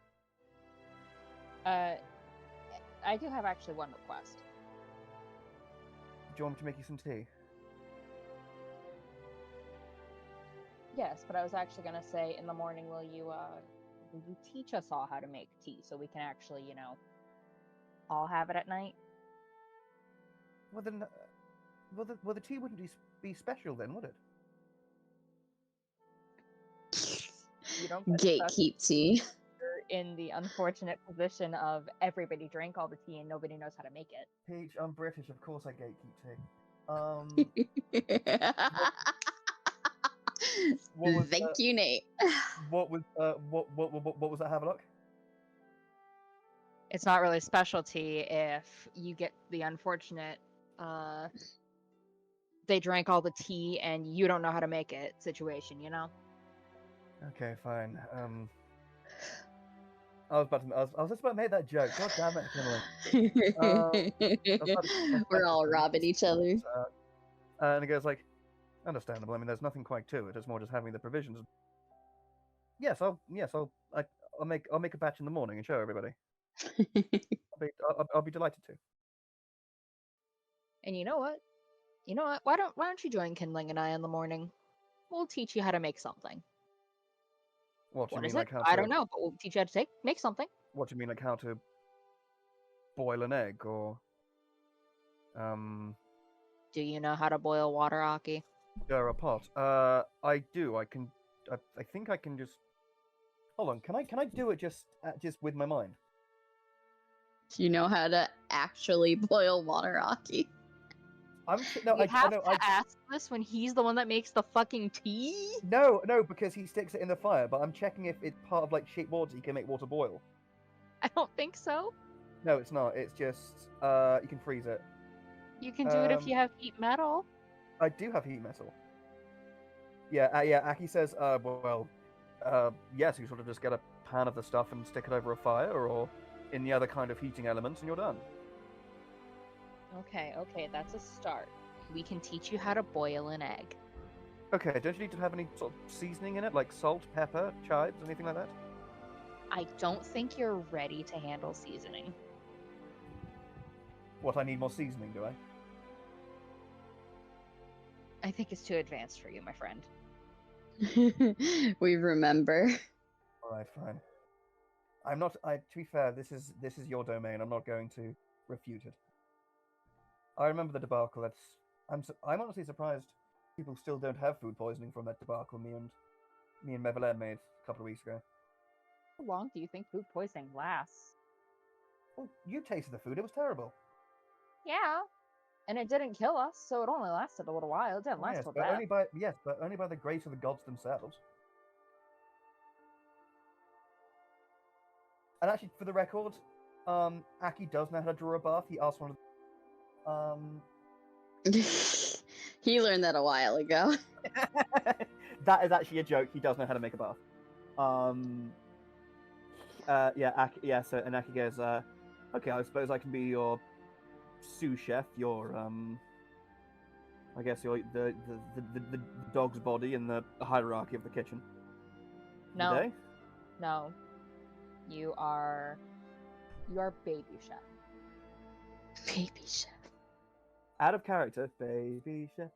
I do have actually one request. Do you want me to make you some tea? Yes, but I was actually gonna say in the morning, will you teach us all how to make tea so we can actually, all have it at night? Well then, the tea wouldn't be special then, would it? You don't get Gatekeep tea. You're in the unfortunate position of everybody drank all the tea and nobody knows how to make it. Peach, I'm British, of course I gatekeep tea. Thank you, Nate. What was that, Havelock? It's not really specialty if you get the unfortunate, they drank all the tea and you don't know how to make it situation, you know? Okay, fine. I was just about to make that joke. God damn it, Kimberly. That's not We're all expected. robbing each other. And he goes like, understandable. I mean, there's nothing quite to it. It's more just having the provisions. I'll make a batch in the morning and show everybody. I'll be delighted to. And you know what? Why don't you join Kindling and I in the morning? We'll teach you how to make something. What do you What mean, is like it? how I to? don't know, but we'll teach you how to make something. What do you mean, like how to boil an egg or Do you know how to boil water, Aki? stir a pot? I do. I can. I think I can just. Hold on. Can I do it just with my mind? Do you know how to actually boil water, Aki? You have to ask this when he's the one that makes the fucking tea? No, because he sticks it in the fire. But I'm checking if it's part of like sheet water. You can make water boil. I don't think so. No, it's not. It's just you can freeze it. You can do it if you have heat metal. I do have heat metal. Yeah. Aki says, yes. You sort of just get a pan of the stuff and stick it over a fire, or in the other kind of heating elements, and you're done. Okay, that's a start. We can teach you how to boil an egg. Okay, don't you need to have any sort of seasoning in it, like salt, pepper, chives, anything like that? I don't think you're ready to handle seasoning. What, I need more seasoning, do I? I think it's too advanced for you, my friend. We remember. Alright, fine. I'm not. To be fair, this is your domain. I'm not going to refute it. I remember the debacle. I'm honestly surprised people still don't have food poisoning from that debacle me and Mevalem made a couple of weeks ago. How long do you think food poisoning lasts? Well, you tasted the food. It was terrible. Yeah, and it didn't kill us, so it only lasted a little while. It didn't last till death. But only by the grace of the gods themselves. And actually, for the record, Aki does know how to draw a bath. He asked one of He learned that a while ago. That is actually a joke. He does know how to make a bath. So and Aki goes, okay, I suppose I can be your sous chef, your I guess your the dog's body in the hierarchy of the kitchen. No. Today? No. You are baby chef. Baby chef. Out of character, baby chef.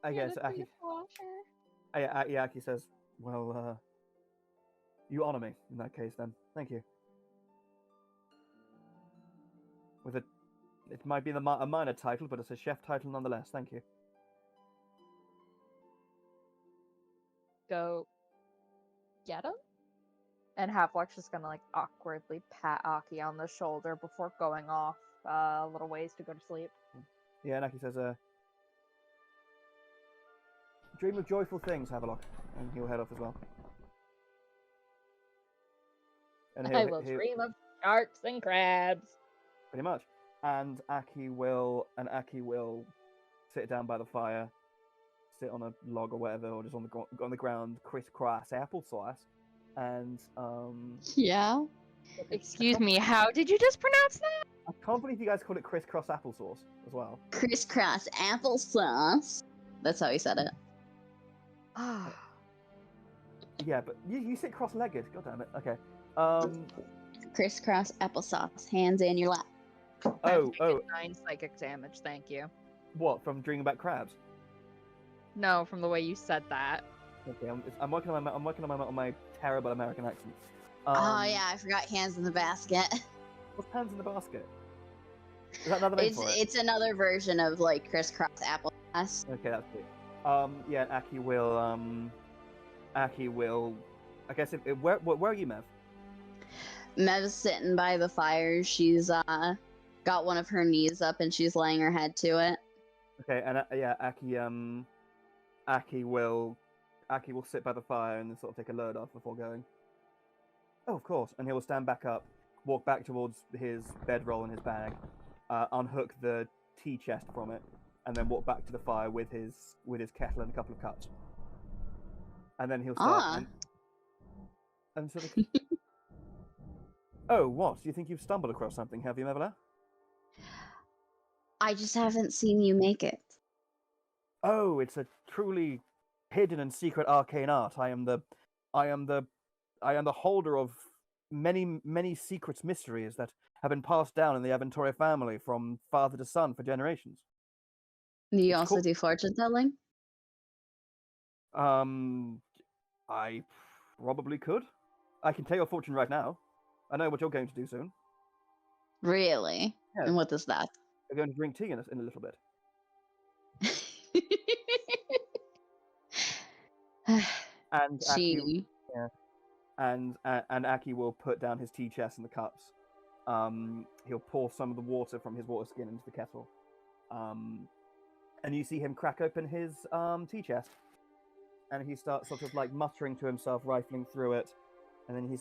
I guess Aki. Aki says, "Well, you honor me in that case, then. Thank you." It might be a minor title, but it's a chef title nonetheless. Thank you. Go get him? And Halfwalk's just gonna like awkwardly pat Aki on the shoulder before going off a little ways to go to sleep. Yeah, and Aki says, dream of joyful things, Havelock. And he'll head off as well. And I will dream of sharks and crabs. Pretty much. And Aki will sit down by the fire, sit on a log or whatever, or just on the ground, crisscross applesauce, and Yeah. Excuse me, how did you just pronounce that? I can't believe you guys called it crisscross applesauce as well. Crisscross applesauce. That's how he said it. Ah. Yeah, but you sit cross-legged. God damn it. Okay. Crisscross applesauce. Hands in your lap. I'm taking 9 psychic damage, thank you. What, from dreaming about crabs? No, from the way you said that. Okay, I'm working on my terrible American accent. Oh yeah, I forgot hands in the basket. What's hands in the basket? Is that another name for it? It's another version of like crisscross applesauce. Okay, that's good. Yeah, Aki will. I guess where are you, Mev? Mev's sitting by the fire. She's got one of her knees up and she's laying her head to it. Okay, and Aki will sit by the fire and then sort of take a load off before going. Oh, of course. And he will stand back up, walk back towards his bedroll and his bag, unhook the tea chest from it, and then walk back to the fire with his kettle and a couple of cups. And then he'll start Ah. and sort of. Oh, what? Do you think you've stumbled across something? Have you, Mevela? I just haven't seen you make it. Oh, it's a truly hidden and secret arcane art. I am the holder of many secrets, mysteries that have been passed down in the Aventoria family from father to son for generations. Do you It's also cool. do fortune telling? I probably could. I can tell your fortune right now. I know what you're going to do soon. Really? Yeah. And what is that? You're going to drink tea in a little bit. And Aki, She. yeah, and Aki will put down his tea chest and the cups. He'll pour some of the water from his water skin into the kettle. And you see him crack open his tea chest, and he starts sort of like muttering to himself, rifling through it, and then you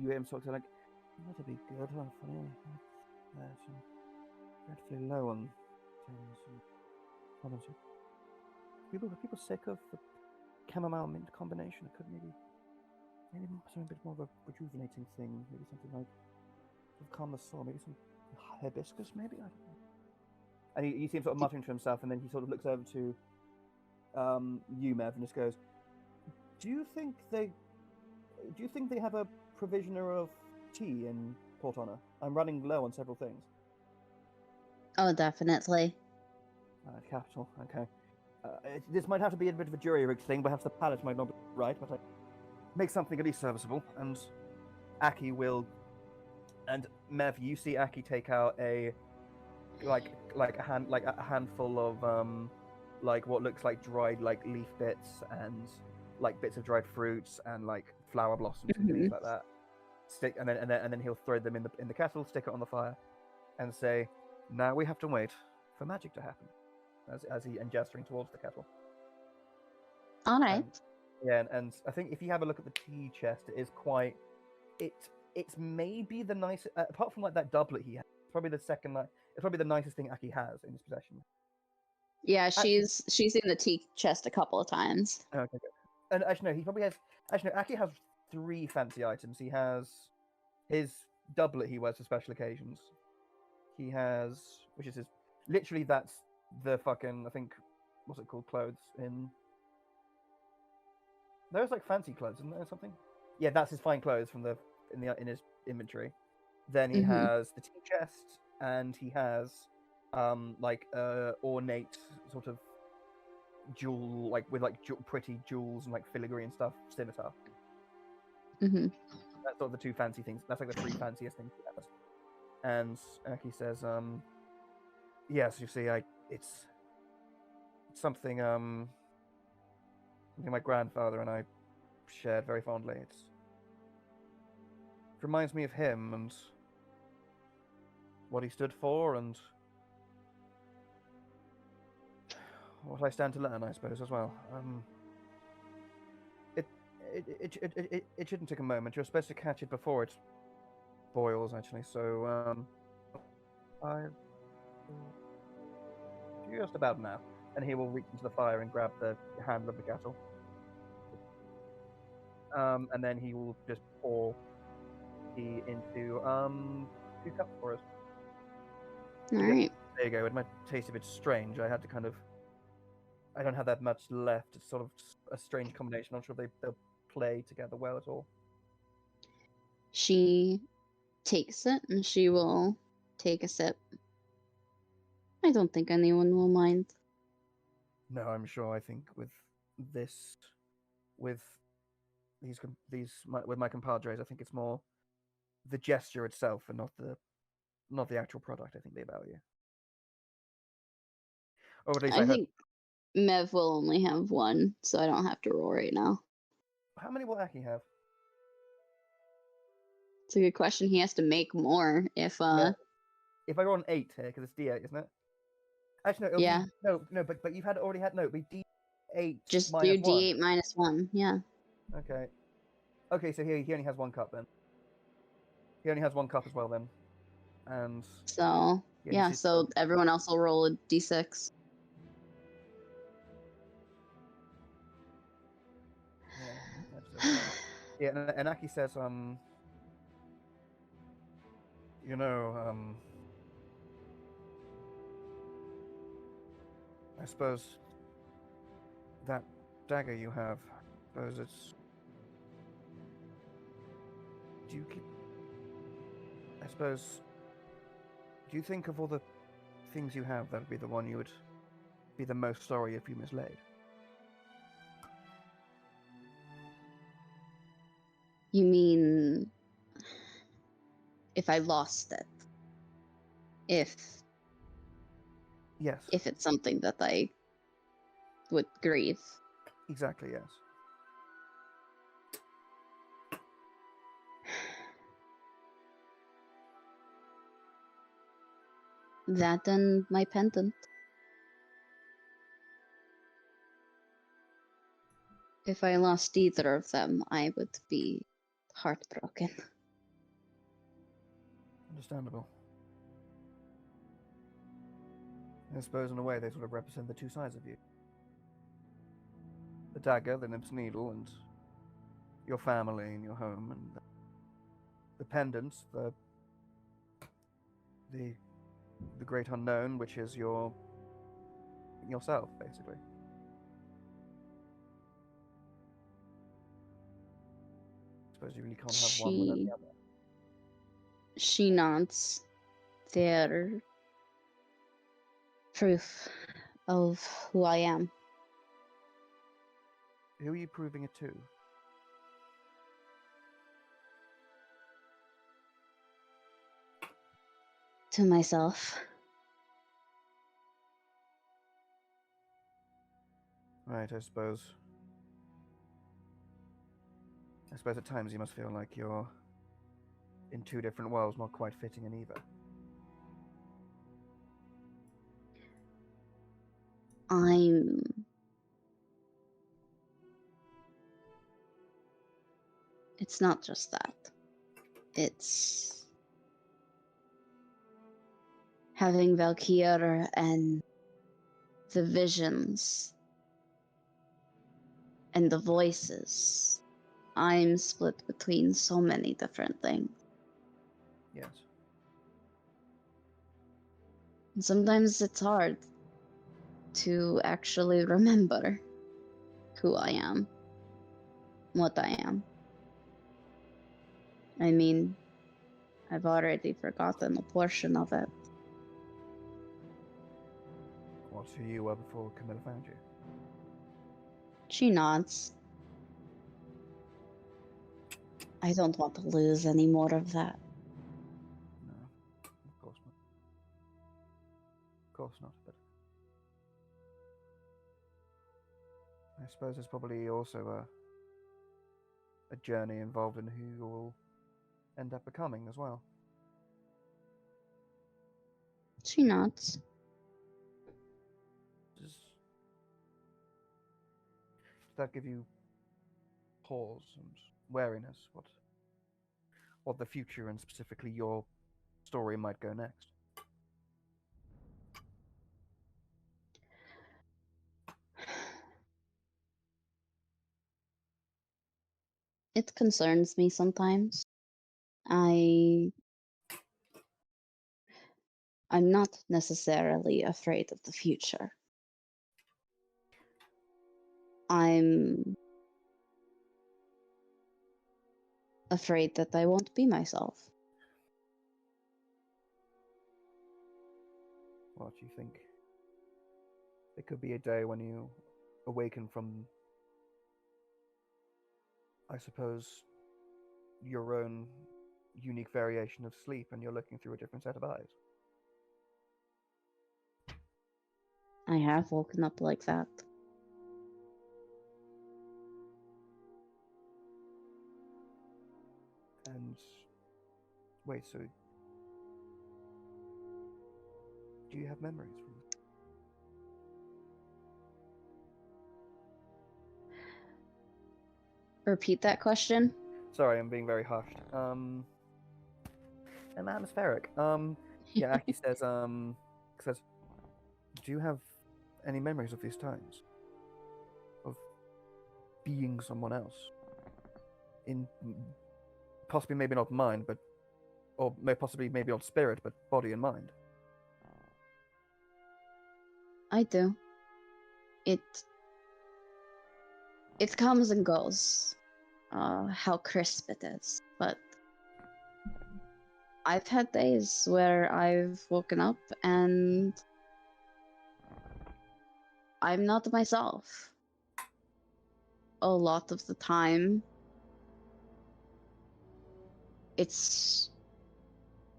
hear him sort of like, "That'll be good. Hopefully, dreadfully low on things. People sick of the chamomile mint combination. I could maybe something a bit more of a rejuvenating thing. Maybe something like calm the sore. Maybe some hibiscus. Maybe I don't know." And you see him sort of muttering to himself, and then he sort of looks over to you, Mev, and just goes, "Do you think they have a provisioner of tea in Port Honor? I'm running low on several things." Oh, definitely. Capital. Okay. This might have to be a bit of a jury-rigged thing. Perhaps the palate might not be right, but I make something at least serviceable. And Aki will. And Mev, you see Aki take out a a handful of like what looks like dried like leaf bits and like bits of dried fruits and like flower blossoms and things like that. And then he'll throw them in the kettle, stick it on the fire, and say, "Now we have to wait for magic to happen." As he and gesturing towards the kettle. All right. And I think if you have a look at the tea chest, it is quite. It's maybe the nicest, apart from like that doublet he has. It's probably the second. It's probably the nicest thing Aki has in his possession. Yeah, she's seen the tea chest a couple of times. Okay, good. And actually, no, he probably has. Actually, no, Aki has 3 fancy items. He has his doublet he wears for special occasions. He has, which is his. Literally, that's the fucking, I think, what's it called, clothes in. There's like fancy clothes, isn't there, or something? Yeah, that's his fine clothes from in his inventory. Then he has the tea chest, and he has like ornate sort of jewel, like with like pretty jewels and like filigree and stuff, scimitar. That's sort of the 2 fancy things. That's like the 3 fanciest things he has. And Aki says, yes, you see, it's something something my grandfather and I shared very fondly. It reminds me of him and what he stood for and what I stand to learn, I suppose, as well. It shouldn't take a moment. You're supposed to catch it before it boils, actually. So just about now. And he will reach into the fire and grab the handle of the kettle. And then he will just pour tea into 2 cups for us. All right. There you go. It might taste a bit strange. I had to kind of. I don't have that much left. It's sort of a strange combination. I'm not sure if they'll play together well at all. She takes it and she will take a sip. I don't think anyone will mind. No, I'm sure. I think with my compadres, I think it's more the gesture itself and not the actual product. I think they value. Or at least I think Mev will only have 1, so I don't have to roll right now. How many will Aki have? It's a good question. He has to make more if Yeah. If I roll an 8 here, because it's D8, isn't it? Actually, no. Yeah. But you've it'll be D8. Just minus do D8 1. minus 1. Yeah. Okay. Okay, so he only has one cup then. He only has one cup as well then. And So Yeah, he yeah, sees- so everyone else will roll a d6. yeah, yeah, and Aki says, you know, I suppose that dagger you have, I suppose it's. Do you keep? I suppose. Do you think of all the things you have, that would be the one you would be the most sorry if you mislaid? You mean if I lost it? If Yes. it's something that I would grieve. Exactly. Yes. That and my pendant. If I lost either of them, I would be heartbroken. Understandable. I suppose in a way they sort of represent the two sides of you. The dagger, the nymph's needle, and your family and your home, and the pendants, the great unknown, which is yourself, basically. I suppose you really can't have one without the other. She nods. They're proof of who I am. Who are you proving it to? To myself. Right, I suppose. I suppose at times you must feel like you're in two different worlds, not quite fitting in either. It's not just that. It's having Valkyr and the visions and the voices. I'm split between so many different things. Yes. And sometimes it's hard to actually remember who I am, what I am. I mean, I've already forgotten a portion of it. What's who you were before Camilla found you? She nods. I don't want to lose any more of that. No, of course not. Of course not, but I suppose there's probably also a journey involved in who you will end up becoming as well. She nods. Does that give you pause and wariness? What the future and specifically your story might go next? It concerns me sometimes. I'm not necessarily afraid of the future. I'm afraid that I won't be myself. What do you think? It could be a day when you awaken from, I suppose, your own unique variation of sleep and you're looking through a different set of eyes. I have woken up like that. And wait, so do you have memories from this? Repeat that question. Sorry, I'm being very hushed. I'm atmospheric. Yeah, Aki says, do you have any memories of these times? Of being someone else? In possibly maybe not mind, but or possibly maybe not spirit, but body and mind. I do. It comes and goes. How crisp it is, but I've had days where I've woken up and I'm not myself. A lot of the time, it's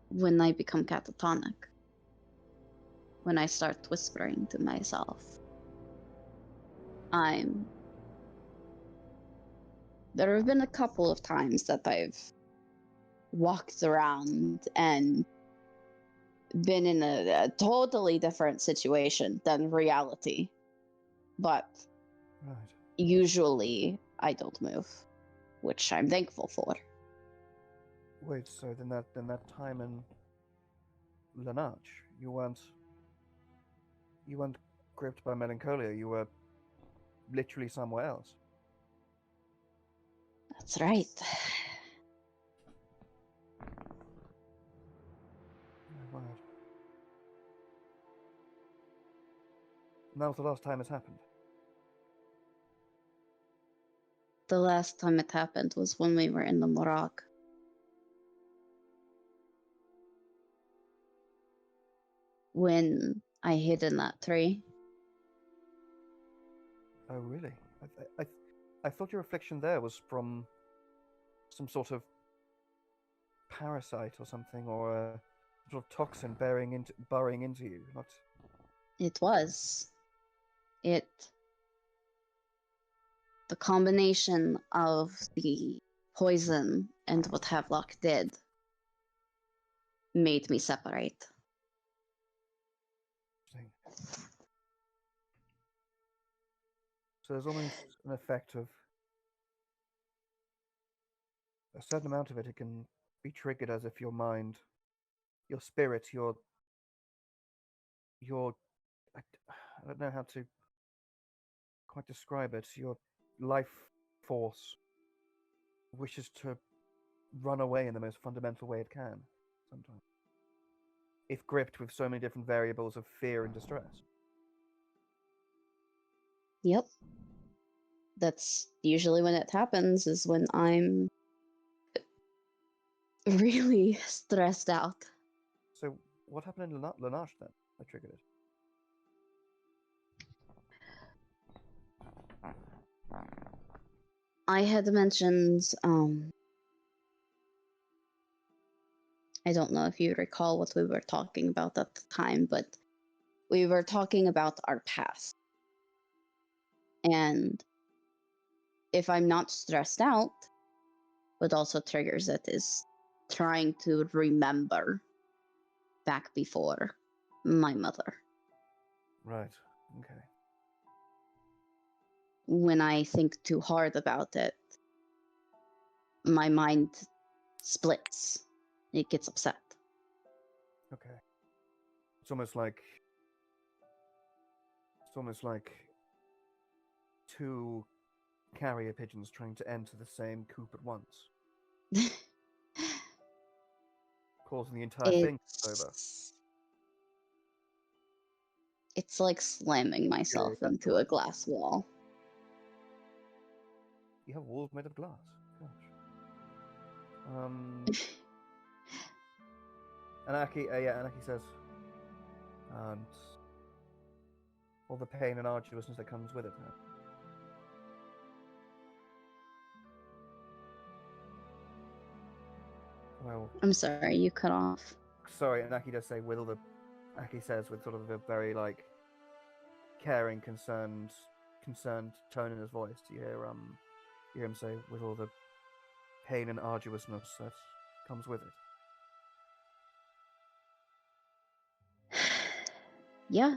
when I become catatonic. When I start whispering to myself. There have been a couple of times that I've walked around and been in a totally different situation than reality. But Right. usually I don't move, which I'm thankful for. Wait, so then that time in Lanarch, you weren't gripped by melancholia, you were literally somewhere else. That's right. My word. And that was the last time it's happened. The last time it happened was when we were in the Morag. When I hid in that tree. Oh, really? I thought your affliction there was from some sort of parasite or something, or a sort of toxin burrowing into you. Not. It was. The combination of the poison and what Havelock did made me separate. So there's almost an effect of a certain amount of it. It can be triggered as if your mind, your spirit, your I don't know how to quite describe it. Your life force wishes to run away in the most fundamental way it can. Sometimes, if gripped with so many different variables of fear and distress. Yep. That's usually when it happens, is when I'm really stressed out. So, what happened in Lanache then? That triggered it. I had mentioned, I don't know if you recall what we were talking about at the time, but we were talking about our past. And if I'm not stressed out, what also triggers it is trying to remember back before my mother. Right. Okay. When I think too hard about it, my mind splits. It gets upset. Okay. It's almost like two carrier pigeons trying to enter the same coop at once, causing the entire thing to go over. It's like slamming myself into a glass wall. You have walls made of glass. Gosh. Anaki says, and all the pain and arduousness that comes with it. Huh? Well, I'm sorry, you cut off. sorry, and Aki does say with all the Aki says with sort of a very like caring, concerned tone in his voice. You hear him say with all the pain and arduousness that comes with it. Yeah.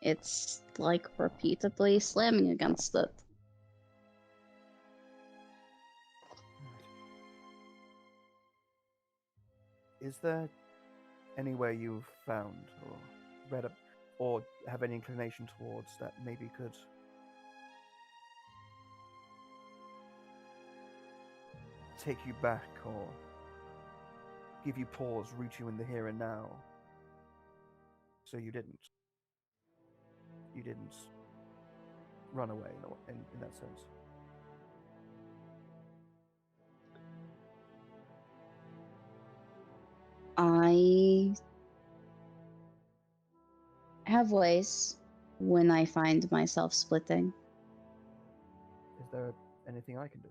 It's like repeatedly slamming against it. Is there anywhere you've found or read up or have any inclination towards that maybe could take you back or give you pause, root you in the here and now? So you didn't run away in that sense. I have ways when I find myself splitting. Is there anything I can do?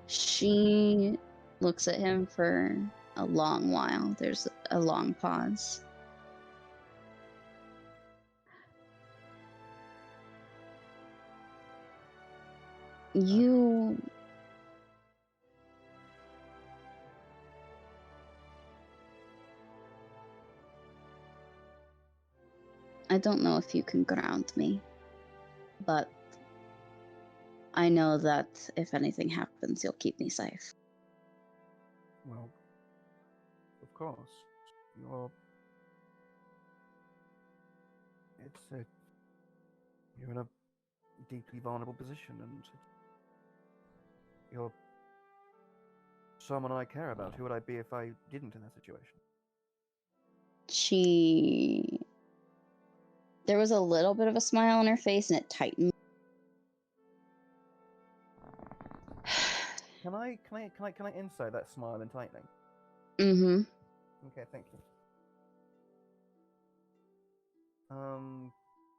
She looks at him for a long while. There's a long pause. You... I don't know if you can ground me, but I know that if anything happens, you'll keep me safe. Well, of course. You're in a deeply vulnerable position, and you're someone I care about. Who would I be if I didn't in that situation? There was a little bit of a smile on her face, and it tightened. Can I insight that smile and tightening? Mm-hmm. Okay, thank you.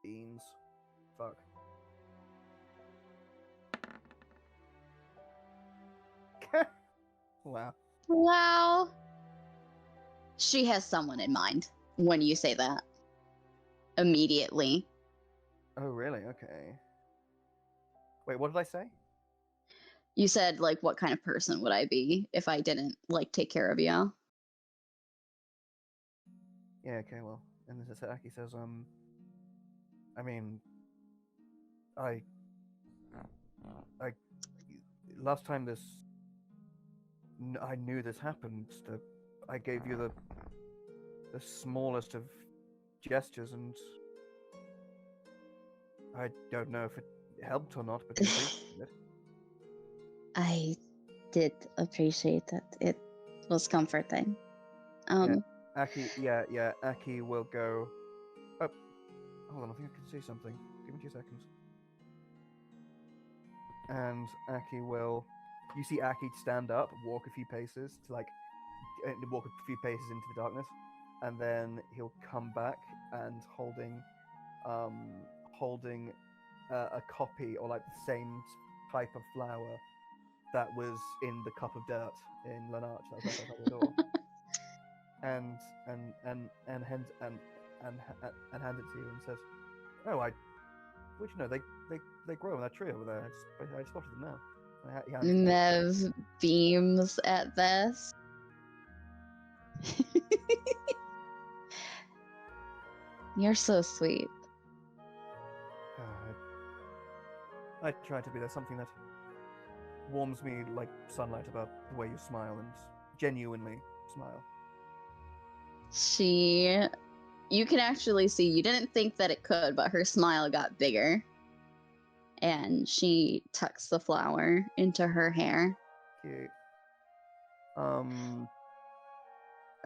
Beans. Fuck. Wow. Wow. She has someone in mind when you say that. Immediately. Oh, really? Okay. Wait, what did I say? You said, like, what kind of person would I be if I didn't, like, take care of you? Yeah, okay, well. And then Aki says, I mean, I last time I knew this happened, I gave you the smallest of gestures, and I don't know if it helped or not, but you appreciated it. I did appreciate it. It was comforting. Aki will go. Oh, hold on, I think I can see something. Give me 2 seconds. And Aki will. You see Aki stand up, walk a few paces into the darkness, and then he'll come back and holding a copy or like the same type of flower that was in the cup of dirt in Lanarch that was left outside the door, and hands it to you and says, "Oh, which you know they grow on that tree over there. I spotted them now." Mev beams at this. You're so sweet. I try to be. There's something that warms me like sunlight about the way you smile and genuinely smile. You can actually see, you didn't think that it could, but her smile got bigger. And she tucks the flower into her hair. Cute.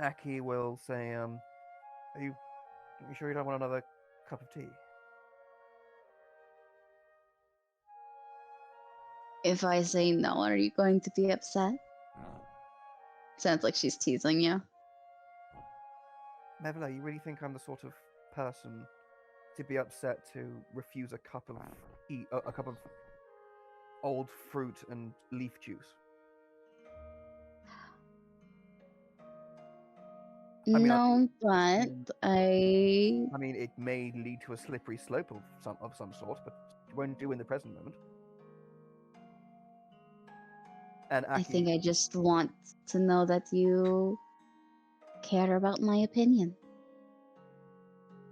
Aki will say, are you sure you don't want another cup of tea? If I say no, are you going to be upset? Sounds like she's teasing you. Mevla, you really think I'm the sort of person to be upset to refuse a cup of old fruit and leaf juice? I mean, it may lead to a slippery slope of some sort, but it won't do in the present moment. And Aki, I think I just want to know that you care about my opinion.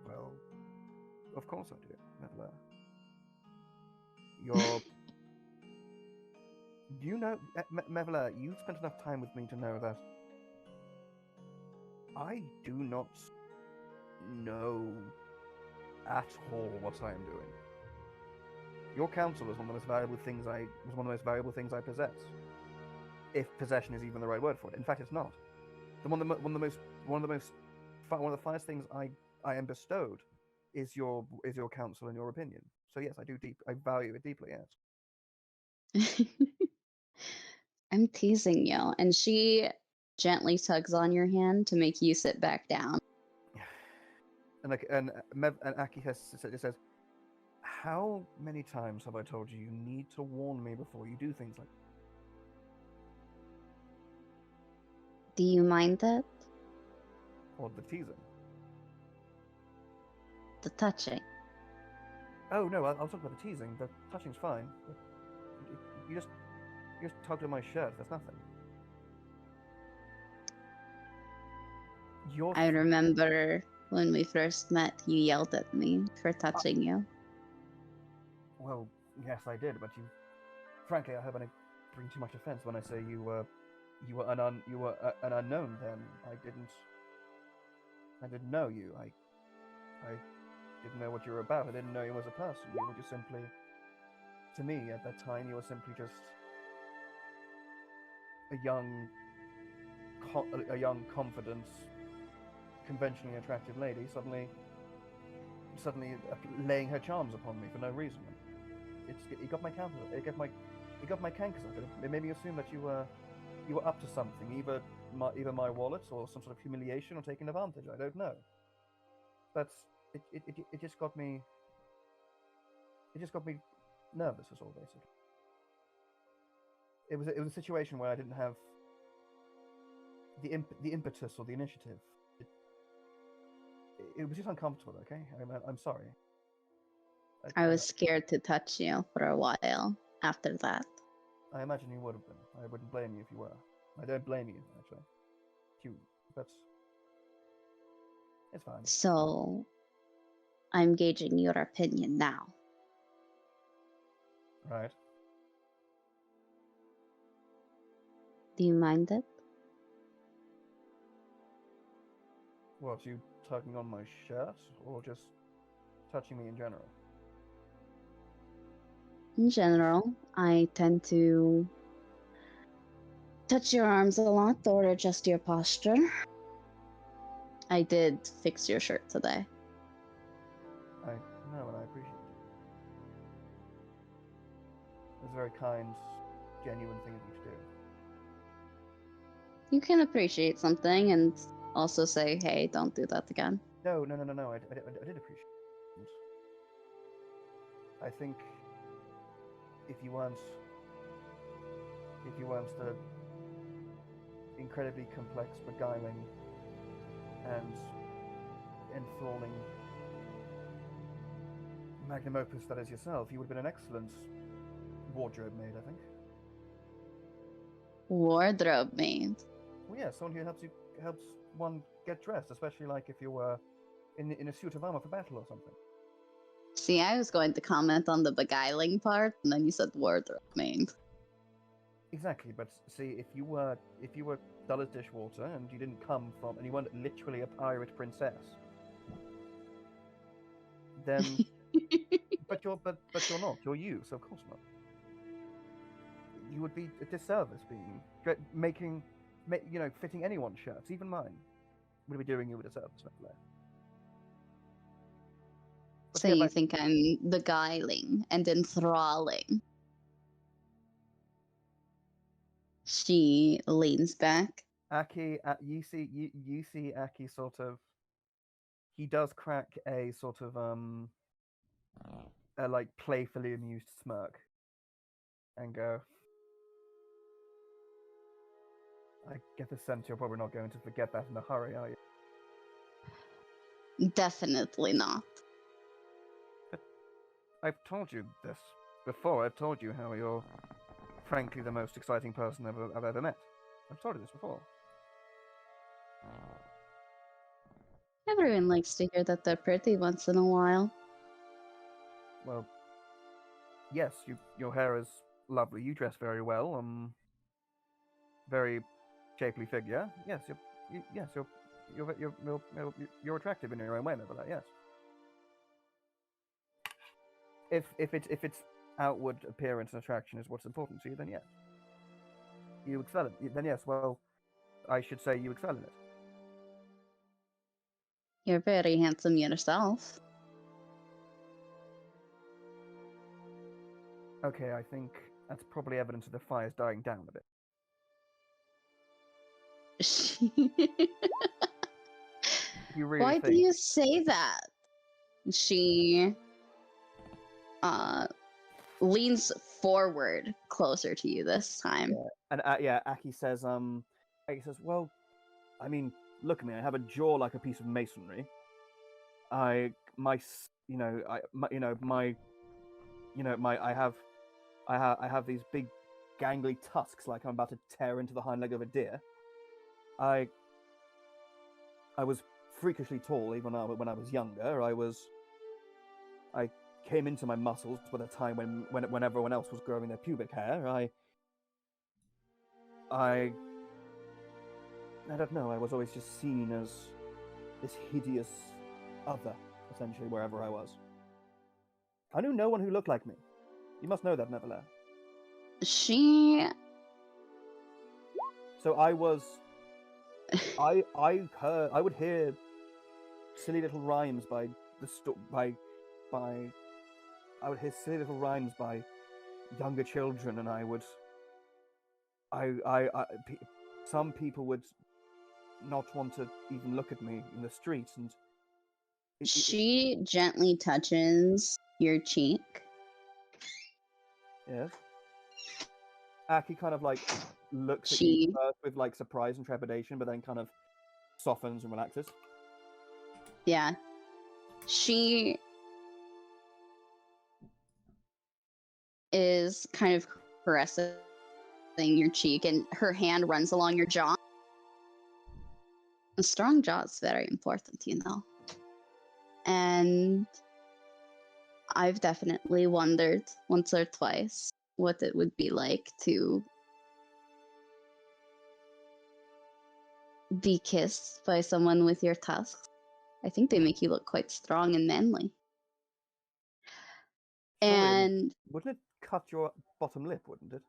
Well, of course I do, Mevla. You're You know, Mevela, you've spent enough time with me to know that I do not know at all what I am doing. Your counsel is one of the most valuable things I possess. If possession is even the right word for it. In fact, it's not. One of the finest things I am bestowed is your counsel and your opinion. So yes, I value it deeply. Yes. I'm teasing you. And she gently tugs on your hand to make you sit back down. And Aki says, "How many times have I told you you need to warn me before you do things like?" Do you mind that? Or the teasing? The touching. Oh no, I'll talk about the teasing. The touching's fine. You just tugged at my shirt. That's nothing. I remember when we first met, you yelled at me for touching you. Well, yes, I did, but frankly, I hope I didn't bring too much offense when I say you were an unknown. Then I didn't know you. I didn't know what you were about. I didn't know you as a person. You were just simply, to me at that time, you were simply just a young, confident, conventionally attractive lady suddenly laying her charms upon me for no reason. It got my cankers up. It made me assume that you were up to something, either my wallet or some sort of humiliation or taking advantage. I don't know. It just got me. It just got me nervous. Is all basically. It was a situation where I didn't have the impetus or the initiative. It was just uncomfortable. Okay, I'm sorry. I was scared to touch you for a while after that. I imagine you would have been. I wouldn't blame you if you were. I don't blame you actually. It's fine. So, I'm gauging your opinion now. Right. Do you mind it? What, you tugging on my shirt or just touching me in general? In general, I tend to touch your arms a lot or adjust your posture. I did fix your shirt today. I know, and I appreciate it. It's a very kind, genuine thing of you to do. You can appreciate something and also say, hey, don't do that again. No. I did appreciate it. I think if you weren't the incredibly complex, beguiling, and enthralling magnum opus that is yourself, you would have been an excellent wardrobe maid, I think. Wardrobe maid? Well, yeah, someone who helps one get dressed, especially like if you were in a suit of armor for battle or something. See, I was going to comment on the beguiling part, and then you said wardrobe maid. Exactly, but see, if you were dull as dishwater and you didn't come from, and you weren't literally a pirate princess, then, but you're not. You're you, so of course not. You would be a disservice being fitting anyone's shirts, even mine. Would be doing you a disservice, Nicola. So you think I'm beguiling and enthralling? She leans back. Aki, you see Aki sort of. He does crack a sort of a like playfully amused smirk, and go. I get the sense you're probably not going to forget that in a hurry, are you? Definitely not. But I've told you this before. I've told you how you're, frankly, the most exciting person I've ever met. I've told you this before. Everyone likes to hear that they're pretty once in a while. Well, yes, your hair is lovely. You dress very well. Very shapely figure. Yes, you're attractive in your own way, Mabula. Yes. If it's outward appearance and attraction is what's important to you, then yes. You excel in it. Then yes. Well, I should say you excel in it. You're very handsome yourself. Okay, I think that's probably evidence of the fire's dying down a bit. If you really Why do think, you say that? She leans forward closer to you this time. And Aki says, well, I mean, look at me. I have a jaw like a piece of masonry. I have these big, gangly tusks like I'm about to tear into the hind leg of a deer. I was freakishly tall even when I was younger. I came into my muscles by the time when everyone else was growing their pubic hair. I don't know. I was always just seen as this hideous other, essentially, wherever I was. I knew no one who looked like me. You must know that, Neverland. She So I was. I would hear silly little rhymes by I would hear silly little rhymes by younger children, and some people would not want to even look at me in the streets, and she gently touches your cheek. yes. Aki kind of like looks at She you first with like surprise and trepidation, but then kind of softens and relaxes. Yeah. She is kind of caressing your cheek, and her hand runs along your jaw. A strong jaw is very important, you know. And I've definitely wondered once or twice what it would be like to be kissed by someone with your tusks. I think they make you look quite strong and manly. Surely And wouldn't it cut your bottom lip? Wouldn't it?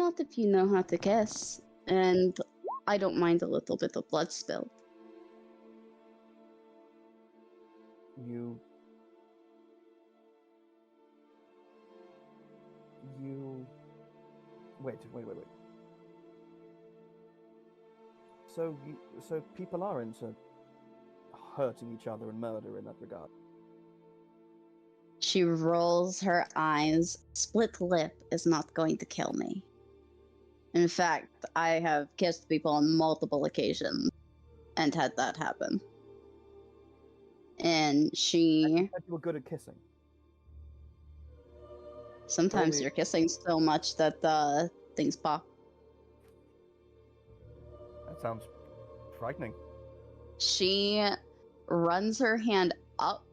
not if you know how to kiss. And I don't mind a little bit of blood spilled. You wait. So people are into hurting each other and murder in that regard. She rolls her eyes. Split lip is not going to kill me. In fact, I have kissed people on multiple occasions and had that happen. And she... You said you were good at kissing. Sometimes Surely- you're kissing so much that things pop. that sounds frightening. She runs her hand up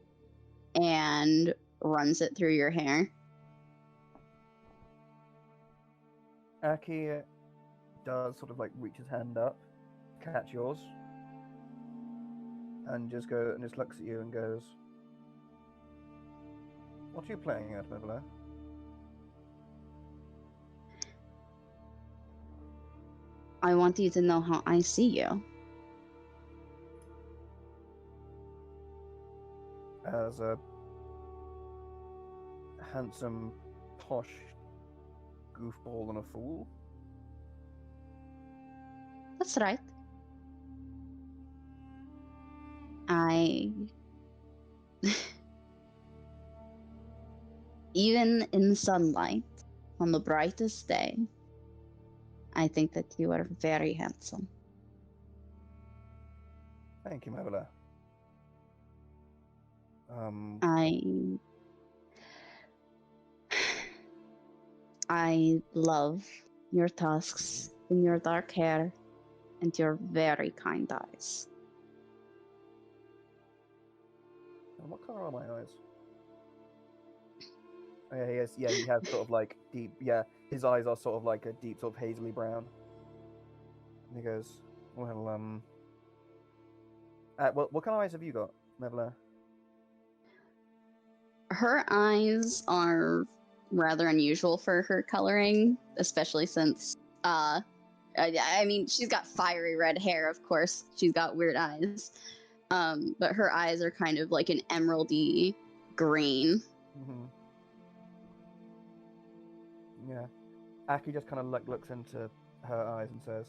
and runs it through your hair. Aki does sort of like reach his hand up, catch yours, and just looks at you and goes, "What are you playing at, Mabula?" I want you to know how I see you. As a handsome, posh goofball and a fool. That's right. I... Even in sunlight, on the brightest day, I think that you are very handsome. Thank you, Mabula. I love your tusks and your dark hair and your very kind eyes. And what color are my eyes? He has sort of like deep. Yeah, his eyes are sort of like a deep sort of hazily brown. And he goes, well, what kind of eyes have you got, Mevla? Her eyes are rather unusual for her coloring, especially since I mean, she's got fiery red hair, of course. She's got weird eyes. But her eyes are kind of like an emeraldy green. Mm-hmm. Yeah. Aki just kind of looks into her eyes and says,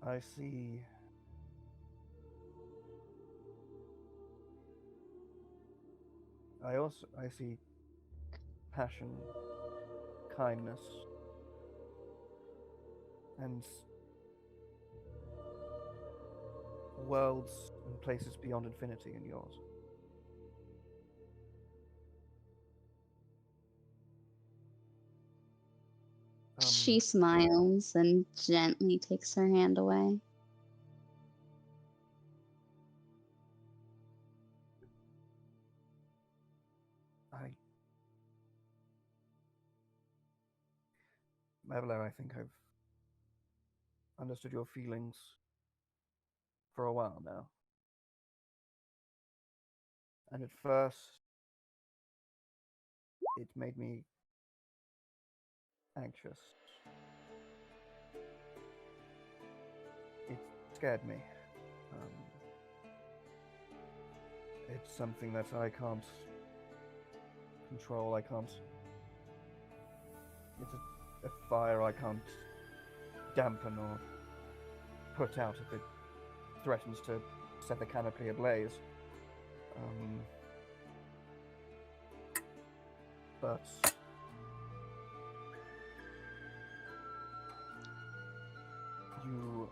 I see. I see passion, kindness, and worlds and places beyond infinity in yours. She smiles and gently takes her hand away. Mevla, I think I've understood your feelings for a while now. And at first, it made me anxious. It scared me. It's something that I can't control. I can't. It's a fire I can't dampen or put out if it threatens to set the canopy ablaze. But you,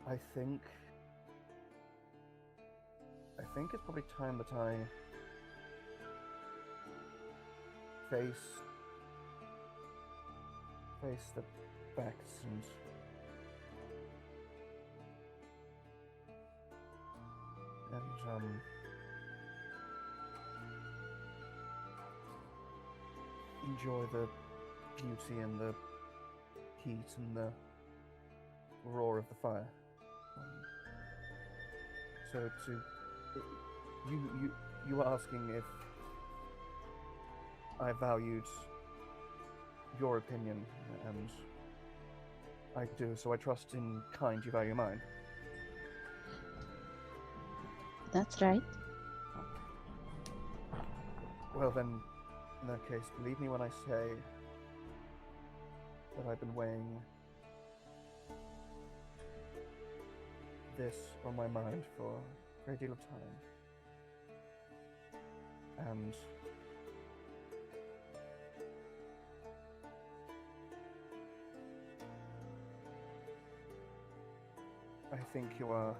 I think it's probably time that I face the facts and enjoy the beauty and the heat and the roar of the fire. So you were asking if I valued your opinion, and I do. So I trust in kind you value mine. That's right. Well then, in that case, believe me when I say that I've been weighing this on my mind for a great deal of time. And I think you are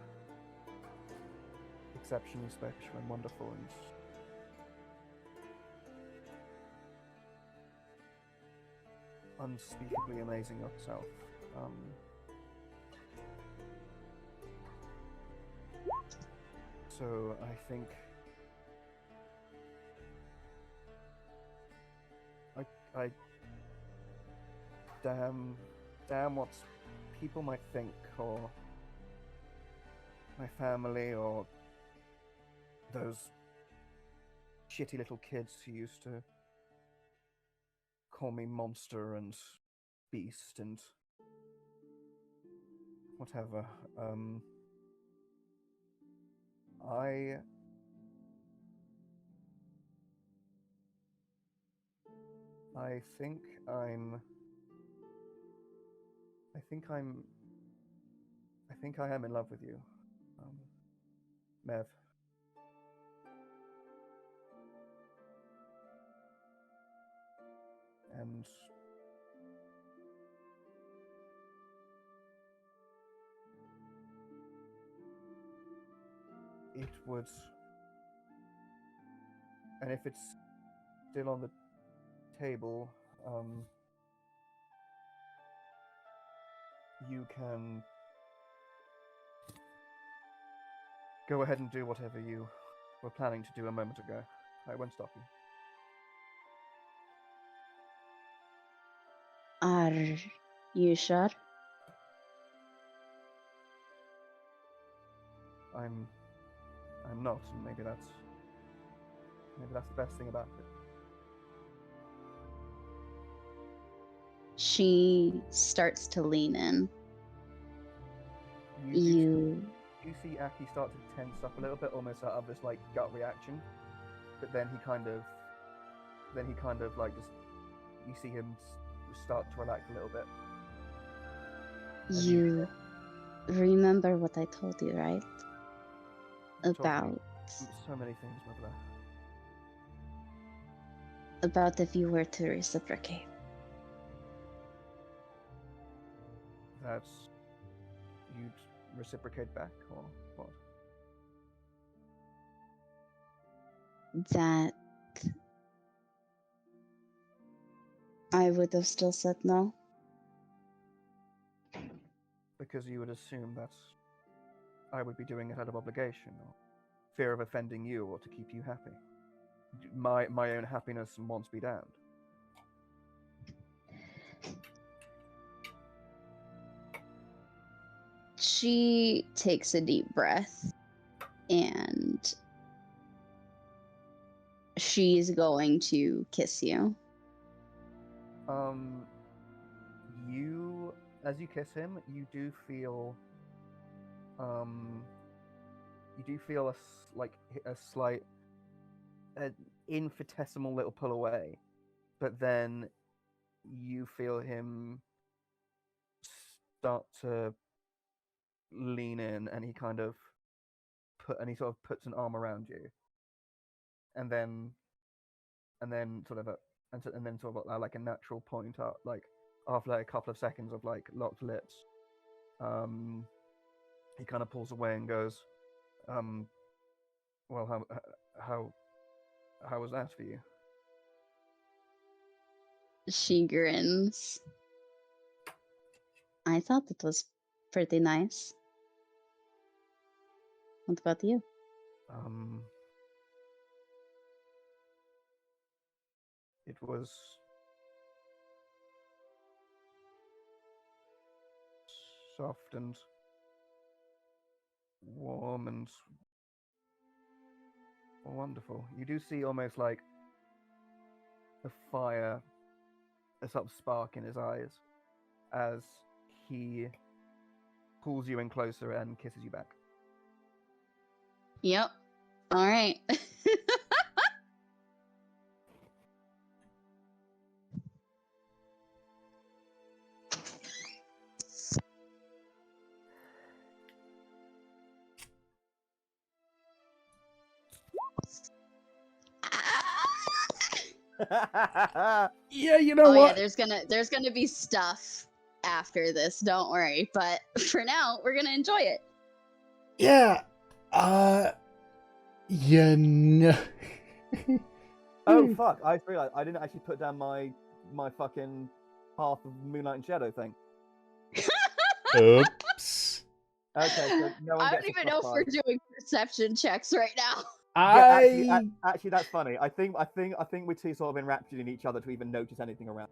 exceptionally special and wonderful and unspeakably amazing yourself. So I think I damn what people might think, or my family, or those shitty little kids who used to call me monster and beast and whatever. I think I am in love with you, Mev. And it would, and if it's still on the table, you can go ahead and do whatever you were planning to do a moment ago. I won't stop you. Are you sure? I'm not, and maybe that's the best thing about it. She starts to lean in. You see Aki start to tense up a little bit, almost out of this like gut reaction, but then he kind of like just you see him start to relax a little bit. You remember what I told you, right? You told me About so many things, Mother. about if you were to reciprocate. That you'd reciprocate back, or what? That I would have still said no. Because you would assume that I would be doing it out of obligation, or fear of offending you, or to keep you happy. My own happiness wants be damned. She takes a deep breath and she's going to kiss you. You, as you kiss him, you do feel a slight, infinitesimal little pull away, but then you feel him start to lean in, and he sort of puts an arm around you, and then sort of like a natural point up, like after like a couple of seconds of like locked lips, he kind of pulls away and goes, well, how was that for you? She grins. I thought it was pretty nice. What about you? It was soft and warm and wonderful. You do see almost like a fire, a sort of spark in his eyes as he pulls you in closer and kisses you back. Yep. All right. Yeah, you know Oh what? yeah, there's gonna be stuff after this. Don't worry. But for now, we're gonna enjoy it. Yeah. You know. Oh fuck! I realized I didn't actually put down my fucking Path of Moonlight and Shadow thing. Oops. Okay, so no one I gets don't a even know if plus we're 5. doing perception checks right now. Yeah, actually, that's funny. I think we're too sort of enraptured in each other to even notice anything around.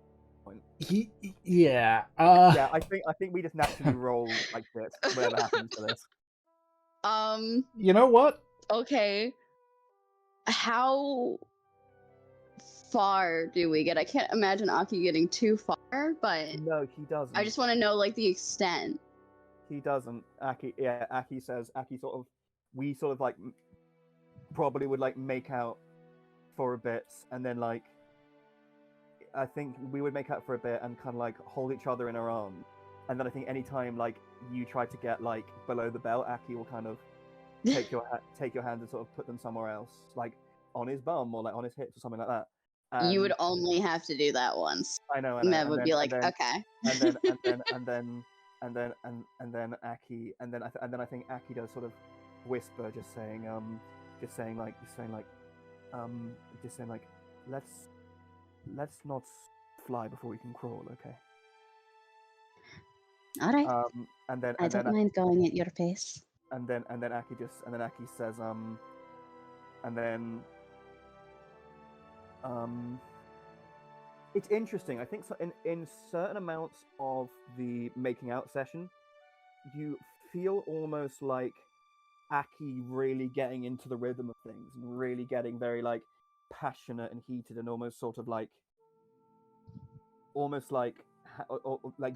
Yeah. Yeah, I think we just naturally roll like this. Whatever happens to this. You know what? Okay. How far do we get? I can't imagine Aki getting too far, but No, he doesn't. I just want to know like the extent. He doesn't. Aki says we sort of like probably would like make out for a bit, and then like I think we would make out for a bit and kind of like hold each other in our arms, and then I think anytime like you try to get like below the belt, Aki will kind of take your hands and sort of put them somewhere else, like on his bum or like on his hips or something like that. You would only have to do that once. I know. Meb would be like, okay. And then Aki, and then I think Aki does sort of whisper, just saying like, let's not fly before we can crawl, okay? All right. And then I don't mind going at your pace. and then Aki says and then it's interesting. I think so in certain amounts of the making out session, you feel almost like Aki really getting into the rhythm of things and really getting very like passionate and heated and almost sort of like like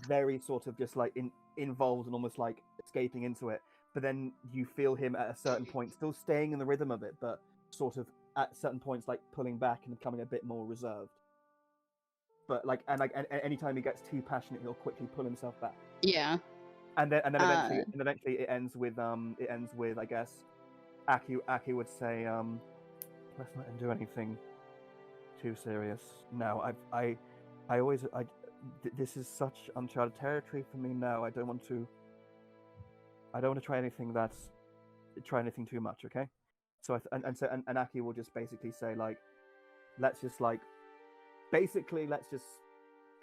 very sort of just like involved and almost like escaping into it. But then you feel him at a certain point still staying in the rhythm of it, but sort of at certain points like pulling back and becoming a bit more reserved. But like anytime he gets too passionate, he'll quickly pull himself back. Yeah. And then eventually it ends with I guess Aki would say let's not do anything too serious. No, this is such uncharted territory for me now. I don't want to try anything too much, okay? So and Aki will just basically say like, let's just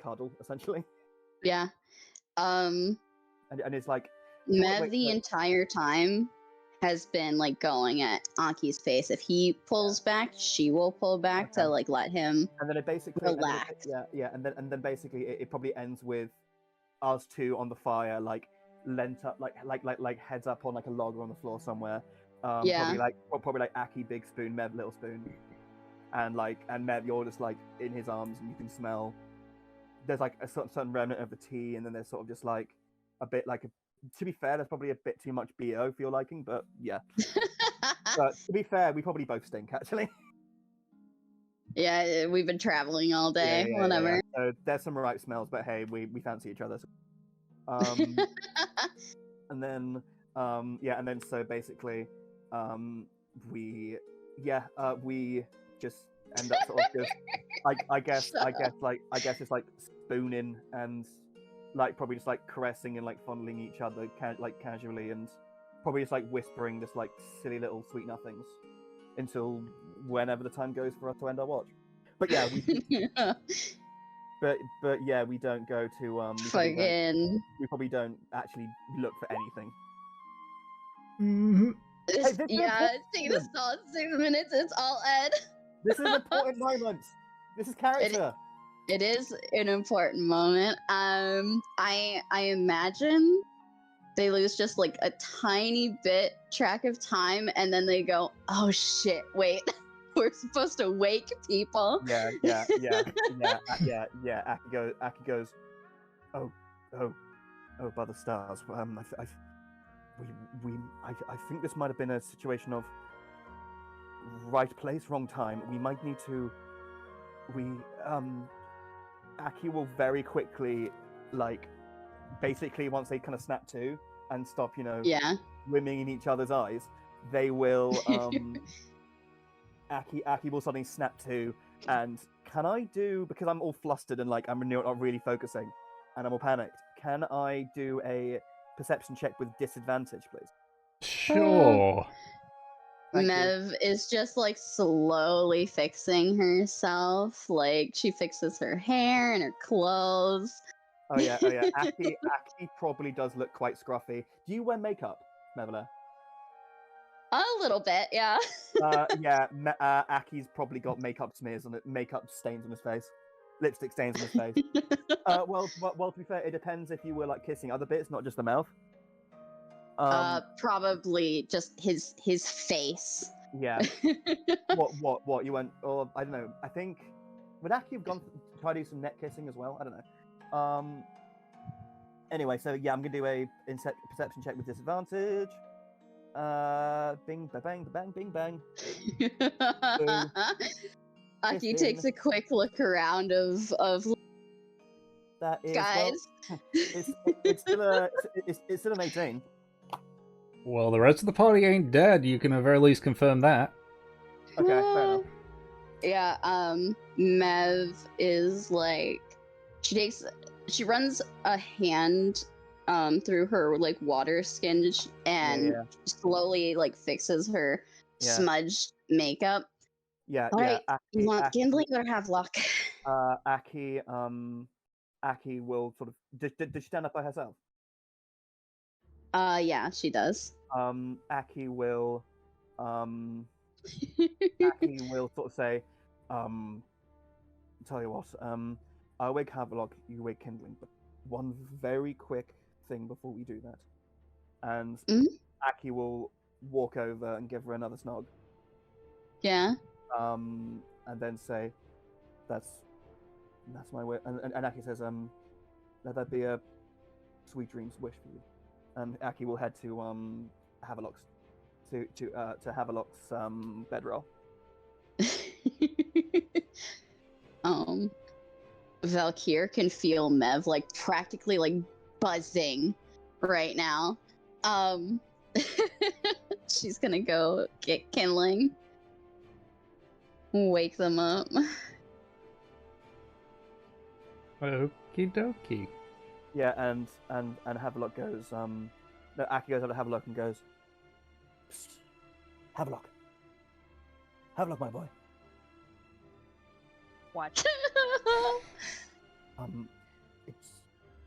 cuddle essentially. Yeah. And it's like Mev the entire time has been like going at Aki's face. If he pulls back, she will pull back to like let him and then it basically relax. and then basically it probably ends with us two on the fire, like lent up, like heads up on like a log or on the floor somewhere. Probably like Aki big spoon, Mev little spoon, and Mev you're just like in his arms and you can smell. There's like a certain remnant of the tea, and then there's sort of just like a bit like to be fair, there's probably a bit too much BO for your liking, but yeah. But to be fair, we probably both stink actually. Yeah, we've been traveling all day. Whatever. Yeah. So there's some right smells, but hey, we fancy each other. And then so basically we just end up sort of just I guess it's like spooning and like probably just like caressing and like fondling each other like casually and probably just like whispering just like silly little sweet nothings until whenever the time goes for us to end our watch. But yeah, but yeah, we don't go to we probably don't actually look for anything. Mm-hmm. It's taking us all 6 minutes. It's all Ed. This is an important moment. This is character. It is an important moment. I imagine they lose just like a tiny bit track of time, and then they go, "Oh shit! Wait, we're supposed to wake people." Yeah. Aki goes, oh, by the stars. I think this might have been a situation of right place, wrong time. We might need to. Aki will very quickly, like, basically once they kind of snap to and stop, swimming in each other's eyes, they will. Aki will suddenly snap to, and can I do, because I'm all flustered and like I'm not really focusing, and I'm all panicked. Can I do a perception check with disadvantage, please? Sure. Mev is just like slowly fixing herself. Like she fixes her hair and her clothes. Oh yeah. Aki probably does look quite scruffy. Do you wear makeup, Mevela? A little bit, yeah. Aki's probably got makeup smears on it, makeup stains on his face, lipstick stains on his face. Well, to be fair, it depends if you were like kissing other bits, not just the mouth. Probably just his face. Yeah. What you went? Or I don't know. I think would Aki have gone to try to do some neck kissing as well? I don't know. Anyway, so yeah, I'm gonna do a perception check with disadvantage. Bing, bang, bang, bing, bang. Aki takes a quick look around of that is, guys. Well, it's still an 18. Well, the rest of the party ain't dead. You can at the very least confirm that. Okay, fair enough. Yeah, Mev is like she runs a hand through her like water skin and slowly like fixes her smudged makeup. Yeah, All right, Aki, you want gambling or have luck? Aki will sort of. Did she stand up by herself? Yeah, she does. Aki will sort of say, tell you what, I wake Havelock, you wake Kindling, but one very quick thing before we do that. And Mhm. Aki will walk over and give her another snog. Yeah. And then say, that's my way. And Aki says, let that be a sweet dreams wish for you. And Aki will head to Havelock's to Havelock's bedroll. Valkyr can feel Mev like practically like buzzing right now. She's gonna go get Kindling, wake them up. Okie dokie. Yeah, and Havelock goes, no, Aki goes over to Havelock and goes, psst, Havelock, my boy. What?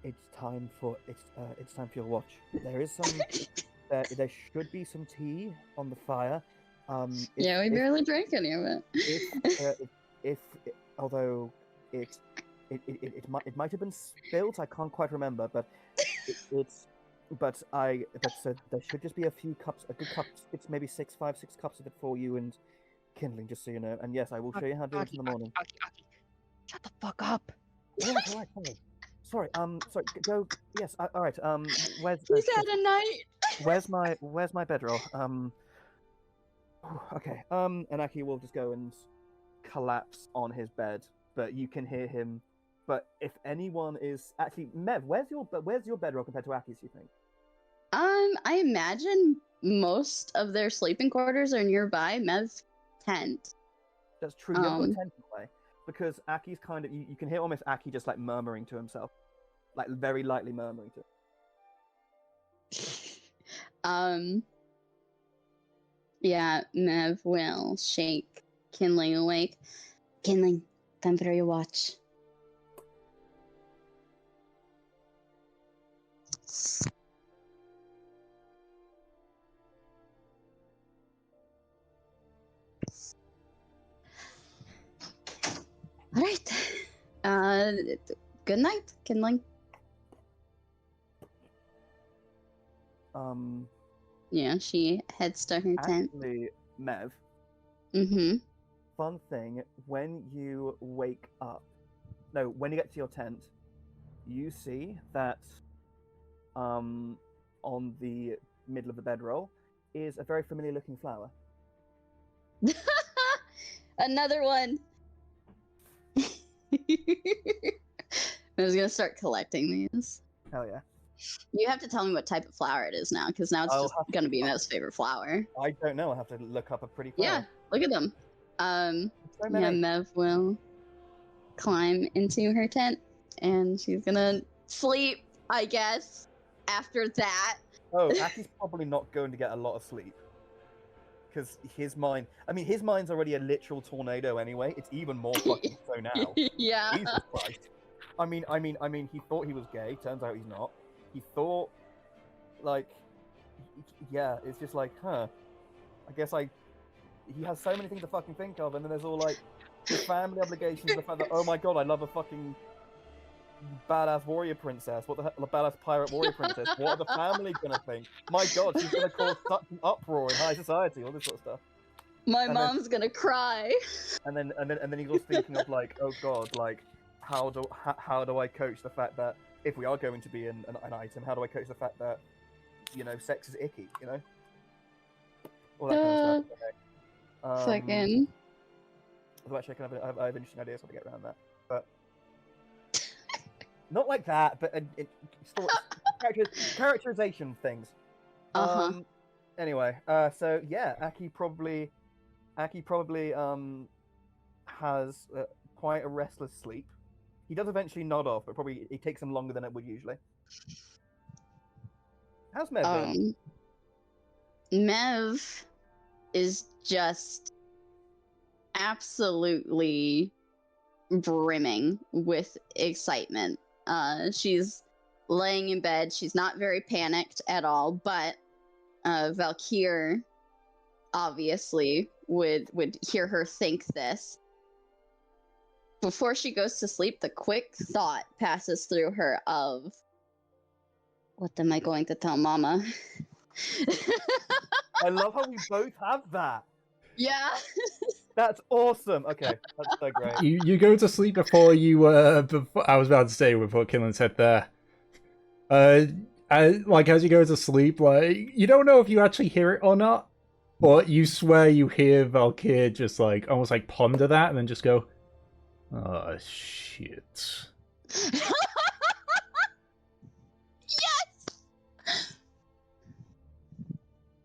It's time for your watch. There is some, there should be some tea on the fire. Yeah, we barely drank any of it. If although it might have been spilt, I can't quite remember, but so there should just be a few cups, a good cup, it's maybe 6 cups of it for you and Kindling, just so you know. And yes, I will show you how to do it in the morning. Aki, shut the fuck up. All right, sorry. Sorry, go. Yes, all right. Where's He's had a night. where's my bedroll? Okay. And Aki will just go and collapse on his bed, but you can hear him. But if anyone is actually Mev, where's your bedroll compared to Aki's? You think? I imagine most of their sleeping quarters are nearby Mev's tent. That's true. You haven't got a tent in the way because Aki's kind of you can hear almost Aki just like murmuring to himself, like very lightly murmuring to. Yeah, Mev will shake Kindling awake. Kindling, time for your watch. All right. Good night, Kindling. Yeah, she heads to her tent. Actually, Mev. Mm-hmm. Fun thing, when you wake up, no, when you get to your tent, you see that on the middle of the bedroll is a very familiar looking flower. Another one. I was gonna start collecting these. Hell yeah. You have to tell me what type of flower it is now, because now it's I'll just gonna be Mev's favorite flower. I don't know. I have to look up a pretty flower. Yeah, look at them. So Yeah, many. Mev will climb into her tent, and she's gonna sleep, I guess, after that. Oh, Aki's probably not going to get a lot of sleep. Because his mind's already a literal tornado anyway. It's even more fucking so now. Yeah. Jesus Christ. I mean, he thought he was gay. Turns out he's not. He thought, like, yeah, it's just like, I guess he has so many things to fucking think of, and then there's all like the family obligations, the fact that, oh my god, I love a fucking badass warrior princess. What the hell, a badass pirate warrior princess? What are the family gonna think? My god, she's gonna cause such an uproar in high society. All this sort of stuff. My And mom's gonna cry. And then he's also thinking of like, oh god, like how do I coach the fact that if we are going to be an item, how do I coach the fact that sex is icky, all that kind of stuff. Fucking. Although actually, I have interesting ideas how to get around that, but not like that. But characterization things. Anyway, so yeah, Aki probably has quite a restless sleep. He does eventually nod off, but probably it takes him longer than it would usually. How's Mev doing? Mev is just absolutely brimming with excitement. She's laying in bed. She's not very panicked at all, but Valkyr obviously would hear her think this. Before she goes to sleep, the quick thought passes through her of, what am I going to tell Mama? I love how we both have that. Yeah. That's awesome. Okay, that's so great. You go to sleep before you before, I was about to say before Killen said there. Like as you go to sleep, like you don't know if you actually hear it or not, but you swear you hear Valkyr just like almost like ponder that and then just go, "Oh shit."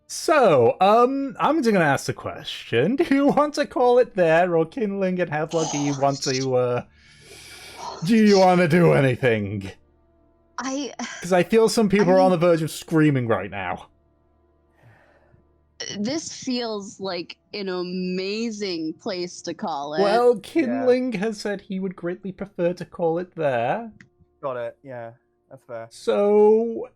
So, I'm just gonna ask the question: do you want to call it there, or Kindling and Havelock? Do you want to? Do you want to do anything? Because I feel some people are on the verge of screaming right now. This feels like an amazing place to call it. Well, Kindling has said he would greatly prefer to call it there. Got it. Yeah, that's fair. So,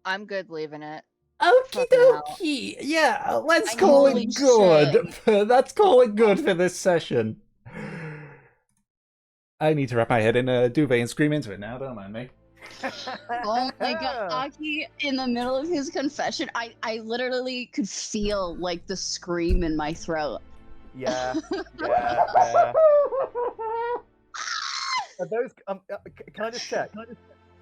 I'm good leaving it. okie Fucking hell. dokie. Yeah, let's I call holy it good. shit. Let's call it good for this session. I need to wrap my head in a duvet and scream into it now, don't mind me. Oh my god, Aki, in the middle of his confession, I literally could feel like the scream in my throat. Yeah, yeah. Are those? Can I just check?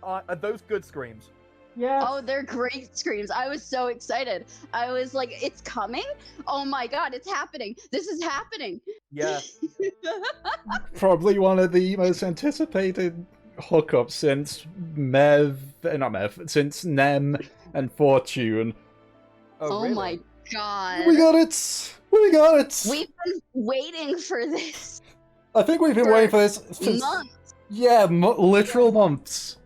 Are those good screams? Yeah. Oh, they're great screams. I was so excited. I was like, it's coming? Oh my god, it's happening. This is happening. Yeah. Probably one of the most anticipated hookups since since Nem and Fortune. Oh really? my god. We got it! We got it! We've been waiting for this I think we've been for waiting for this since... months. Yeah, literal months.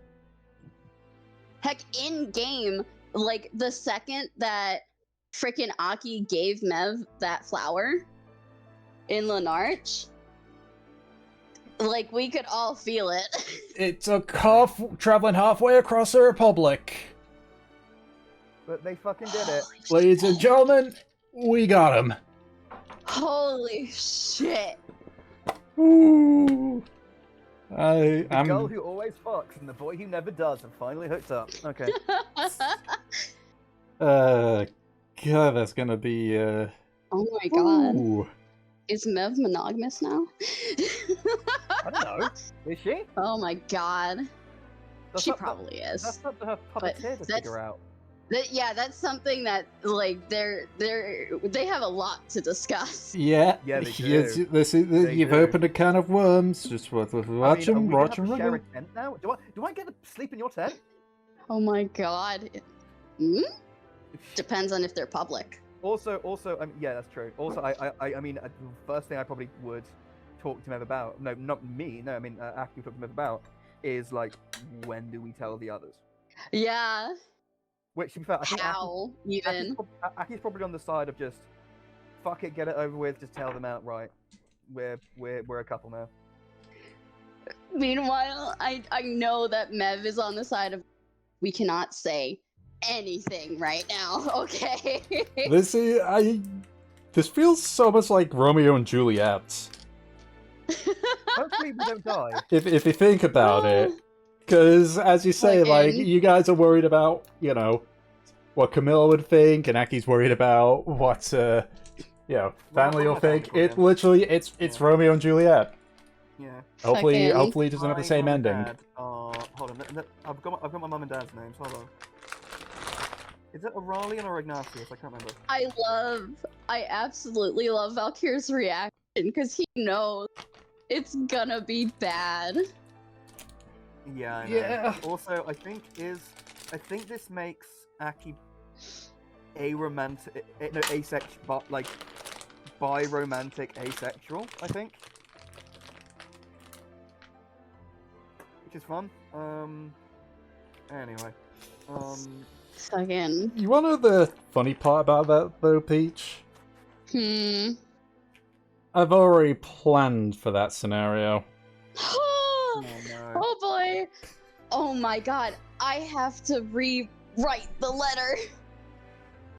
Heck, in game, like the second that frickin' Aki gave Mev that flower in Lenarch, like we could all feel it. It took traveling halfway across the Republic. But they fucking did it. Ladies and gentlemen, we got him. Holy shit. Ooh. The girl who always fucks and the boy who never does have finally hooked up. Okay. God, that's gonna be, Oh my god. Ooh. Is Mev monogamous now? I don't know. Is she? Oh my god. That's She up- probably is. That's up to her But puppeteer to that's- figure out. Yeah, that's something that like they have a lot to discuss. Yeah, Yeah, they yes, do. you've do. opened a can of worms. Just watch I them, mean, are we gonna watch have them. to share a tent now? Do I get to sleep in your tent? Oh my god. Hmm? Depends on if they're public. Also, yeah, that's true. Also, I mean, the first thing I probably would talk to Mev about, no, not me, no, I mean, Aki would talk to Mev about, is like, when do we tell the others? Yeah. Which, to be fair, I think How even? Aki's probably on the side of just, fuck it, get it over with, just tell them outright. We're a couple now. Meanwhile, I know that Mev is on the side of we cannot say anything right now, okay? This feels so much like Romeo and Juliet. Hopefully we don't die. If you think about it, because as you say, like Fucking- you guys are worried about, you know, what Camilla would think, and Aki's worried about what family Well, will my think. family It will literally, it's Yeah. Romeo and Juliet. Yeah. Hopefully, Fucking- hopefully it doesn't have the My same mum and ending. dad are- hold on, I've got my mum and dad's names. Hold on. Is it Aurelian or Ignatius? I can't remember. I absolutely love Valkyr's reaction because he knows it's gonna be bad. Yeah, I know. Yeah. Also, I think this makes Aki asexual, like bi-romantic asexual. I think, which is fun. Anyway, Fucking. You want to know the funny part about that, though, Peach? I've already planned for that scenario. oh no. Oh boy. Oh my god, I have to rewrite the letter.